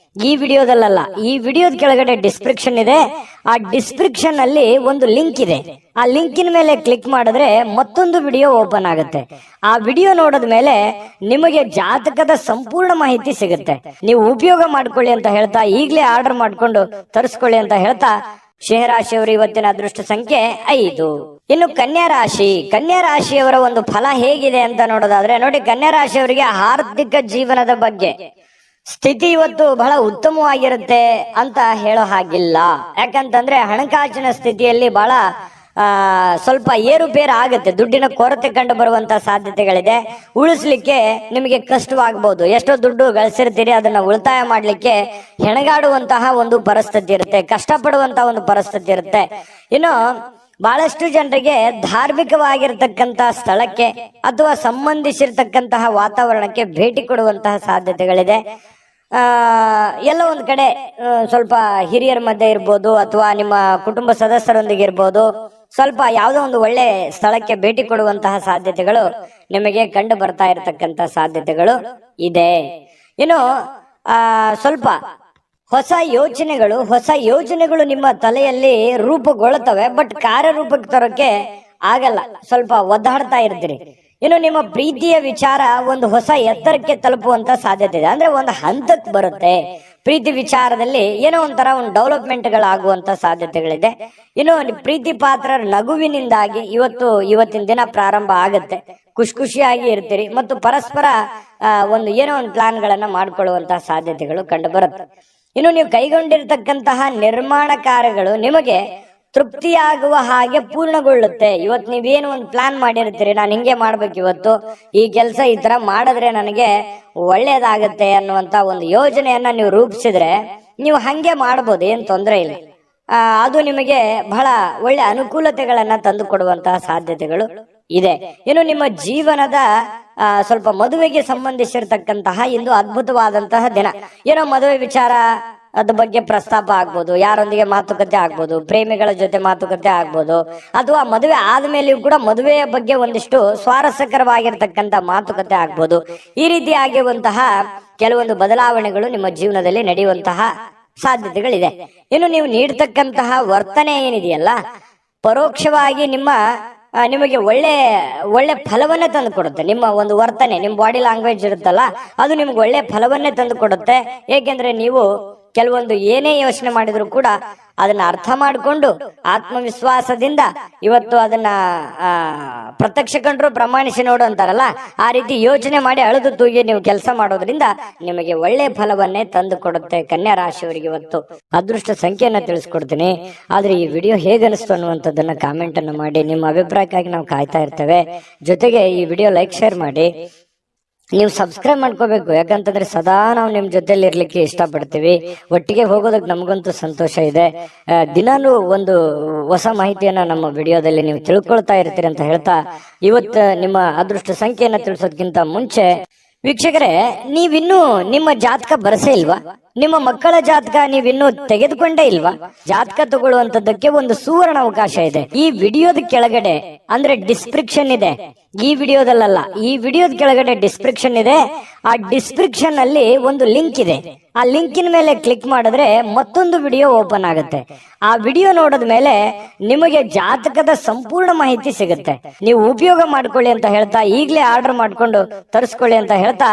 ಈ ವಿಡಿಯೋದಲ್ಲ, ಈ ವಿಡಿಯೋದ ಕೆಳಗಡೆ ಡಿಸ್ಕ್ರಿಪ್ಷನ್ ಇದೆ. ಆ ಡಿಸ್ಕ್ರಿಪ್ಷನ್ ಅಲ್ಲಿ ಒಂದು ಲಿಂಕ್ ಇದೆ. ಆ ಲಿಂಕಿನ ಮೇಲೆ ಕ್ಲಿಕ್ ಮಾಡಿದ್ರೆ ಮತ್ತೊಂದು ವಿಡಿಯೋ ಓಪನ್ ಆಗುತ್ತೆ. ಆ ವಿಡಿಯೋ ನೋಡಿದ ಮೇಲೆ ನಿಮಗೆ ಜಾತಕದ ಸಂಪೂರ್ಣ ಮಾಹಿತಿ ಸಿಗುತ್ತೆ. ನೀವು ಉಪಯೋಗ ಮಾಡ್ಕೊಳ್ಳಿ ಅಂತ ಹೇಳ್ತಾ, ಈಗಲೇ ಆರ್ಡರ್ ಮಾಡ್ಕೊಂಡು ತರಿಸ್ಕೊಳ್ಳಿ ಅಂತ ಹೇಳ್ತಾ, ಸಿಂಹರಾಶಿಯವರು ಇವತ್ತಿನ ಅದೃಷ್ಟ ಸಂಖ್ಯೆ 5. ಇನ್ನು ಕನ್ಯಾ ರಾಶಿಯವರ ಒಂದು ಫಲ ಹೇಗಿದೆ ಅಂತ ನೋಡೋದಾದ್ರೆ, ನೋಡಿ, ಕನ್ಯಾ ರಾಶಿಯವರಿಗೆ ಆರ್ಥಿಕ ಜೀವನದ ಬಗ್ಗೆ ಸ್ಥಿತಿ ಇವತ್ತು ಬಹಳ ಉತ್ತಮವಾಗಿರುತ್ತೆ ಅಂತ ಹೇಳೋ ಹಾಗಿಲ್ಲ. ಯಾಕಂತಂದ್ರೆ ಹಣಕಾಸಿನ ಸ್ಥಿತಿಯಲ್ಲಿ ಬಹಳ ಸ್ವಲ್ಪ ಏರುಪೇರು ಆಗುತ್ತೆ. ದುಡ್ಡಿನ ಕೊರತೆ ಕಂಡು ಬರುವಂತಹ ಸಾಧ್ಯತೆಗಳಿದೆ. ಉಳಿಸ್ಲಿಕ್ಕೆ ನಿಮಗೆ ಕಷ್ಟವಾಗಬಹುದು. ಎಷ್ಟೋ ದುಡ್ಡು ಗಳಿಸಿರ್ತೀರಿ, ಅದನ್ನ ಉಳಿತಾಯ ಮಾಡ್ಲಿಕ್ಕೆ ಹೆಣಗಾಡುವಂತಹ ಒಂದು ಪರಿಸ್ಥಿತಿ ಇರುತ್ತೆ, ಕಷ್ಟಪಡುವಂತಹ ಒಂದು ಪರಿಸ್ಥಿತಿ ಇರುತ್ತೆ. ಇನ್ನು ಬಹಳಷ್ಟು ಜನರಿಗೆ ಧಾರ್ಮಿಕವಾಗಿರ್ತಕ್ಕಂತಹ ಸ್ಥಳಕ್ಕೆ ಅಥವಾ ಸಂಬಂಧಿಸಿರ್ತಕ್ಕಂತಹ ವಾತಾವರಣಕ್ಕೆ ಭೇಟಿ ಕೊಡುವಂತಹ ಸಾಧ್ಯತೆಗಳಿದೆ. ಎಲ್ಲ ಒಂದ್ ಕಡೆ ಸ್ವಲ್ಪ ಹಿರಿಯರ ಮಧ್ಯೆ ಇರ್ಬೋದು ಅಥವಾ ನಿಮ್ಮ ಕುಟುಂಬ ಸದಸ್ಯರೊಂದಿಗೆ ಇರ್ಬೋದು, ಸ್ವಲ್ಪ ಯಾವುದೋ ಒಂದು ಒಳ್ಳೆ ಸ್ಥಳಕ್ಕೆ ಭೇಟಿ ಕೊಡುವಂತಹ ಸಾಧ್ಯತೆಗಳು ನಿಮಗೆ ಕಂಡು ಬರ್ತಾ ಇರತಕ್ಕಂತ ಸಾಧ್ಯತೆಗಳು ಇದೆ. ಇನ್ನು ಸ್ವಲ್ಪ ಹೊಸ ಯೋಚನೆಗಳು ನಿಮ್ಮ ತಲೆಯಲ್ಲಿ ರೂಪುಗೊಳ್ಳುತ್ತವೆ. ಬಟ್ ಕಾರ್ಯರೂಪಕ್ಕೆ ತರೋಕೆ ಆಗಲ್ಲ, ಸ್ವಲ್ಪ ಒದ್ದಾಡ್ತಾ ಇರ್ತೀರಿ. ಇನ್ನು ನಿಮ್ಮ ಪ್ರೀತಿಯ ವಿಚಾರ ಒಂದು ಹೊಸ ಎತ್ತರಕ್ಕೆ ತಲುಪುವಂತ ಸಾಧ್ಯತೆ ಇದೆ. ಅಂದ್ರೆ ಒಂದು ಹಂತಕ್ಕೆ ಬರುತ್ತೆ. ಪ್ರೀತಿ ವಿಚಾರದಲ್ಲಿ ಏನೋ ಒಂಥರ ಒಂದು ಡೆವಲಪ್ಮೆಂಟ್ಗಳಾಗುವಂತ ಸಾಧ್ಯತೆಗಳಿದೆ. ಇನ್ನು ಪ್ರೀತಿ ಪಾತ್ರರ ನಗುವಿನಿಂದಾಗಿ ಇವತ್ತಿನ ದಿನ ಪ್ರಾರಂಭ ಆಗುತ್ತೆ. ಖುಷಿಯಾಗಿ ಇರ್ತೀರಿ ಮತ್ತು ಪರಸ್ಪರ ಏನೋ ಒಂದು ಪ್ಲಾನ್ಗಳನ್ನ ಮಾಡ್ಕೊಳ್ಳುವಂತಹ ಸಾಧ್ಯತೆಗಳು ಕಂಡು ಬರುತ್ತೆ. ಇನ್ನು ನೀವು ಕೈಗೊಂಡಿರ್ತಕ್ಕಂತಹ ನಿರ್ಮಾಣ ಕಾರ್ಯಗಳು ನಿಮಗೆ ತೃಪ್ತಿಯಾಗುವ ಹಾಗೆ ಪೂರ್ಣಗೊಳ್ಳುತ್ತೆ. ಇವತ್ತು ನೀವೇನು ಒಂದು ಪ್ಲಾನ್ ಮಾಡಿರ್ತೀರಿ, ನಾನು ಹಿಂಗೆ ಮಾಡ್ಬೇಕು, ಇವತ್ತು ಈ ಕೆಲಸ ಈ ತರ ಮಾಡಿದ್ರೆ ನನಗೆ ಒಳ್ಳೇದಾಗತ್ತೆ ಅನ್ನುವಂತ ಒಂದು ಯೋಜನೆಯನ್ನ ನೀವು ರೂಪಿಸಿದ್ರೆ ನೀವು ಹಂಗೆ ಮಾಡ್ಬೋದು, ಏನ್ ತೊಂದರೆ ಇಲ್ಲ. ಅದು ನಿಮಗೆ ಬಹಳ ಒಳ್ಳೆ ಅನುಕೂಲತೆಗಳನ್ನ ತಂದು ಕೊಡುವಂತಹ ಸಾಧ್ಯತೆಗಳು ಇದೆ. ಇನ್ನು ನಿಮ್ಮ ಜೀವನದ ಸ್ವಲ್ಪ ಮದುವೆಗೆ ಸಂಬಂಧಿಸಿರ್ತಕ್ಕಂತಹ ಇಂದು ಅದ್ಭುತವಾದಂತಹ ದಿನ. ಏನೋ ಮದುವೆ ವಿಚಾರ ಅದ್ರ ಬಗ್ಗೆ ಪ್ರಸ್ತಾಪ ಆಗ್ಬೋದು, ಯಾರೊಂದಿಗೆ ಮಾತುಕತೆ ಆಗ್ಬೋದು, ಪ್ರೇಮಿಗಳ ಜೊತೆ ಮಾತುಕತೆ ಆಗ್ಬೋದು, ಅಥವಾ ಮದುವೆ ಆದ್ಮೇಲೆಯೂ ಕೂಡ ಮದುವೆಯ ಬಗ್ಗೆ ಒಂದಿಷ್ಟು ಸ್ವಾರಸ್ಯಕರವಾಗಿರ್ತಕ್ಕಂಥ ಮಾತುಕತೆ ಆಗ್ಬೋದು. ಈ ರೀತಿಯಾಗಿರುವಂತಹ ಕೆಲವೊಂದು ಬದಲಾವಣೆಗಳು ನಿಮ್ಮ ಜೀವನದಲ್ಲಿ ನಡೆಯುವಂತಹ ಸಾಧ್ಯತೆಗಳಿದೆ. ಇನ್ನು ನೀವು ನೀಡ್ತಕ್ಕಂತಹ ವರ್ತನೆ ಏನಿದೆಯಲ್ಲ, ಪರೋಕ್ಷವಾಗಿ ನಿಮಗೆ ಒಳ್ಳೆ ಫಲವನ್ನೇ ತಂದು ಕೊಡುತ್ತೆ. ನಿಮ್ಮ ಒಂದು ವರ್ತನೆ, ನಿಮ್ಮ ಬಾಡಿ ಲ್ಯಾಂಗ್ವೇಜ್ ಇರುತ್ತಲ್ಲ, ಅದು ನಿಮ್ಗೆ ಒಳ್ಳೆ ಫಲವನ್ನೇ ತಂದು ಕೊಡುತ್ತೆ. ಏಕೆಂದ್ರೆ ನೀವು ಕೆಲವೊಂದು ಏನೇ ಯೋಚನೆ ಮಾಡಿದ್ರು ಕೂಡ ಅದನ್ನ ಅರ್ಥ ಮಾಡಿಕೊಂಡು ಆತ್ಮವಿಶ್ವಾಸದಿಂದ ಇವತ್ತು ಅದನ್ನ ಪ್ರತ್ಯಕ್ಷ ಕಂಡ್ರು ಪ್ರಮಾಣಿಸಿ ನೋಡು ಅಂತಾರಲ್ಲ, ಆ ರೀತಿ ಯೋಚನೆ ಮಾಡಿ ಅಳೆದು ತೂಗಿ ನೀವು ಕೆಲಸ ಮಾಡೋದ್ರಿಂದ ನಿಮಗೆ ಒಳ್ಳೆ ಫಲವನ್ನೇ ತಂದು ಕೊಡುತ್ತೆ. ಕನ್ಯಾ ರಾಶಿಯವರಿಗೆ ಇವತ್ತು ಅದೃಷ್ಟ ಸಂಖ್ಯೆಯನ್ನ ತಿಳಿಸ್ಕೊಡ್ತೀನಿ. ಆದ್ರೆ ಈ ವಿಡಿಯೋ ಹೇಗನಿಸ್ತು ಅನ್ನುವಂಥದ್ದನ್ನ ಕಾಮೆಂಟ್ ಅನ್ನು ಮಾಡಿ. ನಿಮ್ಮ ಅಭಿಪ್ರಾಯಕ್ಕಾಗಿ ನಾವು ಕಾಯ್ತಾ ಇರ್ತೇವೆ. ಜೊತೆಗೆ ಈ ವಿಡಿಯೋ ಲೈಕ್ ಶೇರ್ ಮಾಡಿ. ನೀವು ಸಬ್ಸ್ಕ್ರೈಬ್ ಮಾಡ್ಕೋಬೇಕು, ಯಾಕಂತಂದ್ರೆ ಸದಾ ನಾವು ನಿಮ್ ಜೊತೆಲಿ ಇರ್ಲಿಕ್ಕೆ ಇಷ್ಟಪಡ್ತೀವಿ. ಒಟ್ಟಿಗೆ ಹೋಗೋದಕ್ಕೆ ನಮಗಂತೂ ಸಂತೋಷ ಇದೆ. ದಿನಾನು ಒಂದು ಹೊಸ ಮಾಹಿತಿಯನ್ನ ನಮ್ಮ ವಿಡಿಯೋದಲ್ಲಿ ನೀವು ತಿಳ್ಕೊಳ್ತಾ ಇರ್ತೀರಿ ಅಂತ ಹೇಳ್ತಾ, ಇವತ್ತು ನಿಮ್ಮ ಅದೃಷ್ಟ ಸಂಖ್ಯೆಯನ್ನ ತಿಳಿಸೋದಕ್ಕಿಂತ ಮುಂಚೆ ವೀಕ್ಷಕರೇ, ನೀವಿನ್ನೂ ನಿಮ್ಮ ಜಾತಕ ಬರಸೇ ಇಲ್ವಾ? ನಿಮ್ಮ ಮಕ್ಕಳ ಜಾತಕ ನೀವಿನ್ನೂ ತೆಗೆದುಕೊಂಡೇ ಇಲ್ವಾ? ಜಾತಕ ತಗೊಳ್ಳುವಂತದ್ದಕ್ಕೆ ಒಂದು ಸುವರ್ಣ ಅವಕಾಶ ಇದೆ. ಈ ವಿಡಿಯೋದ ಕೆಳಗಡೆ ಅಂದ್ರೆ ಡಿಸ್ಕ್ರಿಪ್ಷನ್ ಇದೆ, ಈ ವಿಡಿಯೋದಲ್ಲ, ಈ ವಿಡಿಯೋದ ಕೆಳಗಡೆ ಡಿಸ್ಕ್ರಿಪ್ಷನ್ ಇದೆ. ಆ ಡಿಸ್ಕ್ರಿಪ್ಷನ್ ಅಲ್ಲಿ ಒಂದು ಲಿಂಕ್ ಇದೆ. ಆ ಲಿಂಕಿನ ಮೇಲೆ ಕ್ಲಿಕ್ ಮಾಡಿದ್ರೆ ಮತ್ತೊಂದು ವಿಡಿಯೋ ಓಪನ್ ಆಗುತ್ತೆ. ಆ ವಿಡಿಯೋ ನೋಡಿದ ಮೇಲೆ ನಿಮಗೆ ಜಾತಕದ ಸಂಪೂರ್ಣ ಮಾಹಿತಿ ಸಿಗುತ್ತೆ. ನೀವು ಉಪಯೋಗ ಮಾಡ್ಕೊಳ್ಳಿ ಅಂತ ಹೇಳ್ತಾ, ಈಗಲೇ ಆರ್ಡರ್ ಮಾಡ್ಕೊಂಡು ತರಿಸ್ಕೊಳ್ಳಿ ಅಂತ ಹೇಳ್ತಾ,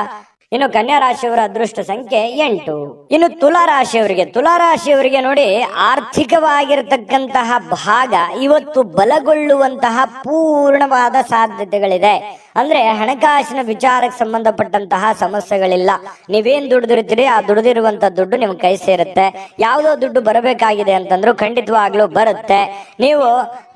ಇನ್ನು ಕನ್ಯಾ ರಾಶಿಯವರ ಅದೃಷ್ಟ ಸಂಖ್ಯೆ 8. ಇನ್ನು ತುಲಾರಾಶಿಯವರಿಗೆ ನೋಡಿ, ಆರ್ಥಿಕವಾಗಿರತಕ್ಕಂತಹ ಭಾಗ ಇವತ್ತು ಬಲಗೊಳ್ಳುವಂತಹ ಪೂರ್ಣವಾದ ಸಾಧ್ಯತೆಗಳಿದೆ. ಅಂದ್ರೆ ಹಣಕಾಸಿನ ವಿಚಾರಕ್ಕೆ ಸಂಬಂಧಪಟ್ಟಂತಹ ಸಮಸ್ಯೆಗಳಿಲ್ಲ. ನೀವೇನ್ ದುಡಿದಿರ್ತೀರಿ ಆ ದುಡಿದಿರುವಂತ ದುಡ್ಡು ನಿಮ್ ಕೈ ಸೇರುತ್ತೆ. ಯಾವುದೋ ದುಡ್ಡು ಬರಬೇಕಾಗಿದೆ ಅಂತಂದ್ರು ಖಂಡಿತವಾಗ್ಲೂ ಬರುತ್ತೆ. ನೀವು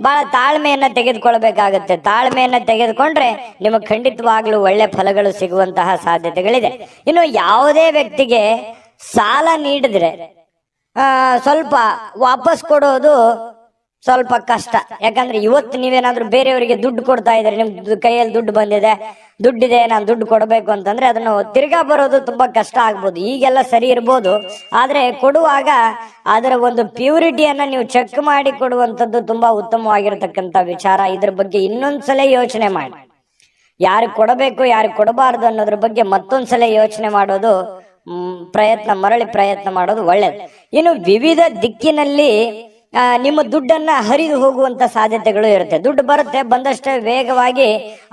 ಬಹಳ ತಾಳ್ಮೆಯನ್ನ ತೆಗೆದುಕೊಳ್ಬೇಕಾಗತ್ತೆ. ತಾಳ್ಮೆಯನ್ನ ತೆಗೆದುಕೊಂಡ್ರೆ ನಿಮಗೆ ಖಂಡಿತವಾಗ್ಲೂ ಒಳ್ಳೆ ಫಲಗಳು ಸಿಗುವಂತಹ ಸಾಧ್ಯತೆಗಳಿದೆ. ಇನ್ನು ಯಾವುದೇ ವ್ಯಕ್ತಿಗೆ ಸಾಲ ನೀಡಿದ್ರೆ ಸ್ವಲ್ಪ ವಾಪಸ್ ಕೊಡೋದು ಸ್ವಲ್ಪ ಕಷ್ಟ. ಯಾಕಂದ್ರೆ ಇವತ್ತು ನೀವೇನಾದ್ರೂ ಬೇರೆಯವರಿಗೆ ದುಡ್ಡು ಕೊಡ್ತಾ ಇದ್ರೆ, ನಿಮ್ ಕೈಯಲ್ಲಿ ದುಡ್ಡು ಬಂದಿದೆ, ದುಡ್ಡಿದೆ, ನಾನು ದುಡ್ಡು ಕೊಡಬೇಕು ಅಂತಂದ್ರೆ ಅದನ್ನು ತಿರ್ಗಾ ಬರೋದು ತುಂಬಾ ಕಷ್ಟ ಆಗ್ಬೋದು. ಈಗೆಲ್ಲ ಸರಿ ಇರ್ಬೋದು, ಆದ್ರೆ ಕೊಡುವಾಗ ಅದರ ಒಂದು ಪ್ಯೂರಿಟಿಯನ್ನ ನೀವು ಚೆಕ್ ಮಾಡಿ ಕೊಡುವಂಥದ್ದು ತುಂಬಾ ಉತ್ತಮವಾಗಿರತಕ್ಕಂತ ವಿಚಾರ. ಇದ್ರ ಬಗ್ಗೆ ಇನ್ನೊಂದ್ಸಲ ಯೋಚನೆ ಮಾಡಿ. ಯಾರಿಗೆ ಕೊಡಬೇಕು ಯಾರಿಗೆ ಕೊಡಬಾರದು ಅನ್ನೋದ್ರ ಬಗ್ಗೆ ಮತ್ತೊಂದ್ಸಲ ಯೋಚನೆ ಮಾಡೋದು, ಮರಳಿ ಪ್ರಯತ್ನ ಮಾಡೋದು ಒಳ್ಳೇದು. ಇನ್ನು ವಿವಿಧ ದಿಕ್ಕಿನಲ್ಲಿ ನಿಮ್ಮ ದುಡ್ಡನ್ನ ಹರಿದು ಹೋಗುವಂತ ಸಾಧ್ಯತೆಗಳು ಇರುತ್ತೆ. ದುಡ್ಡು ಬರುತ್ತೆ, ಬಂದಷ್ಟೇ ವೇಗವಾಗಿ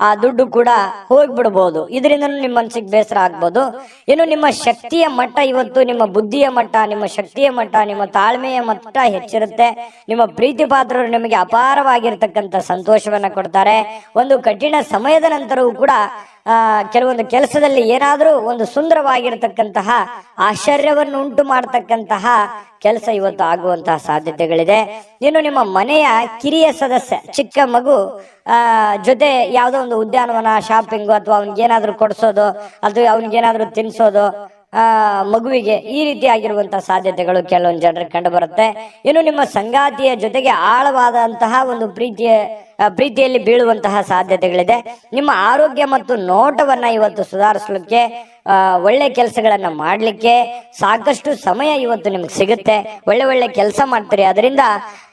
ಆ ದುಡ್ಡು ಕೂಡ ಹೋಗ್ಬಿಡ್ಬೋದು. ಇದರಿಂದ ನಿಮ್ಮ ಮನಸ್ಸಿಗೆ ಬೇಸರ ಆಗ್ಬೋದು. ಇನ್ನು ನಿಮ್ಮ ಶಕ್ತಿಯ ಮಟ್ಟ ಇವತ್ತು, ನಿಮ್ಮ ಬುದ್ಧಿಯ ಮಟ್ಟ, ನಿಮ್ಮ ಶಕ್ತಿಯ ಮಟ್ಟ, ನಿಮ್ಮ ತಾಳ್ಮೆಯ ಮಟ್ಟ ಹೆಚ್ಚಿರುತ್ತೆ. ನಿಮ್ಮ ಪ್ರೀತಿ ಪಾತ್ರರು ನಿಮಗೆ ಅಪಾರವಾಗಿರ್ತಕ್ಕಂಥ ಸಂತೋಷವನ್ನ ಕೊಡ್ತಾರೆ. ಒಂದು ಕಠಿಣ ಸಮಯದ ನಂತರವೂ ಕೂಡ ಕೆಲವೊಂದು ಕೆಲಸದಲ್ಲಿ ಏನಾದ್ರೂ ಒಂದು ಸುಂದರವಾಗಿರತಕ್ಕಂತಹ ಆಶ್ಚರ್ಯವನ್ನು ಉಂಟು ಮಾಡತಕ್ಕಂತಹ ಕೆಲಸ ಇವತ್ತು ಆಗುವಂತಹ ಸಾಧ್ಯತೆಗಳಿದೆ. ಇನ್ನು ನಿಮ್ಮ ಮನೆಯ ಕಿರಿಯ ಸದಸ್ಯ, ಚಿಕ್ಕ ಮಗು ಜೊತೆ ಯಾವುದೋ ಒಂದು ಉದ್ಯಾನವನ, ಶಾಪಿಂಗು, ಅಥವಾ ಅವನಿಗೇನಾದ್ರೂ ಕೊಡಿಸೋದು, ಅಥವಾ ಅವನಿಗೇನಾದ್ರೂ ತಿನ್ಸೋದು ಮಗುವಿಗೆ, ಈ ರೀತಿ ಆಗಿರುವಂತಹ ಸಾಧ್ಯತೆಗಳು ಕೆಲವೊಂದು ಜನರಿಗೆ ಕಂಡು ಬರುತ್ತೆ. ಇನ್ನು ನಿಮ್ಮ ಸಂಗಾತಿಯ ಜೊತೆಗೆ ಆಳವಾದಂತಹ ಒಂದು ಪ್ರೀತಿಯಲ್ಲಿ ಬೀಳುವಂತಹ ಸಾಧ್ಯತೆಗಳಿದೆ. ನಿಮ್ಮ ಆರೋಗ್ಯ ಮತ್ತು ನೋಟವನ್ನ ಇವತ್ತು ಸುಧಾರಿಸಲಿಕ್ಕೆ, ಒಳ್ಳೆ ಕೆಲಸಗಳನ್ನ ಮಾಡ್ಲಿಕ್ಕೆ ಸಾಕಷ್ಟು ಸಮಯ ಇವತ್ತು ನಿಮ್ಗೆ ಸಿಗುತ್ತೆ. ಒಳ್ಳೆ ಕೆಲಸ ಮಾಡ್ತೀರಿ, ಅದರಿಂದ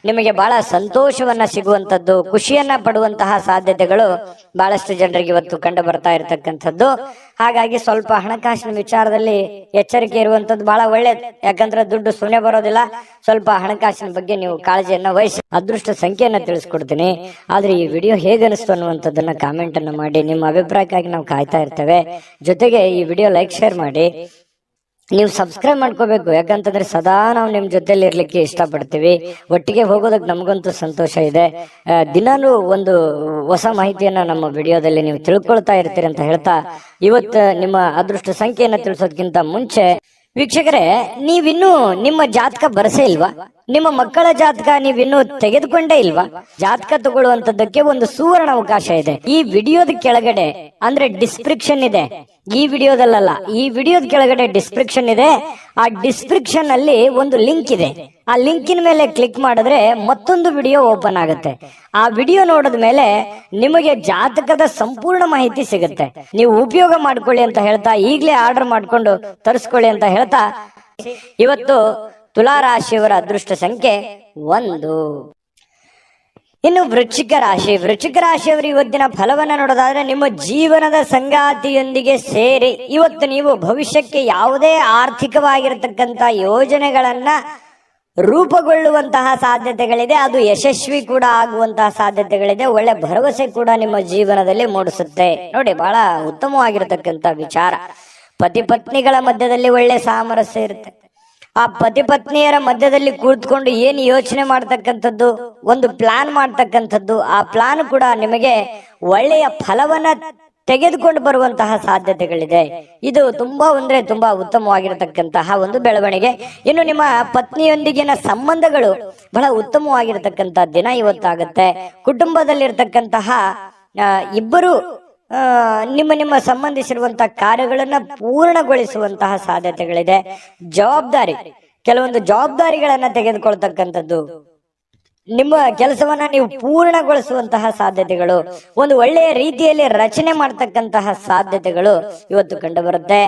ನಿಮಗೆ ಬಹಳ ಸಂತೋಷವನ್ನ ಸಿಗುವಂತದ್ದು, ಖುಷಿಯನ್ನ ಪಡುವಂತಹ ಸಾಧ್ಯತೆಗಳು ಬಹಳಷ್ಟು ಜನರಿಗೆ ಇವತ್ತು ಕಂಡು ಬರ್ತಾ ಇರತಕ್ಕಂಥದ್ದು. ಹಾಗಾಗಿ ಸ್ವಲ್ಪ ಹಣಕಾಸಿನ ವಿಚಾರದಲ್ಲಿ ಎಚ್ಚರಿಕೆ ಇರುವಂತದ್ದು ಬಹಳ ಒಳ್ಳೇದು. ಯಾಕಂದ್ರೆ ದುಡ್ಡು ಸುಮ್ಮನೆ ಬರೋದಿಲ್ಲ. ಸ್ವಲ್ಪ ಹಣಕಾಸಿನ ಬಗ್ಗೆ ನೀವು ಕಾಳಜಿಯನ್ನ ವಹಿಸಿ. ಅದೃಷ್ಟ ಸಂಖ್ಯೆಯನ್ನ ತಿಳಿಸ್ಕೊಡ್ತೀನಿ. ಆದ್ರೆ ಈ ವಿಡಿಯೋ ಹೇಗನಿಸ್ತು ಅನ್ನುವಂಥದ್ದನ್ನ ಕಾಮೆಂಟ್ ಅನ್ನು ಮಾಡಿ. ನಿಮ್ಮ ಅಭಿಪ್ರಾಯಕ್ಕಾಗಿ ನಾವು ಕಾಯ್ತಾ ಇರ್ತೇವೆ. ಜೊತೆಗೆ ಈ ವಿಡಿಯೋ ಲೈಕ್ ಶೇರ್ ಮಾಡಿ. ನೀವು ಸಬ್ಸ್ಕ್ರೈಬ್ ಮಾಡ್ಕೋಬೇಕು, ಯಾಕಂತಂದ್ರೆ ಸದಾ ನಾವು ನಿಮ್ ಜೊತೆಲಿ ಇರ್ಲಿಕ್ಕೆ ಇಷ್ಟಪಡ್ತೀವಿ. ಒಟ್ಟಿಗೆ ಹೋಗೋದಕ್ಕೆ ನಮಗಂತೂ ಸಂತೋಷ ಇದೆ. ದಿನಾನು ಒಂದು ಹೊಸ ಮಾಹಿತಿಯನ್ನ ನಮ್ಮ ವಿಡಿಯೋದಲ್ಲಿ ನೀವು ತಿಳ್ಕೊಳ್ತಾ ಇರ್ತೀರಿ ಅಂತ ಹೇಳ್ತಾ, ಇವತ್ತು ನಿಮ್ಮ ಅದೃಷ್ಟ ಸಂಖ್ಯೆಯನ್ನ ತಿಳಿಸೋದಕ್ಕಿಂತ ಮುಂಚೆ ವೀಕ್ಷಕರೇ, ನೀವಿನ್ನೂ ನಿಮ್ಮ ಜಾತಕ ಬರಸೇ ಇಲ್ವಾ? ನಿಮ್ಮ ಮಕ್ಕಳ ಜಾತಕ ನೀವಿನ್ನೂ ತೆಗೆದುಕೊಂಡೇ ಇಲ್ವಾ? ಜಾತಕ ತಗೊಳ್ಳುವಂತದ್ದಕ್ಕೆ ಒಂದು ಸುವರ್ಣ ಅವಕಾಶ ಇದೆ. ಈ ವಿಡಿಯೋದ ಕೆಳಗಡೆ ಅಂದ್ರೆ ಡಿಸ್ಕ್ರಿಪ್ಷನ್ ಇದೆ, ಈ ವಿಡಿಯೋದಲ್ಲ, ಈ ವಿಡಿಯೋದ ಕೆಳಗಡೆ ಡಿಸ್ಕ್ರಿಪ್ಷನ್ ಇದೆ. ಆ ಡಿಸ್ಕ್ರಿಪ್ಷನ್ ಅಲ್ಲಿ ಒಂದು ಲಿಂಕ್ ಇದೆ. ಆ ಲಿಂಕಿನ ಮೇಲೆ ಕ್ಲಿಕ್ ಮಾಡಿದ್ರೆ ಮತ್ತೊಂದು ವಿಡಿಯೋ ಓಪನ್ ಆಗುತ್ತೆ. ಆ ವಿಡಿಯೋ ನೋಡಿದ ಮೇಲೆ ನಿಮಗೆ ಜಾತಕದ ಸಂಪೂರ್ಣ ಮಾಹಿತಿ ಸಿಗುತ್ತೆ. ನೀವು ಉಪಯೋಗ ಮಾಡ್ಕೊಳ್ಳಿ ಅಂತ ಹೇಳ್ತಾ, ಈಗಲೇ ಆರ್ಡರ್ ಮಾಡ್ಕೊಂಡು ತರಿಸ್ಕೊಳ್ಳಿ ಅಂತ ಹೇಳ್ತಾ, ಇವತ್ತು ತುಲಾರಾಶಿಯವರ ಅದೃಷ್ಟ ಸಂಖ್ಯೆ 1. ಇನ್ನು ವೃಶ್ಚಿಕ ರಾಶಿಯವರು ಇವತ್ತಿನ ಫಲವನ್ನ ನೋಡೋದಾದ್ರೆ, ನಿಮ್ಮ ಜೀವನದ ಸಂಗಾತಿಯೊಂದಿಗೆ ಸೇರಿ ಇವತ್ತು ನೀವು ಭವಿಷ್ಯಕ್ಕೆ ಯಾವುದೇ ಆರ್ಥಿಕವಾಗಿರತಕ್ಕಂತ ಯೋಜನೆಗಳನ್ನ ರೂಪುಗೊಳ್ಳುವಂತಹ ಸಾಧ್ಯತೆಗಳಿದೆ. ಅದು ಯಶಸ್ವಿ ಕೂಡ ಆಗುವಂತಹ ಸಾಧ್ಯತೆಗಳಿದೆ. ಒಳ್ಳೆ ಭರವಸೆ ಕೂಡ ನಿಮ್ಮ ಜೀವನದಲ್ಲಿ ಮೂಡಿಸುತ್ತೆ. ನೋಡಿ, ಬಹಳ ಉತ್ತಮವಾಗಿರತಕ್ಕಂತ ವಿಚಾರ. ಪತಿ ಪತ್ನಿಗಳ ಮಧ್ಯದಲ್ಲಿ ಒಳ್ಳೆ ಸಾಮರಸ್ಯ ಇರುತ್ತೆ. ಆ ಪತಿ ಪತ್ನಿಯರ ಮಧ್ಯದಲ್ಲಿ ಕೂತ್ಕೊಂಡು ಏನು ಯೋಚನೆ ಮಾಡ್ತಕ್ಕಂಥದ್ದು, ಒಂದು ಪ್ಲಾನ್ ಮಾಡ್ತಕ್ಕಂಥದ್ದು, ಆ ಪ್ಲಾನ್ ಕೂಡ ನಿಮಗೆ ಒಳ್ಳೆಯ ಫಲವನ್ನ ತೆಗೆದುಕೊಂಡು ಬರುವಂತಹ ಸಾಧ್ಯತೆಗಳಿದೆ. ಇದು ತುಂಬಾ ತುಂಬಾ ಉತ್ತಮವಾಗಿರತಕ್ಕಂತಹ ಒಂದು ಬೆಳವಣಿಗೆ. ಇನ್ನು ನಿಮ್ಮ ಪತ್ನಿಯೊಂದಿಗಿನ ಸಂಬಂಧಗಳು ಬಹಳ ಉತ್ತಮವಾಗಿರತಕ್ಕಂತಹ ದಿನ ಇವತ್ತಾಗುತ್ತೆ. ಕುಟುಂಬದಲ್ಲಿರ್ತಕ್ಕಂತಹ ಇಬ್ಬರು ನಿಮ್ಮ ಸಂಬಂಧಿಸಿರುವಂತಹ ಕಾರ್ಯಗಳನ್ನ ಪೂರ್ಣಗೊಳಿಸುವಂತಹ ಸಾಧ್ಯತೆಗಳಿದೆ. ಕೆಲವೊಂದು ಜವಾಬ್ದಾರಿಗಳನ್ನ ತೆಗೆದುಕೊಳ್ತಕ್ಕಂಥದ್ದು, ನಿಮ್ಮ ಕೆಲಸವನ್ನ ನೀವು ಪೂರ್ಣಗೊಳಿಸುವಂತಹ ಸಾಧ್ಯತೆಗಳು, ಒಂದು ಒಳ್ಳೆಯ ರೀತಿಯಲ್ಲಿ ರಚನೆ ಮಾಡ್ತಕ್ಕಂತಹ ಸಾಧ್ಯತೆಗಳು ಇವತ್ತು ಕಂಡು ಬರುತ್ತೆ.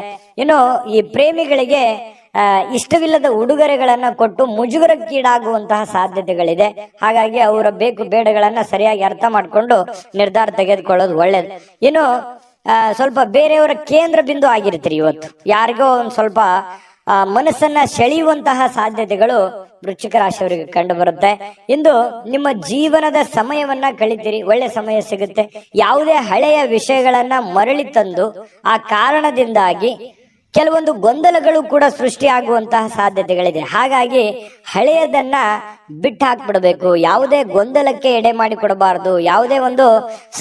ಇನ್ನು ಈ ಪ್ರೇಮಿಗಳಿಗೆ ಇಷ್ಟವಿಲ್ಲದ ಉಡುಗೊರೆಗಳನ್ನ ಕೊಟ್ಟು ಮುಜುಗರಕ್ಕೀಡಾಗುವಂತಹ ಸಾಧ್ಯತೆಗಳಿದೆ. ಹಾಗಾಗಿ ಅವರ ಬೇಕು ಬೇಡಗಳನ್ನ ಸರಿಯಾಗಿ ಅರ್ಥ ಮಾಡಿಕೊಂಡು ನಿರ್ಧಾರ ತೆಗೆದುಕೊಳ್ಳೋದು ಒಳ್ಳೇದು. ಇನ್ನು ಸ್ವಲ್ಪ ಬೇರೆಯವರ ಕೇಂದ್ರ ಬಿಂದು ಆಗಿರ್ತೀರಿ ಇವತ್ತು. ಯಾರಿಗೋ ಒಂದ್ ಸ್ವಲ್ಪ ಮನಸ್ಸನ್ನ ಸೆಳೆಯುವಂತಹ ಸಾಧ್ಯತೆಗಳು ವೃಶ್ಚಿಕ ರಾಶಿಯವರಿಗೆ ಕಂಡು ಬರುತ್ತೆ. ಇಂದು ನಿಮ್ಮ ಜೀವನದ ಸಮಯವನ್ನ ಕಳಿತೀರಿ, ಒಳ್ಳೆ ಸಮಯ ಸಿಗುತ್ತೆ. ಯಾವುದೇ ಹಳೆಯ ವಿಷಯಗಳನ್ನ ಮರಳಿ ತಂದು ಆ ಕಾರಣದಿಂದಾಗಿ ಕೆಲವೊಂದು ಗೊಂದಲಗಳು ಕೂಡ ಸೃಷ್ಟಿಯಾಗುವಂತಹ ಸಾಧ್ಯತೆಗಳಿದೆ. ಹಾಗಾಗಿ ಹಳೆಯದನ್ನ ಬಿಟ್ಟು ಹಾಕ್ಬಿಡಬೇಕು. ಯಾವುದೇ ಗೊಂದಲಕ್ಕೆ ಎಡೆ ಮಾಡಿಕೊಡಬಾರದು, ಯಾವುದೇ ಒಂದು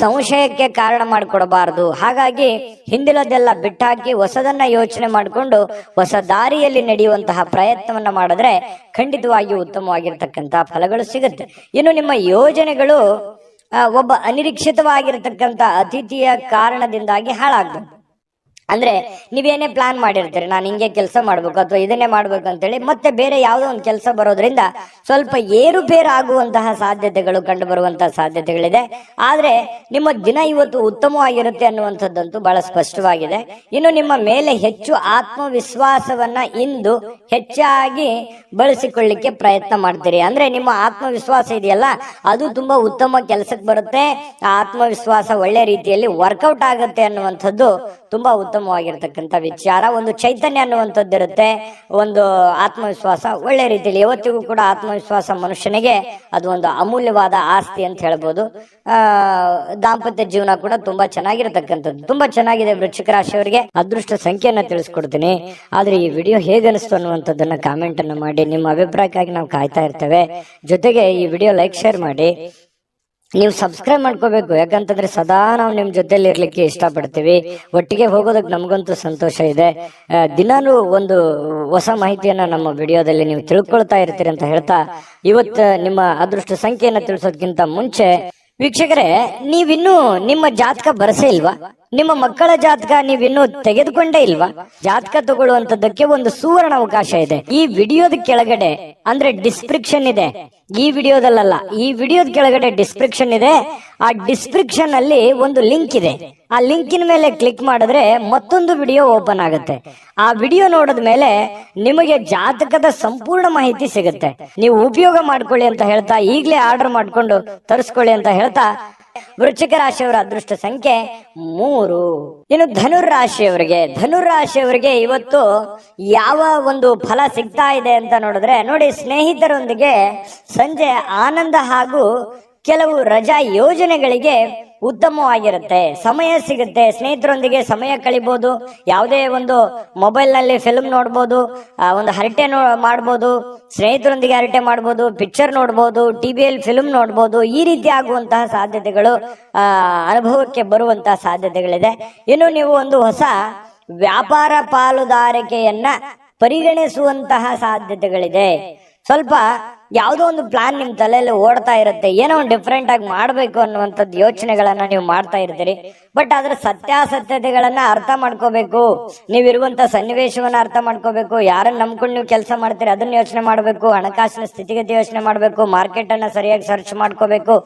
ಸಂಶಯಕ್ಕೆ ಕಾರಣ ಮಾಡಿಕೊಡಬಾರದು. ಹಾಗಾಗಿ ಹಿಂದಿನದೆಲ್ಲ ಬಿಟ್ಟಾಕಿ ಹೊಸದನ್ನ ಯೋಚನೆ ಮಾಡಿಕೊಂಡು ಹೊಸ ದಾರಿಯಲ್ಲಿ ನಡೆಯುವಂತಹ ಪ್ರಯತ್ನವನ್ನ ಮಾಡಿದ್ರೆ ಖಂಡಿತವಾಗಿಯೂ ಉತ್ತಮವಾಗಿರ್ತಕ್ಕಂತಹ ಫಲಗಳು ಸಿಗುತ್ತೆ. ಇನ್ನು ನಿಮ್ಮ ಯೋಜನೆಗಳು ಒಬ್ಬ ಅನಿರೀಕ್ಷಿತವಾಗಿರ್ತಕ್ಕಂಥ ಅತಿಥಿಯ ಕಾರಣದಿಂದಾಗಿ ಹಾಳಾಗ್ತದೆ. ಅಂದ್ರೆ ನೀವೇನೇ ಪ್ಲಾನ್ ಮಾಡಿರ್ತೀರಿ, ನಾನು ಹಿಂಗೆ ಕೆಲಸ ಮಾಡ್ಬೇಕು ಅಥವಾ ಇದನ್ನೇ ಮಾಡ್ಬೇಕು ಅಂತೇಳಿ ಮತ್ತೆ ಬೇರೆ ಯಾವುದೋ ಒಂದು ಕೆಲಸ ಬರೋದ್ರಿಂದ ಸ್ವಲ್ಪ ಏರುಪೇರು ಆಗುವಂತಹ ಸಾಧ್ಯತೆಗಳು ಕಂಡು ಬರುವಂತಹ ಸಾಧ್ಯತೆಗಳಿದೆ. ಆದ್ರೆ ನಿಮ್ಮ ದಿನ ಇವತ್ತು ಉತ್ತಮವಾಗಿರುತ್ತೆ ಅನ್ನುವಂಥದ್ದಂತೂ ಬಹಳ ಸ್ಪಷ್ಟವಾಗಿದೆ. ಇನ್ನು ನಿಮ್ಮ ಮೇಲೆ ಹೆಚ್ಚು ಆತ್ಮವಿಶ್ವಾಸವನ್ನ ಇಂದು ಹೆಚ್ಚಾಗಿ ಬಳಸಿಕೊಳ್ಳಿಕ್ಕೆ ಪ್ರಯತ್ನ ಮಾಡ್ತೀರಿ. ಅಂದ್ರೆ ನಿಮ್ಮ ಆತ್ಮವಿಶ್ವಾಸ ಇದೆಯಲ್ಲ, ಅದು ತುಂಬಾ ಉತ್ತಮ ಕೆಲಸಕ್ಕೆ ಬರುತ್ತೆ. ಆ ಆತ್ಮವಿಶ್ವಾಸ ಒಳ್ಳೆ ರೀತಿಯಲ್ಲಿ ವರ್ಕೌಟ್ ಆಗುತ್ತೆ ಅನ್ನುವಂಥದ್ದು ತುಂಬಾ ಉತ್ತಮವಾಗಿರ್ತಕ್ಕಂಥ ವಿಚಾರ. ಒಂದು ಚೈತನ್ಯ ಅನ್ನುವಂಥದ್ದು ಇರುತ್ತೆ, ಒಂದು ಆತ್ಮವಿಶ್ವಾಸ ಒಳ್ಳೆ ರೀತಿಯಲ್ಲಿ. ಯಾವತ್ತಿಗೂ ಕೂಡ ಆತ್ಮವಿಶ್ವಾಸ ಮನುಷ್ಯನಿಗೆ ಅದು ಒಂದು ಅಮೂಲ್ಯವಾದ ಆಸ್ತಿ ಅಂತ ಹೇಳ್ಬೋದು. ದಾಂಪತ್ಯ ಜೀವನ ಕೂಡ ತುಂಬಾ ಚೆನ್ನಾಗಿರ್ತಕ್ಕಂಥದ್ದು. ತುಂಬಾ ಚೆನ್ನಾಗಿದೆ. ವೃಶ್ಚಿಕ ರಾಶಿಯವರಿಗೆ ಅದೃಷ್ಟ ಸಂಖ್ಯೆಯನ್ನ ತಿಳಿಸ್ಕೊಡ್ತೀನಿ. ಆದ್ರೆ ಈ ವಿಡಿಯೋ ಹೇಗೆ ಅನಿಸ್ತು ಅನ್ನುವಂಥದ್ದನ್ನ ಕಾಮೆಂಟ್ ಅನ್ನು ಮಾಡಿ. ನಿಮ್ಮ ಅಭಿಪ್ರಾಯಕ್ಕಾಗಿ ನಾವು ಕಾಯ್ತಾ ಇರ್ತೇವೆ. ಜೊತೆಗೆ ಈ ವಿಡಿಯೋ ಲೈಕ್ ಶೇರ್ ಮಾಡಿ. ನೀವು ಸಬ್ಸ್ಕ್ರೈಬ್ ಮಾಡ್ಕೋಬೇಕು, ಯಾಕಂತಂದ್ರೆ ಸದಾ ನಾವು ನಿಮ್ ಜೊತೆಲಿ ಇರ್ಲಿಕ್ಕೆ ಇಷ್ಟಪಡ್ತೀವಿ. ಒಟ್ಟಿಗೆ ಹೋಗೋದಕ್ಕೆ ನಮಗಂತೂ ಸಂತೋಷ ಇದೆ. ದಿನಾನು ಒಂದು ಹೊಸ ಮಾಹಿತಿಯನ್ನ ನಮ್ಮ ವಿಡಿಯೋದಲ್ಲಿ ನೀವು ತಿಳ್ಕೊಳ್ತಾ ಇರ್ತೀರಿ ಅಂತ ಹೇಳ್ತಾ, ಇವತ್ತು ನಿಮ್ಮ ಅದೃಷ್ಟ ಸಂಖ್ಯೆಯನ್ನ ತಿಳಿಸೋದಕ್ಕಿಂತ ಮುಂಚೆ ವೀಕ್ಷಕರೇ, ನೀವಿನ್ನೂ ನಿಮ್ಮ ಜಾತಕ ಬರಸೇ ಇಲ್ವಾ? ನಿಮ್ಮ ಮಕ್ಕಳ ಜಾತಕ ನೀವಿನ್ನೂ ತೆಗೆದುಕೊಂಡೇ ಇಲ್ವಾ? ಜಾತಕ ತಗೊಳ್ಳುವಂತದ್ದಕ್ಕೆ ಒಂದು ಸುವರ್ಣ ಅವಕಾಶ ಇದೆ. ಈ ವಿಡಿಯೋದ ಕೆಳಗಡೆ ಅಂದ್ರೆ ಡಿಸ್ಕ್ರಿಪ್ಷನ್ ಇದೆ. ಈ ವಿಡಿಯೋದಲ್ಲ, ಈ ವಿಡಿಯೋದ ಕೆಳಗಡೆ ಡಿಸ್ಕ್ರಿಪ್ಷನ್ ಇದೆ. ಆ ಡಿಸ್ಕ್ರಿಪ್ಷನ್ ಅಲ್ಲಿ ಒಂದು ಲಿಂಕ್ ಇದೆ. ಆ ಲಿಂಕಿನ ಮೇಲೆ ಕ್ಲಿಕ್ ಮಾಡಿದ್ರೆ ಮತ್ತೊಂದು ವಿಡಿಯೋ ಓಪನ್ ಆಗುತ್ತೆ. ಆ ವಿಡಿಯೋ ನೋಡಿದ ಮೇಲೆ ನಿಮಗೆ ಜಾತಕದ ಸಂಪೂರ್ಣ ಮಾಹಿತಿ ಸಿಗುತ್ತೆ. ನೀವು ಉಪಯೋಗ ಮಾಡ್ಕೊಳ್ಳಿ ಅಂತ ಹೇಳ್ತಾ, ಈಗಲೇ ಆರ್ಡರ್ ಮಾಡ್ಕೊಂಡು ತರಿಸ್ಕೊಳ್ಳಿ ಅಂತ ಹೇಳ್ತಾ, ವೃಶ್ಚಿಕ ರಾಶಿಯವರ ಅದೃಷ್ಟ ಸಂಖ್ಯೆ 3. ಇನ್ನು ಧನುರಾಶಿಯವರಿಗೆ ಇವತ್ತು ಯಾವ ಒಂದು ಫಲ ಸಿಗ್ತಾ ಇದೆ ಅಂತ ನೋಡಿದ್ರೆ, ನೋಡಿ, ಸ್ನೇಹಿತರೊಂದಿಗೆ ಸಂಜೆ ಆನಂದ ಹಾಗೂ ಕೆಲವು ರಜಾ ಯೋಜನೆಗಳಿಗೆ ಉತ್ತಮವಾಗಿರುತ್ತೆ. ಸಮಯ ಸಿಗುತ್ತೆ, ಸ್ನೇಹಿತರೊಂದಿಗೆ ಸಮಯ ಕಳಿಬಹುದು. ಯಾವುದೇ ಒಂದು ಮೊಬೈಲ್ ನಲ್ಲಿ ಫಿಲ್ಮ್ ನೋಡ್ಬೋದು, ಒಂದು ಹರಟೆ ಮಾಡ್ಬೋದು, ಸ್ನೇಹಿತರೊಂದಿಗೆ ಹರಟೆ ಮಾಡ್ಬೋದು, ಪಿಕ್ಚರ್ ನೋಡ್ಬೋದು, ಟಿವಿಯಲ್ಲಿ ಫಿಲ್ಮ್ ನೋಡ್ಬೋದು. ಈ ರೀತಿ ಆಗುವಂತಹ ಸಾಧ್ಯತೆಗಳು ಅನುಭವಕ್ಕೆ ಬರುವಂತಹ ಸಾಧ್ಯತೆಗಳಿದೆ. ಇನ್ನು ನೀವು ಒಂದು ಹೊಸ ವ್ಯಾಪಾರ ಪಾಲುದಾರಿಕೆಯನ್ನ ಪರಿಗಣಿಸುವಂತಹ ಸಾಧ್ಯತೆಗಳಿದೆ. ಸ್ವಲ್ಪ ಯಾವುದೋ ಒಂದು ಪ್ಲಾನ್ ನಿಮ್ ತಲೆಯಲ್ಲಿ ಓಡ್ತಾ ಇರುತ್ತೆ, ಏನೋ ಒಂದು ಡಿಫ್ರೆಂಟ್ ಆಗಿ ಮಾಡ್ಬೇಕು ಅನ್ನುವಂಥದ್ದು ಯೋಚನೆಗಳನ್ನ ನೀವು ಮಾಡ್ತಾ ಇರ್ತೀರಿ. ಬಟ್ ಅದ್ರ ಸತ್ಯಾಸತ್ಯತೆಗಳನ್ನ ಅರ್ಥ ಮಾಡ್ಕೋಬೇಕು. ನೀವಿರುವಂತ ಸನ್ನಿವೇಶವನ್ನ ಅರ್ಥ ಮಾಡ್ಕೋಬೇಕು. ಯಾರನ್ನ ನಂಬ್ಕೊಂಡು ನೀವು ಕೆಲಸ ಮಾಡ್ತೀರಿ ಅದನ್ನ ಯೋಚನೆ ಮಾಡ್ಬೇಕು. ಹಣಕಾಸಿನ ಸ್ಥಿತಿಗತಿ ಯೋಚನೆ ಮಾಡ್ಬೇಕು. ಮಾರ್ಕೆಟ್ ಅನ್ನ ಸರಿಯಾಗಿ ಸರ್ಚ್ ಮಾಡ್ಕೋಬೇಕು.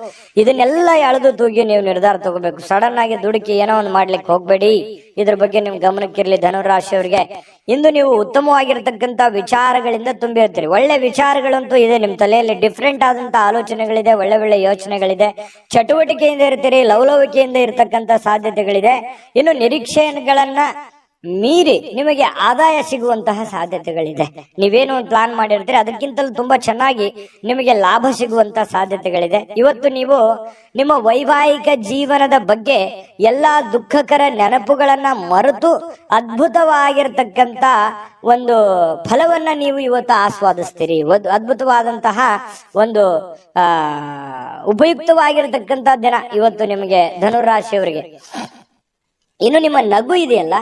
ಇದನ್ನೆಲ್ಲ ಎಳೆದು ತೂಗಿ ನೀವು ನಿರ್ಧಾರ ತಗೋಬೇಕು. ಸಡನ್ ಆಗಿ ದುಡುಕಿ ಏನೋ ಒಂದು ಮಾಡ್ಲಿಕ್ಕೆ ಹೋಗ್ಬೇಡಿ. ಇದ್ರ ಬಗ್ಗೆ ನಿಮ್ ಗಮನಕ್ಕಿರ್ಲಿ. ಧನುರಾಶಿಯವರಿಗೆ ಇಂದು ನೀವು ಉತ್ತಮವಾಗಿರ್ತಕ್ಕಂಥ ವಿಚಾರಗಳಿಂದ ತುಂಬಿರ್ತೀರಿ. ಒಳ್ಳೆ ವಿಚಾರಗಳಂತೂ ಇದೆ ನಿಮ್ ತಲೆಯಲ್ಲಿ. ಡಿಫ್ರೆಂಟ್ ಆದಂತ ಆಲೋಚನೆಗಳಿದೆ, ಒಳ್ಳೆ ಯೋಚನೆಗಳಿದೆ. ಚಟುವಟಿಕೆಯಿಂದ ಇರ್ತೀರಿ, ಲವಲವಿಕೆಯಿಂದ ಇರ್ತಕ್ಕಂಥ ಸಾಧ್ಯತೆಗಳಿದೆ. ಇನ್ನು ನಿರೀಕ್ಷೆಗಳನ್ನ ಮೀರಿ ನಿಮಗೆ ಆದಾಯ ಸಿಗುವಂತಹ ಸಾಧ್ಯತೆಗಳಿದೆ. ನೀವೇನು ಒಂದು ಪ್ಲಾನ್ ಮಾಡಿರ್ತೀರಿ ಅದಕ್ಕಿಂತಲೂ ತುಂಬಾ ಚೆನ್ನಾಗಿ ನಿಮಗೆ ಲಾಭ ಸಿಗುವಂತಹ ಸಾಧ್ಯತೆಗಳಿದೆ. ಇವತ್ತು ನೀವು ನಿಮ್ಮ ವೈವಾಹಿಕ ಜೀವನದ ಬಗ್ಗೆ ಎಲ್ಲಾ ದುಃಖಕರ ನೆನಪುಗಳನ್ನ ಮರೆತು ಅದ್ಭುತವಾಗಿರ್ತಕ್ಕಂತ ಒಂದು ಫಲವನ್ನ ನೀವು ಇವತ್ತು ಆಸ್ವಾದಿಸ್ತೀರಿ. ಅದ್ಭುತವಾದಂತಹ ಒಂದು ಉಪಯುಕ್ತವಾಗಿರತಕ್ಕಂತ ದಿನ ಇವತ್ತು ನಿಮಗೆ ಧನುರಾಶಿಯವರಿಗೆ. ಇನ್ನು ನಿಮ್ಮ ನಗು ಇದೆಯಲ್ಲ,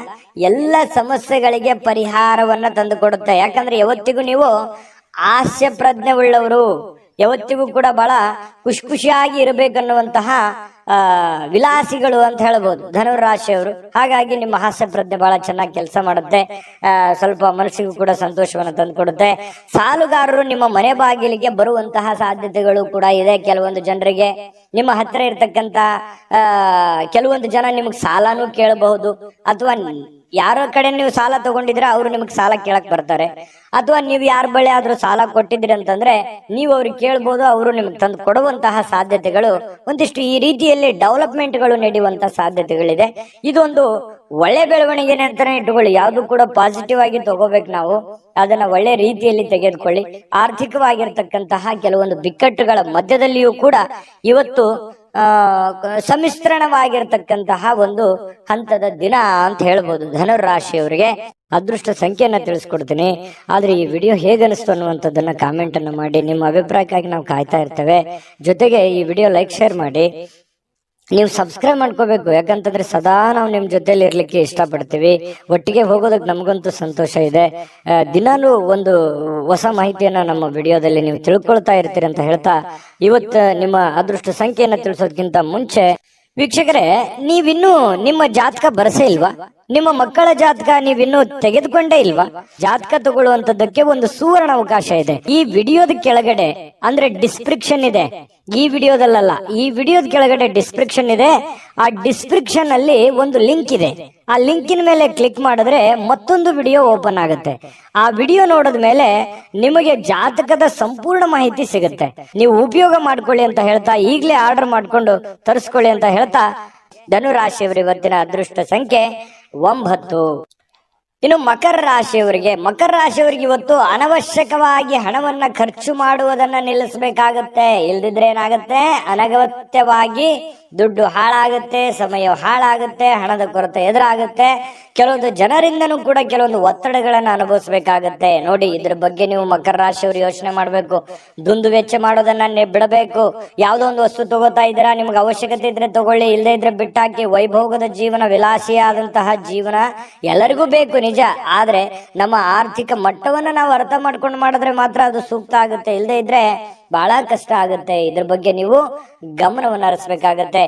ಎಲ್ಲ ಸಮಸ್ಯೆಗಳಿಗೆ ಪರಿಹಾರವನ್ನ ತಂದು ಕೊಡುತ್ತೆ. ಯಾಕಂದ್ರೆ ಯಾವತ್ತಿಗೂ ನೀವು ಹಾಸ್ಯ ಪ್ರಜ್ಞೆ ಉಳ್ಳವರು, ಯಾವತ್ತಿಗೂ ಕೂಡ ಬಹಳ ಖುಷಿಯಾಗಿ ಇರಬೇಕನ್ನುವಂತಹ ವಿಲಾಸಿಗಳು ಅಂತ ಹೇಳ್ಬೋದು ಧನುರಾಶಿಯವರು. ಹಾಗಾಗಿ ನಿಮ್ಮ ಹಾಸ್ಯ ಪ್ರಜ್ಞೆ ಬಹಳ ಚೆನ್ನಾಗಿ ಕೆಲಸ ಮಾಡುತ್ತೆ. ಸ್ವಲ್ಪ ಮನಸ್ಸಿಗೂ ಕೂಡ ಸಂತೋಷವನ್ನು ತಂದುಕೊಡುತ್ತೆ. ಸಾಲುಗಾರರು ನಿಮ್ಮ ಮನೆ ಬಾಗಿಲಿಗೆ ಬರುವಂತಹ ಸಾಧ್ಯತೆಗಳು ಕೂಡ ಇದೆ. ಕೆಲವೊಂದು ಜನರಿಗೆ ನಿಮ್ಮ ಹತ್ರ ಇರ್ತಕ್ಕಂತ ಕೆಲವೊಂದು ಜನ ನಿಮಗೆ ಸಾಲನೂ ಕೇಳಬಹುದು, ಅಥವಾ ಯಾರ ಕಡೆ ನೀವು ಸಾಲ ತಗೊಂಡಿದ್ರೆ ಅವರು ನಿಮಗೆ ಸಾಲ ಕೇಳಕ್ ಬರ್ತಾರೆ, ಅಥವಾ ನೀವು ಯಾರ ಬಳಿ ಆದ್ರೂ ಸಾಲ ಕೊಟ್ಟಿದ್ರಿ ಅಂತಂದ್ರೆ ನೀವು ಅವ್ರಿಗೆ ಕೇಳ್ಬೋದು, ಅವರು ನಿಮ್ಗೆ ತಂದು ಕೊಡುವಂತಹ ಸಾಧ್ಯತೆಗಳು ಒಂದಿಷ್ಟು ಈ ರೀತಿಯಲ್ಲಿ ಡೆವಲಪ್ಮೆಂಟ್ಗಳು ನಡೆಯುವಂತಹ ಸಾಧ್ಯತೆಗಳಿದೆ. ಇದೊಂದು ಒಳ್ಳೆ ಬೆಳವಣಿಗೆನೆ ಅಂತಾನೆ ಇಟ್ಕೊಳ್ಳಿ. ಯಾವ್ದು ಕೂಡ ಪಾಸಿಟಿವ್ ಆಗಿ ತಗೋಬೇಕು ನಾವು, ಅದನ್ನ ಒಳ್ಳೆ ರೀತಿಯಲ್ಲಿ ತೆಗೆದುಕೊಳ್ಳಿ. ಆರ್ಥಿಕವಾಗಿರ್ತಕ್ಕಂತಹ ಕೆಲವೊಂದು ಬಿಕ್ಕಟ್ಟುಗಳ ಮಧ್ಯದಲ್ಲಿಯೂ ಕೂಡ ಇವತ್ತು ಸಮ್ಮಿಶ್ರಣವಾಗಿರ್ತಕ್ಕಂತಹ ಒಂದು ಹಂತದ ದಿನ ಅಂತ ಹೇಳ್ಬೋದು ಧನುರಾಶಿಯವರಿಗೆ. ಅದೃಷ್ಟ ಸಂಖ್ಯೆಯನ್ನ ತಿಳಿಸ್ಕೊಡ್ತೀನಿ. ಆದ್ರೆ ಈ ವಿಡಿಯೋ ಹೇಗನಿಸ್ತು ಅನ್ನುವಂಥದ್ದನ್ನ ಕಾಮೆಂಟ್ ಅನ್ನ ಮಾಡಿ. ನಿಮ್ಮ ಅಭಿಪ್ರಾಯಕ್ಕಾಗಿ ನಾವು ಕಾಯ್ತಾ ಇರ್ತೇವೆ. ಜೊತೆಗೆ ಈ ವಿಡಿಯೋ ಲೈಕ್ ಶೇರ್ ಮಾಡಿ. ನೀವು ಸಬ್ಸ್ಕ್ರೈಬ್ ಮಾಡ್ಕೋಬೇಕು, ಯಾಕಂತಂದ್ರೆ ಸದಾ ನಾವು ನಿಮ್ ಜೊತೆಲಿ ಇರ್ಲಿಕ್ಕೆ ಇಷ್ಟಪಡ್ತೀವಿ. ಒಟ್ಟಿಗೆ ಹೋಗೋದಕ್ಕೆ ನಮಗಂತೂ ಸಂತೋಷ ಇದೆ. ದಿನಾನು ಒಂದು ಹೊಸ ಮಾಹಿತಿಯನ್ನ ನಮ್ಮ ವಿಡಿಯೋದಲ್ಲಿ ನೀವು ತಿಳ್ಕೊಳ್ತಾ ಇರ್ತೀರಿ ಅಂತ ಹೇಳ್ತಾ, ಇವತ್ತು ನಿಮ್ಮ ಅದೃಷ್ಟ ಸಂಖ್ಯೆಯನ್ನ ತಿಳಿಸೋದಕ್ಕಿಂತ ಮುಂಚೆ ವೀಕ್ಷಕರೇ, ನೀವಿನ್ನೂ ನಿಮ್ಮ ಜಾತಕ ಬರಸೇ ಇಲ್ವಾ? ನಿಮ್ಮ ಮಕ್ಕಳ ಜಾತಕ ನೀವಿನ್ನೂ ತೆಗೆದುಕೊಂಡೇ ಇಲ್ವಾ? ಜಾತಕ ತಗೊಳ್ಳುವಂತದ್ದಕ್ಕೆ ಒಂದು ಸುವರ್ಣ ಅವಕಾಶ ಇದೆ. ಈ ವಿಡಿಯೋದ ಕೆಳಗಡೆ ಅಂದ್ರೆ ಡಿಸ್ಕ್ರಿಪ್ಷನ್ ಇದೆ, ಈ ವಿಡಿಯೋದಲ್ಲ, ಈ ವಿಡಿಯೋದ ಕೆಳಗಡೆ ಡಿಸ್ಕ್ರಿಪ್ಷನ್ ಇದೆ. ಆ ಡಿಸ್ಕ್ರಿಪ್ಷನ್ ಅಲ್ಲಿ ಒಂದು ಲಿಂಕ್ ಇದೆ. ಆ ಲಿಂಕಿನ ಮೇಲೆ ಕ್ಲಿಕ್ ಮಾಡಿದ್ರೆ ಮತ್ತೊಂದು ವಿಡಿಯೋ ಓಪನ್ ಆಗುತ್ತೆ. ಆ ವಿಡಿಯೋ ನೋಡಿದ ಮೇಲೆ ನಿಮಗೆ ಜಾತಕದ ಸಂಪೂರ್ಣ ಮಾಹಿತಿ ಸಿಗುತ್ತೆ. ನೀವು ಉಪಯೋಗ ಮಾಡ್ಕೊಳ್ಳಿ ಅಂತ ಹೇಳ್ತಾ, ಈಗಲೇ ಆರ್ಡರ್ ಮಾಡ್ಕೊಂಡು ತರಿಸ್ಕೊಳ್ಳಿ ಅಂತ ಹೇಳ್ತಾ, ಧನುರಾಶಿಯವರ ಇವತ್ತಿನ ಅದೃಷ್ಟ ಸಂಖ್ಯೆ 9. ಇನ್ನು ಮಕರ ರಾಶಿಯವರಿಗೆ ಇವತ್ತು ಅನವಶ್ಯಕವಾಗಿ ಹಣವನ್ನ ಖರ್ಚು ಮಾಡುವುದನ್ನ ನಿಲ್ಲಿಸಬೇಕಾಗತ್ತೆ. ಇಲ್ದಿದ್ರೆ ಏನಾಗತ್ತೆ, ಅನಗತ್ಯವಾಗಿ ದುಡ್ಡು ಹಾಳಾಗುತ್ತೆ, ಸಮಯ ಹಾಳಾಗುತ್ತೆ, ಹಣದ ಕೊರತೆ ಎದುರಾಗುತ್ತೆ. ಕೆಲವೊಂದು ಜನರಿಂದನೂ ಕೂಡ ಕೆಲವೊಂದು ಒತ್ತಡಗಳನ್ನ ಅನುಭವಿಸಬೇಕಾಗತ್ತೆ. ನೋಡಿ, ಇದ್ರ ಬಗ್ಗೆ ನೀವು ಮಕರ ರಾಶಿಯವರು ಯೋಚನೆ ಮಾಡ್ಬೇಕು. ದುಂದು ವೆಚ್ಚ ಮಾಡೋದನ್ನ ಬಿಡಬೇಕು. ಯಾವ್ದೋ ಒಂದು ವಸ್ತು ತಗೋತಾ ಇದ್ದೀರಾ, ನಿಮ್ಗೆ ಅವಶ್ಯಕತೆ ಇದ್ರೆ ತಗೊಳ್ಳಿ, ಇಲ್ಲದೆ ಇದ್ರೆ ಬಿಟ್ಟಾಕಿ. ವೈಭೋಗದ ಜೀವನ, ವಿಲಾಸಿಯಾದಂತಹ ಜೀವನ ಎಲ್ಲರಿಗೂ ಬೇಕು ನಿಜ. ಆದ್ರೆ ನಮ್ಮ ಆರ್ಥಿಕ ಮಟ್ಟವನ್ನ ನಾವು ಅರ್ಥ ಮಾಡ್ಕೊಂಡು ಮಾಡಿದ್ರೆ ಮಾತ್ರ ಅದು ಸೂಕ್ತ ಆಗುತ್ತೆ. ಇಲ್ಲದೆ ಇದ್ರೆ ಬಹಳ ಕಷ್ಟ ಆಗುತ್ತೆ. ಇದ್ರ ಬಗ್ಗೆ ನೀವು ಗಮನವನ್ನು ಹರಿಸಬೇಕಾಗತ್ತೆ.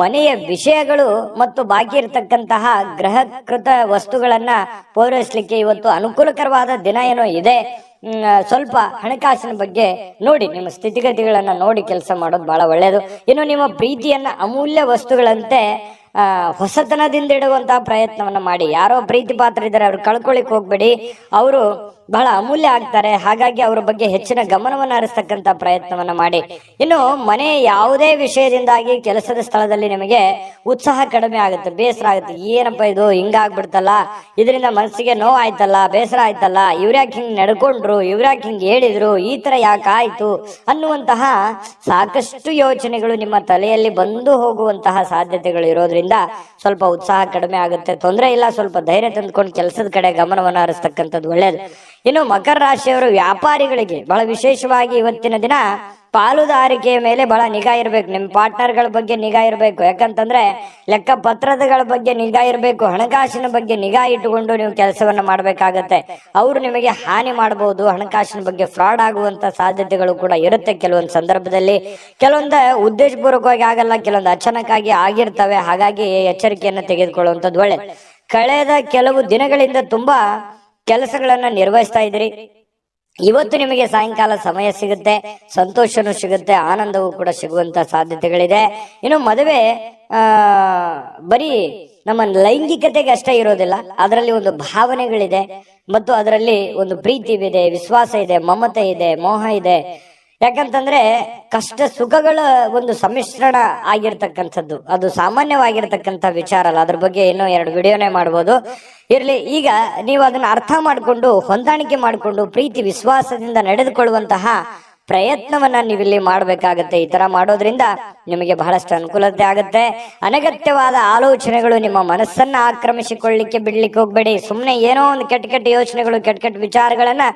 ಮನೆಯ ವಿಷಯಗಳು ಮತ್ತು ಬಾಕಿ ಇರತಕ್ಕಂತಹ ಗೃಹಕೃತ ವಸ್ತುಗಳನ್ನ ಪೂರೈಸಲಿಕ್ಕೆ ಇವತ್ತು ಅನುಕೂಲಕರವಾದ ದಿನ ಏನೋ ಇದೆ. ಸ್ವಲ್ಪ ಹಣಕಾಸಿನ ಬಗ್ಗೆ ನೋಡಿ, ನಿಮ್ಮ ಸ್ಥಿತಿಗತಿಗಳನ್ನ ನೋಡಿ ಕೆಲಸ ಮಾಡೋದು ಬಹಳ ಒಳ್ಳೆಯದು. ಇನ್ನು ನಿಮ್ಮ ಪ್ರೀತಿಯನ್ನ ಅಮೂಲ್ಯ ವಸ್ತುಗಳಂತೆ ಹೊಸತನದಿಂದ ಇಡುವಂತಹ ಪ್ರಯತ್ನವನ್ನ ಮಾಡಿ. ಯಾರೋ ಪ್ರೀತಿ ಪಾತ್ರ ಇದ್ದಾರೆ, ಅವ್ರು ಕಳ್ಕೊಳ್ಳಿಕ್ ಹೋಗ್ಬೇಡಿ. ಅವರು ಬಹಳ ಅಮೂಲ್ಯ ಆಗ್ತಾರೆ. ಹಾಗಾಗಿ ಅವರ ಬಗ್ಗೆ ಹೆಚ್ಚಿನ ಗಮನವನ್ನು ಹರಿಸ್ತಕ್ಕಂತ ಪ್ರಯತ್ನವನ್ನ ಮಾಡಿ. ಇನ್ನು ಮನೆ ಯಾವುದೇ ವಿಷಯದಿಂದಾಗಿ ಕೆಲಸದ ಸ್ಥಳದಲ್ಲಿ ನಿಮಗೆ ಉತ್ಸಾಹ ಕಡಿಮೆ ಆಗುತ್ತೆ, ಬೇಸರ ಆಗುತ್ತೆ. ಏನಪ್ಪ ಇದು ಹಿಂಗಾಗ್ಬಿಡ್ತಲ್ಲ, ಇದರಿಂದ ಮನಸ್ಸಿಗೆ ನೋವು ಆಯ್ತಲ್ಲ, ಬೇಸರ ಆಯ್ತಲ್ಲ, ಇವ್ರ್ಯಾಕೆ ಹಿಂಗ್ ನಡ್ಕೊಂಡ್ರು, ಇವ್ರ್ಯಾಕೆ ಹಿಂಗ್ ಹೇಳಿದ್ರು, ಈ ತರ ಯಾಕೆ ಆಯ್ತು ಅನ್ನುವಂತಹ ಸಾಕಷ್ಟು ಯೋಚನೆಗಳು ನಿಮ್ಮ ತಲೆಯಲ್ಲಿ ಬಂದು ಹೋಗುವಂತಹ ಸಾಧ್ಯತೆಗಳು ಇರೋದ್ರಿಂದ ಸ್ವಲ್ಪ ಉತ್ಸಾಹ ಕಡಿಮೆ ಆಗುತ್ತೆ. ತೊಂದರೆ ಇಲ್ಲ, ಸ್ವಲ್ಪ ಧೈರ್ಯ ತಂದ್ಕೊಂಡು ಕೆಲಸದ ಕಡೆ ಗಮನವನ್ನು ಹರಿಸ್ತಕ್ಕಂಥದ್ದು ಒಳ್ಳೇದು. ಇನ್ನು ಮಕರ ರಾಶಿಯವರು ವ್ಯಾಪಾರಿಗಳಿಗೆ ಬಹಳ ವಿಶೇಷವಾಗಿ ಇವತ್ತಿನ ದಿನ ಪಾಲುದಾರಿಕೆಯ ಮೇಲೆ ಬಹಳ ನಿಗಾ ಇರಬೇಕು. ನಿಮ್ಮ ಪಾರ್ಟ್ನರ್ಗಳ ಬಗ್ಗೆ ನಿಗಾ ಇರಬೇಕು. ಯಾಕಂತಂದ್ರೆ ಲೆಕ್ಕ ಪತ್ರಗಳ ಬಗ್ಗೆ ನಿಗಾ ಇರಬೇಕು. ಹಣಕಾಸಿನ ಬಗ್ಗೆ ನಿಗಾ ಇಟ್ಟುಕೊಂಡು ನೀವು ಕೆಲಸವನ್ನ ಮಾಡ್ಬೇಕಾಗತ್ತೆ. ಅವರು ನಿಮಗೆ ಹಾನಿ ಮಾಡಬಹುದು. ಹಣಕಾಸಿನ ಬಗ್ಗೆ ಫ್ರಾಡ್ ಆಗುವಂತ ಸಾಧ್ಯತೆಗಳು ಕೂಡ ಇರುತ್ತೆ. ಕೆಲವೊಂದು ಸಂದರ್ಭದಲ್ಲಿ ಕೆಲವೊಂದು ಉದ್ದೇಶಪೂರ್ವಕವಾಗಿ ಆಗಲ್ಲ, ಕೆಲವೊಂದು ಅಚಾನಕ್ಕಾಗಿ ಆಗಿರ್ತವೆ. ಹಾಗಾಗಿ ಎಚ್ಚರಿಕೆಯನ್ನು ತೆಗೆದುಕೊಳ್ಳುವಂಥದ್ದು ಒಳ್ಳೆ. ಕಳೆದ ಕೆಲವು ದಿನಗಳಿಂದ ತುಂಬಾ ಕೆಲಸಗಳನ್ನ ನಿರ್ವಹಿಸ್ತಾ ಇದ್ದೀರಿ. ಇವತ್ತು ನಿಮಗೆ ಸಾಯಂಕಾಲ ಸಮಯ ಸಿಗುತ್ತೆ, ಸಂತೋಷನೂ ಸಿಗುತ್ತೆ, ಆನಂದವೂ ಕೂಡ ಸಿಗುವಂತ ಸಾಧ್ಯತೆಗಳಿದೆ. ಇನ್ನು ಮದುವೆ ಬರೀ ನಮ್ಮ ಲೈಂಗಿಕತೆಗೆ ಅಷ್ಟೇ ಇರೋದಿಲ್ಲ, ಅದರಲ್ಲಿ ಒಂದು ಭಾವನೆಗಳಿದೆ ಮತ್ತು ಅದರಲ್ಲಿ ಒಂದು ಪ್ರೀತಿ ಇದೆ, ವಿಶ್ವಾಸ ಇದೆ, ಮಮತೆ ಇದೆ, ಮೋಹ ಇದೆ. ಯಾಕಂತಂದ್ರೆ ಕಷ್ಟ ಸುಖಗಳ ಒಂದು ಸಮ್ಮಿಶ್ರಣ ಆಗಿರ್ತಕ್ಕಂಥದ್ದು, ಅದು ಸಾಮಾನ್ಯವಾಗಿರ್ತಕ್ಕಂಥ ವಿಚಾರ ಅಲ್ಲ. ಅದ್ರ ಬಗ್ಗೆ ಇನ್ನೂ 2 ವಿಡಿಯೋನೇ ಮಾಡ್ಬೋದು. ಇರ್ಲಿ, ಈಗ ನೀವು ಅದನ್ನ ಅರ್ಥ ಮಾಡಿಕೊಂಡು ಹೊಂದಾಣಿಕೆ ಮಾಡಿಕೊಂಡು ಪ್ರೀತಿ ವಿಶ್ವಾಸದಿಂದ ನಡೆದುಕೊಳ್ಳುವಂತಹ ಪ್ರಯತ್ನವನ್ನ ನೀವಿಲ್ಲಿ ಮಾಡ್ಬೇಕಾಗತ್ತೆ. ಈ ತರ ಮಾಡೋದ್ರಿಂದ ನಿಮಗೆ ಬಹಳಷ್ಟು ಅನುಕೂಲತೆ ಆಗುತ್ತೆ. ಅನಗತ್ಯವಾದ ಆಲೋಚನೆಗಳು ನಿಮ್ಮ ಮನಸ್ಸನ್ನ ಆಕ್ರಮಿಸಿಕೊಳ್ಳಿಕ್ಕೆ ಬಿಡ್ಲಿಕ್ಕೆ ಹೋಗ್ಬೇಡಿ. ಸುಮ್ಮನೆ ಏನೋ ಒಂದು ಕೆಟ್ಟ ಕೆಟ್ಟ ಯೋಚನೆಗಳು, ಕೆಟ್ಟ ಕೆಟ್ಟ ವಿಚಾರಗಳನ್ನ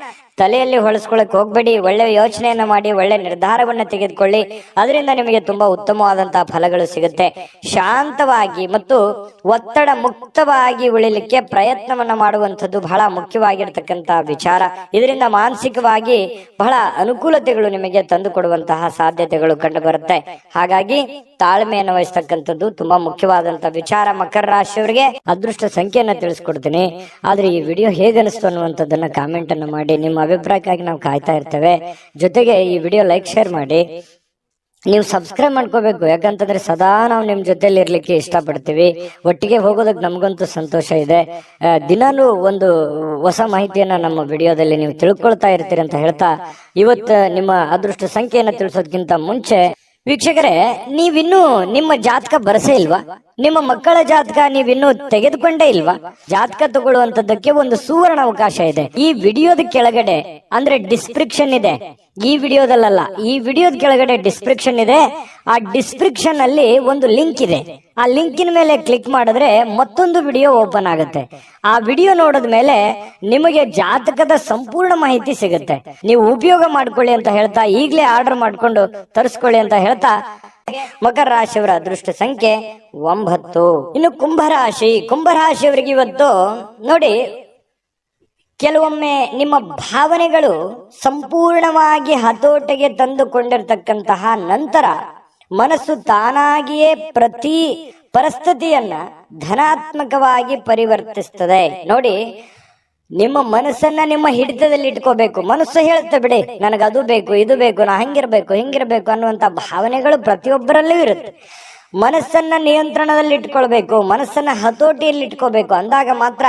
ತಲೆಯಲ್ಲಿ ಹೊಳಸ್ಕೊಳಕ್ ಹೋಗ್ಬೇಡಿ. ಒಳ್ಳೆ ಯೋಚನೆಯನ್ನ ಮಾಡಿ ಒಳ್ಳೆ ನಿರ್ಧಾರವನ್ನ ತೆಗೆದುಕೊಳ್ಳಿ. ಅದರಿಂದ ನಿಮಗೆ ತುಂಬಾ ಉತ್ತಮವಾದಂತಹ ಫಲಗಳು ಸಿಗುತ್ತೆ. ಶಾಂತವಾಗಿ ಮತ್ತು ಒತ್ತಡ ಮುಕ್ತವಾಗಿ ಉಳಿಲಿಕ್ಕೆ ಪ್ರಯತ್ನವನ್ನ ಮಾಡುವಂಥದ್ದು ಬಹಳ ಮುಖ್ಯವಾಗಿರ್ತಕ್ಕಂಥ ವಿಚಾರ. ಇದರಿಂದ ಮಾನಸಿಕವಾಗಿ ಬಹಳ ಅನುಕೂಲತೆಗಳು ನಿಮಗೆ ತಂದು ಕೊಡುವಂತಹ ಸಾಧ್ಯತೆಗಳು ಕಂಡು ಬರುತ್ತೆ. ಹಾಗಾಗಿ ತಾಳ್ಮೆಯನ್ನು ವಹಿಸ್ತಕ್ಕಂಥದ್ದು ತುಂಬಾ ಮುಖ್ಯವಾದಂತಹ ವಿಚಾರ. ಮಕರ ರಾಶಿಯವರಿಗೆ ಅದೃಷ್ಟ ಸಂಖ್ಯೆಯನ್ನ ತಿಳಿಸ್ಕೊಡ್ತೀನಿ. ಆದ್ರೆ ಈ ವಿಡಿಯೋ ಹೇಗನಿಸ್ತು ಅನ್ನುವಂಥದ್ದನ್ನ ಕಾಮೆಂಟ್ ಅನ್ನು ಮಾಡಿ. ನಿಮ್ಮ ಅಭಿಪ್ರಾಯಕ್ಕಾಗಿ ನಾವು ಕಾಯ್ತಾ ಇರ್ತೇವೆ. ಜೊತೆಗೆ ಈ ವಿಡಿಯೋ ಲೈಕ್ ಶೇರ್ ಮಾಡಿ. ನೀವು ಸಬ್ಸ್ಕ್ರೈಬ್ ಮಾಡ್ಕೋಬೇಕು, ಯಾಕಂತಂದ್ರೆ ಸದಾ ನಾವು ನಿಮ್ ಜೊತೆಲಿ ಇರ್ಲಿಕ್ಕೆ ಇಷ್ಟಪಡ್ತೀವಿ. ಒಟ್ಟಿಗೆ ಹೋಗೋದಕ್ಕೆ ನಮಗಂತೂ ಸಂತೋಷ ಇದೆ. ದಿನಾಲೂ ಒಂದು ಹೊಸ ಮಾಹಿತಿಯನ್ನ ನಮ್ಮ ವಿಡಿಯೋದಲ್ಲಿ ನೀವು ತಿಳ್ಕೊಳ್ತಾ ಇರ್ತೀರಿ ಅಂತ ಹೇಳ್ತಾ, ಇವತ್ತು ನಿಮ್ಮ ಅದೃಷ್ಟ ಸಂಖ್ಯೆಯನ್ನ ತಿಳಿಸೋದಕ್ಕಿಂತ ಮುಂಚೆ ವೀಕ್ಷಕರೇ, ನೀವಿನ್ನೂ ನಿಮ್ಮ ಜಾತಕ ಬರಸೇ ಇಲ್ವಾ? ನಿಮ್ಮ ಮಕ್ಕಳ ಜಾತಕ ನೀವಿನ್ನೂ ತೆಗೆದುಕೊಂಡೇ ಇಲ್ವಾ? ಜಾತಕ ತಗೊಳ್ಳುವಂತದ್ದಕ್ಕೆ ಒಂದು ಸುವರ್ಣ ಅವಕಾಶ ಇದೆ. ಈ ವಿಡಿಯೋದ ಕೆಳಗಡೆ ಅಂದ್ರೆ ಡಿಸ್ಕ್ರಿಪ್ಷನ್ ಇದೆ. ಈ ವಿಡಿಯೋದಲ್ಲ, ಈ ವಿಡಿಯೋದ ಕೆಳಗಡೆ ಡಿಸ್ಕ್ರಿಪ್ಷನ್ ಇದೆ. ಆ ಡಿಸ್ಕ್ರಿಪ್ಷನ್ ಅಲ್ಲಿ ಒಂದು ಲಿಂಕ್ ಇದೆ. ಆ ಲಿಂಕಿನ ಮೇಲೆ ಕ್ಲಿಕ್ ಮಾಡಿದ್ರೆ ಮತ್ತೊಂದು ವಿಡಿಯೋ ಓಪನ್ ಆಗುತ್ತೆ. ಆ ವಿಡಿಯೋ ನೋಡಿದ ಮೇಲೆ ನಿಮಗೆ ಜಾತಕದ ಸಂಪೂರ್ಣ ಮಾಹಿತಿ ಸಿಗುತ್ತೆ. ನೀವು ಉಪಯೋಗ ಮಾಡ್ಕೊಳ್ಳಿ ಅಂತ ಹೇಳ್ತಾ, ಈಗಲೇ ಆರ್ಡರ್ ಮಾಡ್ಕೊಂಡು ತರಿಸ್ಕೊಳ್ಳಿ ಅಂತ ಹೇಳ್ತಾ, ಮಕರ ರಾಶಿಯವರ ಅದೃಷ್ಟ ಸಂಖ್ಯೆ 9. ಇನ್ನು ಕುಂಭರಾಶಿಯವರಿಗೆ ಇವತ್ತು ನೋಡಿ, ಕೆಲವೊಮ್ಮೆ ನಿಮ್ಮ ಭಾವನೆಗಳು ಸಂಪೂರ್ಣವಾಗಿ ಹತೋಟಿಗೆ ತಂದುಕೊಂಡಿರ್ತಕ್ಕಂತಹ ನಂತರ ಮನಸ್ಸು ತಾನಾಗಿಯೇ ಪ್ರತಿ ಪರಿಸ್ಥಿತಿಯನ್ನ ಧನಾತ್ಮಕವಾಗಿ ಪರಿವರ್ತಿಸ್ತದೆ. ನೋಡಿ, ನಿಮ್ಮ ಮನಸ್ಸನ್ನ ನಿಮ್ಮ ಹಿಡಿತದಲ್ಲಿ ಇಟ್ಕೋಬೇಕು. ಮನಸ್ಸು ಹೇಳುತ್ತೆ, ಬಿಡಿ ನನಗೆ ಅದು ಬೇಕು, ಇದು ಬೇಕು, ನಾ ಹಿಂಗಿರ್ಬೇಕು ಅನ್ನುವಂತ ಭಾವನೆಗಳು ಪ್ರತಿಯೊಬ್ಬರಲ್ಲೂ ಇರುತ್ತೆ. ಮನಸ್ಸನ್ನ ನಿಯಂತ್ರಣದಲ್ಲಿ ಇಟ್ಕೊಳ್ಬೇಕು, ಮನಸ್ಸನ್ನ ಹತೋಟಿಯಲ್ಲಿ ಇಟ್ಕೋಬೇಕು. ಅಂದಾಗ ಮಾತ್ರ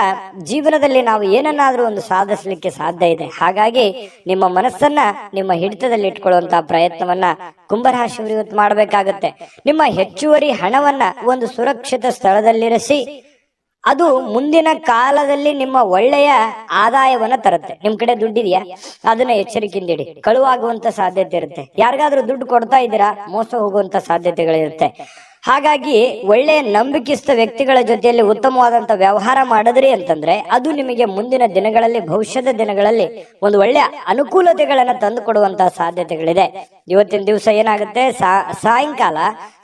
ಜೀವನದಲ್ಲಿ ನಾವು ಏನನ್ನಾದ್ರೂ ಒಂದು ಸಾಧಿಸಲಿಕ್ಕೆ ಸಾಧ್ಯ ಇದೆ. ಹಾಗಾಗಿ ನಿಮ್ಮ ಮನಸ್ಸನ್ನ ನಿಮ್ಮ ಹಿಡಿತದಲ್ಲಿ ಇಟ್ಕೊಳ್ಳುವಂತಹ ಪ್ರಯತ್ನವನ್ನ ಕುಂಭರಾಶಿಯವರು ಇವತ್ತು ಮಾಡಬೇಕಾಗತ್ತೆ. ನಿಮ್ಮ ಹೆಚ್ಚುವರಿ ಹಣವನ್ನ ಒಂದು ಸುರಕ್ಷಿತ ಸ್ಥಳದಲ್ಲಿರಿಸಿ, ಅದು ಮುಂದಿನ ಕಾಲದಲ್ಲಿ ನಿಮ್ಮ ಒಳ್ಳೆಯ ಆದಾಯವನ್ನ ತರುತ್ತೆ. ನಿಮ್ ಕಡೆ ದುಡ್ಡಿದೆಯಾ, ಅದನ್ನ ಎಚ್ಚರಿಕೆಯಿಂದ ಇಡಿ. ಕಳುವಾಗುವಂತ ಸಾಧ್ಯತೆ ಇರುತ್ತೆ. ಯಾರಿಗಾದ್ರೂ ದುಡ್ಡು ಕೊಡ್ತಾ ಇದ್ದೀರಾ, ಮೋಸ ಹೋಗುವಂತ ಸಾಧ್ಯತೆಗಳಿರುತ್ತೆ. ಹಾಗಾಗಿ ಒಳ್ಳೆಯ ನಂಬಿಕೆಸ್ಥ ವ್ಯಕ್ತಿಗಳ ಜೊತೆಯಲ್ಲಿ ಉತ್ತಮವಾದಂತ ವ್ಯವಹಾರ ಮಾಡಿದ್ರಿ ಅಂತಂದ್ರೆ ಅದು ನಿಮಗೆ ಮುಂದಿನ ದಿನಗಳಲ್ಲಿ, ಭವಿಷ್ಯದ ದಿನಗಳಲ್ಲಿ ಒಂದು ಒಳ್ಳೆಯ ಅನುಕೂಲತೆಗಳನ್ನ ತಂದು ಕೊಡುವಂತಹ ಸಾಧ್ಯತೆಗಳಿದೆ. ಇವತ್ತಿನ ದಿವಸ ಏನಾಗುತ್ತೆ, ಸಾಯಂಕಾಲ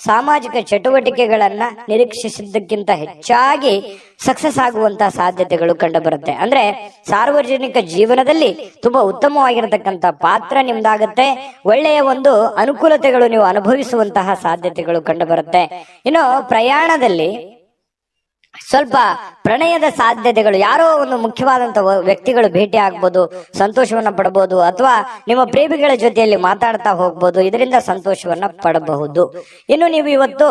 ಸಾಮಾಜಿಕ ಚಟುವಟಿಕೆಗಳನ್ನ ನಿರೀಕ್ಷಿಸಿದ್ದಕ್ಕಿಂತ ಹೆಚ್ಚಾಗಿ ಸಕ್ಸಸ್ ಆಗುವಂತಹ ಸಾಧ್ಯತೆಗಳು ಕಂಡು ಬರುತ್ತೆ. ಅಂದ್ರೆ ಸಾರ್ವಜನಿಕ ಜೀವನದಲ್ಲಿ ತುಂಬಾ ಉತ್ತಮವಾಗಿರತಕ್ಕಂತ ಪಾತ್ರ ನಿಮ್ದಾಗತ್ತೆ. ಒಳ್ಳೆಯ ಒಂದು ಅನುಕೂಲತೆಗಳು ನೀವು ಅನುಭವಿಸುವಂತಹ ಸಾಧ್ಯತೆಗಳು ಕಂಡು ಬರುತ್ತೆ. ಇನ್ನು ಪ್ರಯಾಣದಲ್ಲಿ ಸ್ವಲ್ಪ ಪ್ರಣಯದ ಸಾಧ್ಯತೆಗಳು, ಯಾರೋ ಒಂದು ಮುಖ್ಯವಾದಂತ ವ್ಯಕ್ತಿಗಳು ಭೇಟಿ ಆಗ್ಬೋದು, ಸಂತೋಷವನ್ನ ಪಡಬಹುದು. ಅಥವಾ ನಿಮ್ಮ ಪ್ರೇಮಿಗಳ ಜೊತೆಯಲ್ಲಿ ಮಾತಾಡ್ತಾ ಹೋಗ್ಬೋದು, ಇದರಿಂದ ಸಂತೋಷವನ್ನ ಪಡಬಹುದು. ಇನ್ನು ನೀವು ಇವತ್ತು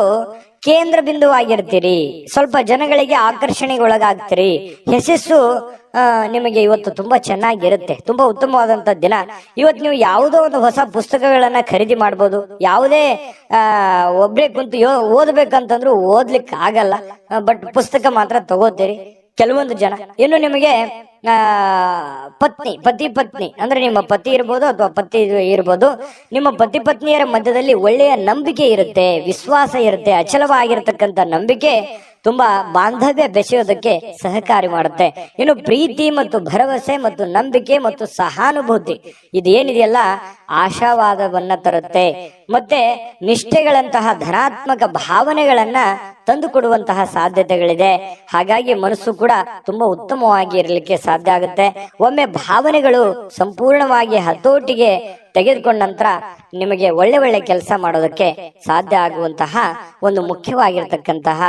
ಕೇಂದ್ರ ಬಿಂದುವಾಗಿರ್ತೀರಿ, ಸ್ವಲ್ಪ ಜನಗಳಿಗೆ ಆಕರ್ಷಣೆಗೊಳಗಾಗ್ತೀರಿ. ಯಶಸ್ಸು ನಿಮಗೆ ಇವತ್ತು ತುಂಬಾ ಚೆನ್ನಾಗಿರುತ್ತೆ. ತುಂಬಾ ಉತ್ತಮವಾದಂತ ದಿನ. ಇವತ್ತು ನೀವು ಯಾವುದೋ ಒಂದು ಹೊಸ ಪುಸ್ತಕಗಳನ್ನ ಖರೀದಿ ಮಾಡ್ಬೋದು. ಯಾವುದೇ ಒಬ್ರೇ ಕುಂತು ಓದ್ಬೇಕಂತಂದ್ರು ಓದ್ಲಿಕ್ಕೆ ಆಗಲ್ಲ, ಬಟ್ ಪುಸ್ತಕ ಮಾತ್ರ ತಗೋತೀರಿ ಕೆಲವೊಂದು ಜನ. ಇನ್ನು ನಿಮಗೆ ಪತಿ ಪತ್ನಿ ಅಂದ್ರೆ ನಿಮ್ಮ ಪತಿ ಇರ್ಬೋದು ಅಥವಾ ಪತಿ ಇರ್ಬೋದು, ನಿಮ್ಮ ಪತಿ ಪತ್ನಿಯರ ಮಧ್ಯದಲ್ಲಿ ಒಳ್ಳೆಯ ನಂಬಿಕೆ ಇರುತ್ತೆ, ವಿಶ್ವಾಸ ಇರುತ್ತೆ. ಅಚಲವಾಗಿರ್ತಕ್ಕಂಥ ನಂಬಿಕೆ ತುಂಬಾ ಬಾಂಧವ್ಯ ಬೆಸೆಯೋದಕ್ಕೆ ಸಹಕಾರಿ ಮಾಡುತ್ತೆ. ಇನ್ನು ಪ್ರೀತಿ ಮತ್ತು ಭರವಸೆ ಮತ್ತು ನಂಬಿಕೆ ಮತ್ತು ಸಹಾನುಭೂತಿ ಇದೇನಿದೆಯಲ್ಲ, ಆಶಾವಾದವನ್ನ ತರುತ್ತೆ. ಮತ್ತೆ ನಿಷ್ಠೆಗಳಂತಹ ಧನಾತ್ಮಕ ಭಾವನೆಗಳನ್ನ ತಂದು ಕೊಡುವಂತಹ ಸಾಧ್ಯತೆಗಳಿದೆ. ಹಾಗಾಗಿ ಮನಸ್ಸು ಕೂಡ ತುಂಬಾ ಉತ್ತಮವಾಗಿ ಇರಲಿಕ್ಕೆ ಸಾಧ್ಯ ಆಗುತ್ತೆ. ಒಮ್ಮೆ ಭಾವನೆಗಳು ಸಂಪೂರ್ಣವಾಗಿ ಹತೋಟಿಗೆ ತೆಗೆದುಕೊಂಡ ನಂತರ ನಿಮಗೆ ಒಳ್ಳೆ ಕೆಲಸ ಮಾಡೋದಕ್ಕೆ ಸಾಧ್ಯ ಆಗುವಂತಹ ಒಂದು ಮುಖ್ಯವಾಗಿರ್ತಕ್ಕಂತಹ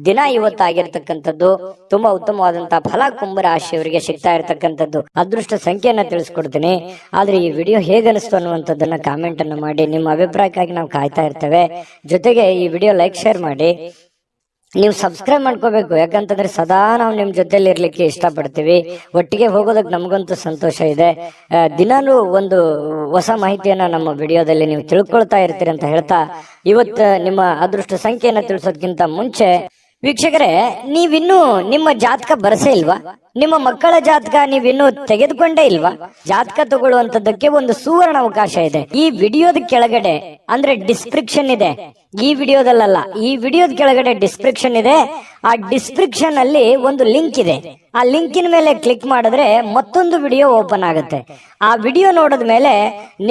ದಿನ ಇವತ್ತಾಗಿರ್ತಕ್ಕಂಥದ್ದು. ತುಂಬಾ ಉತ್ತಮವಾದಂತಹ ಫಲ ಕುಂಭರಾಶಿಯವರಿಗೆ ಸಿಗ್ತಾ ಇರತಕ್ಕಂಥದ್ದು. ಅದೃಷ್ಟ ಸಂಖ್ಯೆಯನ್ನ ತಿಳಿಸ್ಕೊಡ್ತೀನಿ. ಆದ್ರೆ ಈ ವಿಡಿಯೋ ಹೇಗನಿಸ್ತು ಅನ್ನುವಂಥದ್ದನ್ನ ಕಾಮೆಂಟ್ ಅನ್ನು ಮಾಡಿ. ನಿಮ್ಮ ಅಭಿಪ್ರಾಯಕ್ಕಾಗಿ ನಾವು ಕಾಯ್ತಾ ಇರ್ತೇವೆ. ಜೊತೆಗೆ ಈ ವಿಡಿಯೋ ಲೈಕ್ ಶೇರ್ ಮಾಡಿ. ನೀವು ಸಬ್ಸ್ಕ್ರೈಬ್ ಮಾಡ್ಕೋಬೇಕು. ಯಾಕಂತಂದ್ರೆ ಸದಾ ನಾವು ನಿಮ್ ಜೊತೆಲಿ ಇರ್ಲಿಕ್ಕೆ ಇಷ್ಟಪಡ್ತೀವಿ. ಒಟ್ಟಿಗೆ ಹೋಗೋದಕ್ಕೆ ನಮಗಂತೂ ಸಂತೋಷ ಇದೆ. ದಿನಾನು ಒಂದು ಹೊಸ ಮಾಹಿತಿಯನ್ನ ನಮ್ಮ ವಿಡಿಯೋದಲ್ಲಿ ನೀವು ತಿಳ್ಕೊಳ್ತಾ ಇರ್ತೀರಿ ಅಂತ ಹೇಳ್ತಾ, ಇವತ್ತು ನಿಮ್ಮ ಅದೃಷ್ಟ ಸಂಖ್ಯೆಯನ್ನ ತಿಳಿಸೋದಕ್ಕಿಂತ ಮುಂಚೆ ವೀಕ್ಷಕರೇ, ನೀವಿನ್ನೂ ನಿಮ್ಮ ಜಾತಕ ಬರಸೇ ಇಲ್ವಾ? ನಿಮ್ಮ ಮಕ್ಕಳ ಜಾತಕ ನೀವಿನ್ನೂ ತೆಗೆದುಕೊಂಡೇ ಇಲ್ವಾ? ಜಾತಕ ತಗೊಳ್ಳುವಂತದ್ದಕ್ಕೆ ಒಂದು ಸುವರ್ಣ ಅವಕಾಶ ಇದೆ. ಈ ವಿಡಿಯೋದ ಕೆಳಗಡೆ ಅಂದ್ರೆ ಡಿಸ್ಕ್ರಿಪ್ಷನ್ ಇದೆ. ಈ ವಿಡಿಯೋದಲ್ಲ, ಈ ವಿಡಿಯೋದ ಕೆಳಗಡೆ ಡಿಸ್ಕ್ರಿಪ್ಷನ್ ಇದೆ. ಆ ಡಿಸ್ಕ್ರಿಪ್ಷನ್ ಅಲ್ಲಿ ಒಂದು ಲಿಂಕ್ ಇದೆ. ಆ ಲಿಂಕಿನ ಮೇಲೆ ಕ್ಲಿಕ್ ಮಾಡಿದ್ರೆ ಮತ್ತೊಂದು ವಿಡಿಯೋ ಓಪನ್ ಆಗುತ್ತೆ. ಆ ವಿಡಿಯೋ ನೋಡಿದ ಮೇಲೆ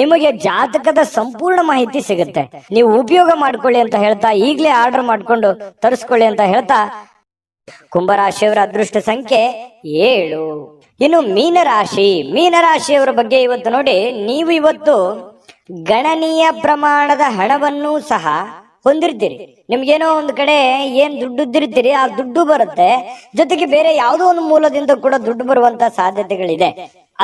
ನಿಮಗೆ ಜಾತಕದ ಸಂಪೂರ್ಣ ಮಾಹಿತಿ ಸಿಗುತ್ತೆ. ನೀವು ಉಪಯೋಗ ಮಾಡ್ಕೊಳ್ಳಿ ಅಂತ ಹೇಳ್ತಾ, ಈಗಲೇ ಆರ್ಡರ್ ಮಾಡ್ಕೊಂಡು ತರಿಸ್ಕೊಳ್ಳಿ ಅಂತ ಹೇಳ್ತಾ, ಕುಂಭರಾಶಿಯವರ ಅದೃಷ್ಟ ಸಂಖ್ಯೆ 7. ಇನ್ನು ಮೀನರಾಶಿಯವರ ಬಗ್ಗೆ ಇವತ್ತು ನೋಡಿ, ನೀವು ಇವತ್ತು ಗಣನೀಯ ಪ್ರಮಾಣದ ಹಣವನ್ನು ಸಹ ಹೊಂದಿರ್ತೀರಿ. ನಿಮ್ಗೇನೋ ಒಂದು ಕಡೆ ಏನ್ ದುಡ್ಡಿರ್ತೀರಿ, ಆ ದುಡ್ಡು ಬರುತ್ತೆ. ಜೊತೆಗೆ ಬೇರೆ ಯಾವುದೋ ಒಂದು ಮೂಲದಿಂದ ಕೂಡ ದುಡ್ಡು ಬರುವಂತ ಸಾಧ್ಯತೆಗಳಿದೆ.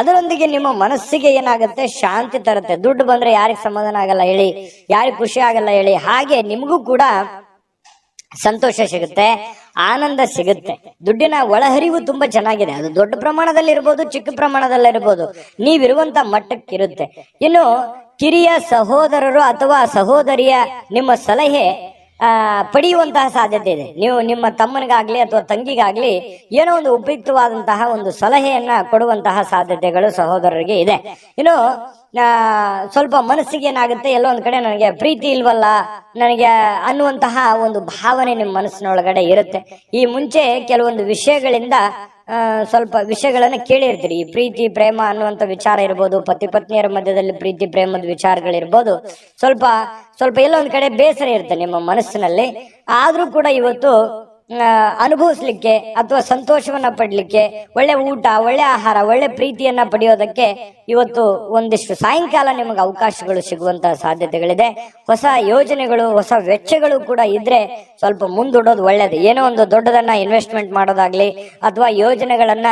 ಅದರೊಂದಿಗೆ ನಿಮ್ಮ ಮನಸ್ಸಿಗೆ ಏನಾಗುತ್ತೆ, ಶಾಂತಿ ತರುತ್ತೆ. ದುಡ್ಡು ಬಂದ್ರೆ ಯಾರಿಗೆ ಸಮಾಧಾನ ಆಗಲ್ಲ ಹೇಳಿ, ಯಾರಿಗೆ ಖುಷಿ ಆಗಲ್ಲ ಹೇಳಿ. ಹಾಗೆ ನಿಮಗೂ ಕೂಡ ಸಂತೋಷ ಸಿಗುತ್ತೆ, ಆನಂದ ಸಿಗುತ್ತೆ. ದುಡ್ಡಿನ ಒಳಹರಿವು ತುಂಬಾ ಚೆನ್ನಾಗಿದೆ. ಅದು ದೊಡ್ಡ ಪ್ರಮಾಣದಲ್ಲಿ ಇರ್ಬೋದು, ಚಿಕ್ಕ ಪ್ರಮಾಣದಲ್ಲಿ ಇರ್ಬೋದು, ನೀವಿರುವಂತ ಮಟ್ಟಕ್ಕಿರುತ್ತೆ. ಇನ್ನು ಕಿರಿಯ ಸಹೋದರರು ಅಥವಾ ಸಹೋದರಿಯ ನಿಮ್ಮ ಸಲಹೆ ಪಡೆಯುವಂತಹ ಸಾಧ್ಯತೆ ಇದೆ. ನೀವು ನಿಮ್ಮ ತಮ್ಮನಿಗಾಗ್ಲಿ ಅಥವಾ ತಂಗಿಗಾಗ್ಲಿ ಏನೋ ಒಂದು ಉಪಯುಕ್ತವಾದಂತಹ ಒಂದು ಸಲಹೆಯನ್ನ ಕೊಡುವಂತಹ ಸಾಧ್ಯತೆಗಳು ಸಹೋದರರಿಗೆ ಇದೆ. ಇನ್ನು ಸ್ವಲ್ಪ ಮನಸ್ಸಿಗೆ ಏನಾಗುತ್ತೆ, ಎಲ್ಲೋ ಒಂದ್ ಕಡೆ ನನಗೆ ಪ್ರೀತಿ ಇಲ್ವಲ್ಲ ನನಗೆ ಅನ್ನುವಂತಹ ಒಂದು ಭಾವನೆ ನಿಮ್ಮ ಮನಸ್ಸಿನೊಳಗಡೆ ಇರುತ್ತೆ. ಈ ಮುಂಚೆ ಕೆಲವೊಂದು ವಿಷಯಗಳಿಂದ ಸ್ವಲ್ಪ ವಿಷಯಗಳನ್ನ ಕೇಳಿರ್ತೀರಿ. ಈ ಪ್ರೀತಿ ಪ್ರೇಮ ಅನ್ನುವಂತ ವಿಚಾರ ಇರ್ಬೋದು, ಪತಿ ಪತ್ನಿಯರ ಮಧ್ಯದಲ್ಲಿ ಪ್ರೀತಿ ಪ್ರೇಮದ ವಿಚಾರಗಳಿರ್ಬೋದು. ಸ್ವಲ್ಪ ಎಲ್ಲೋ ಒಂದ್ ಕಡೆ ಬೇಸರ ಇರುತ್ತೆ ನಿಮ್ಮ ಮನಸ್ಸಿನಲ್ಲಿ. ಆದ್ರೂ ಕೂಡ ಇವತ್ತು ಅನುಭವಿಸ್ಲಿಕ್ಕೆ ಅಥವಾ ಸಂತೋಷವನ್ನ ಪಡ್ಲಿಕ್ಕೆ, ಒಳ್ಳೆ ಊಟ, ಒಳ್ಳೆ ಆಹಾರ, ಒಳ್ಳೆ ಪ್ರೀತಿಯನ್ನ ಪಡೆಯೋದಕ್ಕೆ ಇವತ್ತು ಒಂದಿಷ್ಟು ಸಾಯಂಕಾಲ ನಿಮಗೆ ಅವಕಾಶಗಳು ಸಿಗುವಂತಹ ಸಾಧ್ಯತೆಗಳಿದೆ. ಹೊಸ ಯೋಜನೆಗಳು, ಹೊಸ ವೆಚ್ಚಗಳು ಕೂಡ ಇದ್ರೆ ಸ್ವಲ್ಪ ಮುಂದೂಡೋದು ಒಳ್ಳೇದು. ಏನೋ ಒಂದು ದೊಡ್ಡದನ್ನ ಇನ್ವೆಸ್ಟ್ಮೆಂಟ್ ಮಾಡೋದಾಗ್ಲಿ ಅಥವಾ ಯೋಜನೆಗಳನ್ನ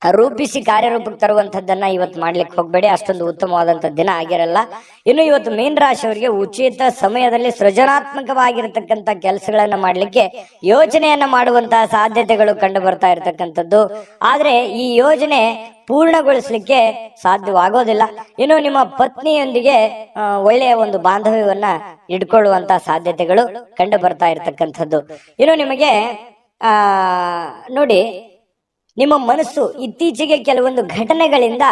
ರೂಪಿಸಿ ಕಾರ್ಯರೂಪಕ್ಕೆ ತರುವಂತದ್ದನ್ನ ಇವತ್ತು ಮಾಡ್ಲಿಕ್ಕೆ ಹೋಗ್ಬೇಡಿ. ಅಷ್ಟೊಂದು ಉತ್ತಮವಾದಂತ ದಿನ ಆಗಿರಲ್ಲ. ಇನ್ನು ಇವತ್ತು ಮೀನ ರಾಶಿಯವರಿಗೆ ಉಚಿತ ಸಮಯದಲ್ಲಿ ಸೃಜನಾತ್ಮಕವಾಗಿರತಕ್ಕಂತ ಕೆಲಸಗಳನ್ನ ಮಾಡ್ಲಿಕ್ಕೆ ಯೋಜನೆಯನ್ನ ಮಾಡುವಂತಹ ಸಾಧ್ಯತೆಗಳು ಕಂಡು ಬರ್ತಾ ಇರತಕ್ಕಂಥದ್ದು. ಆದ್ರೆ ಈ ಯೋಜನೆ ಪೂರ್ಣಗೊಳಿಸ್ಲಿಕ್ಕೆ ಸಾಧ್ಯವಾಗೋದಿಲ್ಲ. ಇನ್ನು ನಿಮ್ಮ ಪತ್ನಿಯೊಂದಿಗೆ ಒಳ್ಳೆಯ ಒಂದು ಬಾಂಧವ್ಯವನ್ನ ಇಟ್ಕೊಳ್ಳುವಂತಹ ಸಾಧ್ಯತೆಗಳು ಕಂಡು ಬರ್ತಾ ಇರತಕ್ಕಂಥದ್ದು. ಇನ್ನು ನಿಮಗೆ ನೋಡಿ, ನಿಮ್ಮ ಮನಸ್ಸು ಇತ್ತೀಚೆಗೆ ಕೆಲವೊಂದು ಘಟನೆಗಳಿಂದ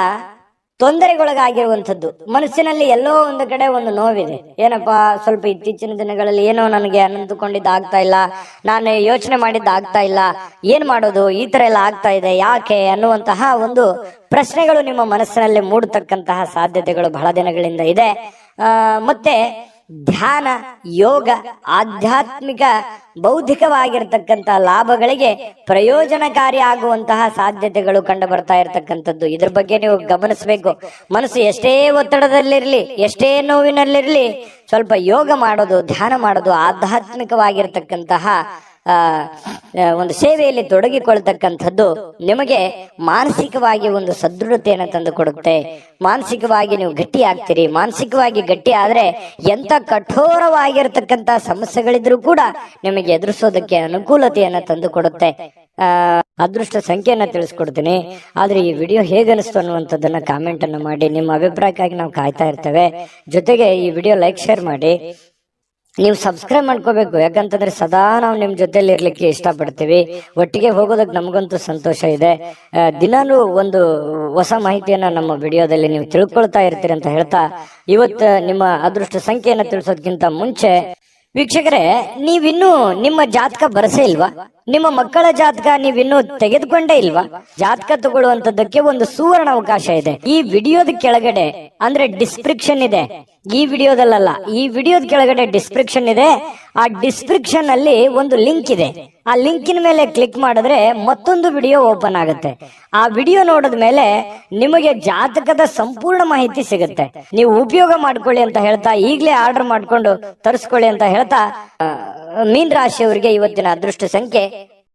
ತೊಂದರೆಗೊಳಗಾಗಿರುವಂಥದ್ದು. ಮನಸ್ಸಿನಲ್ಲಿ ಎಲ್ಲೋ ಒಂದು ಕಡೆ ಒಂದು ನೋವಿದೆ. ಏನಪ್ಪಾ, ಸ್ವಲ್ಪ ಇತ್ತೀಚಿನ ದಿನಗಳಲ್ಲಿ ಏನೋ ನನಗೆ ಅನ್ನಂದುಕೊಂಡಿದ್ದು ಆಗ್ತಾ ಇಲ್ಲ, ನಾನು ಯೋಚನೆ ಮಾಡಿದ್ದು ಆಗ್ತಾ ಇಲ್ಲ, ಏನ್ ಮಾಡೋದು, ಈ ತರ ಎಲ್ಲ ಆಗ್ತಾ ಇದೆ, ಯಾಕೆ ಅನ್ನುವಂತಹ ಒಂದು ಪ್ರಶ್ನೆಗಳು ನಿಮ್ಮ ಮನಸ್ಸಿನಲ್ಲಿ ಮೂಡತಕ್ಕಂತಹ ಸಾಧ್ಯತೆಗಳು ಬಹಳ ದಿನಗಳಿಂದ ಇದೆ. ಮತ್ತೆ ಧ್ಯಾನ, ಯೋಗ, ಆಧ್ಯಾತ್ಮಿಕ, ಬೌದ್ಧಿಕವಾಗಿರ್ತಕ್ಕಂಥ ಲಾಭಗಳಿಗೆ ಪ್ರಯೋಜನಕಾರಿ ಆಗುವಂತಹ ಸಾಧ್ಯತೆಗಳು ಕಂಡು ಬರ್ತಾ ಇರತಕ್ಕಂಥದ್ದು. ಇದ್ರ ಬಗ್ಗೆ ನೀವು ಗಮನಿಸಬೇಕು. ಮನಸ್ಸು ಎಷ್ಟೇ ಒತ್ತಡದಲ್ಲಿರ್ಲಿ, ಎಷ್ಟೇ ನೋವಿನಲ್ಲಿರ್ಲಿ, ಸ್ವಲ್ಪ ಯೋಗ ಮಾಡೋದು, ಧ್ಯಾನ ಮಾಡೋದು, ಆಧ್ಯಾತ್ಮಿಕವಾಗಿರ್ತಕ್ಕಂತಹ ಒಂದು ಸೇವೆಯಲ್ಲಿ ತೊಡಗಿಕೊಳ್ತಕ್ಕಂಥದ್ದು ನಿಮಗೆ ಮಾನಸಿಕವಾಗಿ ಒಂದು ಸದೃಢತೆಯನ್ನು ತಂದು ಕೊಡುತ್ತೆ. ಮಾನಸಿಕವಾಗಿ ನೀವು ಗಟ್ಟಿ ಆಗ್ತೀರಿ. ಮಾನಸಿಕವಾಗಿ ಗಟ್ಟಿ ಆದ್ರೆ ಎಂತ ಕಠೋರವಾಗಿರ್ತಕ್ಕಂಥ ಸಮಸ್ಯೆಗಳಿದ್ರೂ ಕೂಡ ನಿಮಗೆ ಎದುರಿಸೋದಕ್ಕೆ ಅನುಕೂಲತೆಯನ್ನ ತಂದು ಕೊಡುತ್ತೆ. ಅದೃಷ್ಟ ಸಂಖ್ಯೆಯನ್ನ ತಿಳಿಸ್ಕೊಡ್ತೀನಿ. ಆದ್ರೆ ಈ ವಿಡಿಯೋ ಹೇಗನಿಸ್ತು ಅನ್ನುವಂಥದ್ದನ್ನ ಕಾಮೆಂಟ್ ಅನ್ನು ಮಾಡಿ. ನಿಮ್ಮ ಅಭಿಪ್ರಾಯಕ್ಕಾಗಿ ನಾವು ಕಾಯ್ತಾ ಇರ್ತೇವೆ. ಜೊತೆಗೆ ಈ ವಿಡಿಯೋ ಲೈಕ್, ಶೇರ್ ಮಾಡಿ. ನೀವು ಸಬ್ಸ್ಕ್ರೈಬ್ ಮಾಡ್ಕೋಬೇಕು. ಯಾಕಂತಂದ್ರೆ ಸದಾ ನಾವು ನಿಮ್ ಜೊತೆಲಿ ಇರ್ಲಿಕ್ಕೆ ಇಷ್ಟಪಡ್ತೀವಿ. ಒಟ್ಟಿಗೆ ಹೋಗೋದಕ್ಕೆ ನಮಗಂತೂ ಸಂತೋಷ ಇದೆ. ದಿನಾನು ಒಂದು ಹೊಸ ಮಾಹಿತಿಯನ್ನ ನಮ್ಮ ವಿಡಿಯೋದಲ್ಲಿ ನೀವು ತಿಳ್ಕೊಳ್ತಾ ಇರ್ತೀರಿ ಅಂತ ಹೇಳ್ತಾ, ಇವತ್ತು ನಿಮ್ಮ ಅದೃಷ್ಟ ಸಂಖ್ಯೆಯನ್ನ ತಿಳಿಸೋದಕ್ಕಿಂತ ಮುಂಚೆ ವೀಕ್ಷಕರೇ, ನೀವಿನ್ನೂ ನಿಮ್ಮ ಜಾತಕ ಬರಸೇ ಇಲ್ವಾ? ನಿಮ್ಮ ಮಕ್ಕಳ ಜಾತಕ ನೀವಿನ್ನೂ ತೆಗೆದುಕೊಂಡೇ ಇಲ್ವಾ? ಜಾತಕ ತಗೊಳ್ಳುವಂತದ್ದಕ್ಕೆ ಒಂದು ಸುವರ್ಣ ಅವಕಾಶ ಇದೆ. ಈ ವಿಡಿಯೋದ ಕೆಳಗಡೆ ಅಂದ್ರೆ ಡಿಸ್ಕ್ರಿಪ್ಷನ್ ಇದೆ. ಈ ವಿಡಿಯೋದಲ್ಲ, ಈ ವಿಡಿಯೋದ ಕೆಳಗಡೆ ಡಿಸ್ಕ್ರಿಪ್ಷನ್ ಇದೆ. ಆ ಡಿಸ್ಕ್ರಿಪ್ಷನ್ ಅಲ್ಲಿ ಒಂದು ಲಿಂಕ್ ಇದೆ. ಆ ಲಿಂಕಿನ ಮೇಲೆ ಕ್ಲಿಕ್ ಮಾಡಿದ್ರೆ ಮತ್ತೊಂದು ವಿಡಿಯೋ ಓಪನ್ ಆಗುತ್ತೆ. ಆ ವಿಡಿಯೋ ನೋಡಿದ ಮೇಲೆ ನಿಮಗೆ ಜಾತಕದ ಸಂಪೂರ್ಣ ಮಾಹಿತಿ ಸಿಗುತ್ತೆ. ನೀವು ಉಪಯೋಗ ಮಾಡ್ಕೊಳ್ಳಿ ಅಂತ ಹೇಳ್ತಾ, ಈಗಲೇ ಆರ್ಡರ್ ಮಾಡ್ಕೊಂಡು ತರಿಸ್ಕೊಳ್ಳಿ ಅಂತ ಹೇಳ್ತಾ, ಮೀನ ರಾಶಿಯವರಿಗೆ ಇವತ್ತಿನ ಅದೃಷ್ಟ ಸಂಖ್ಯೆ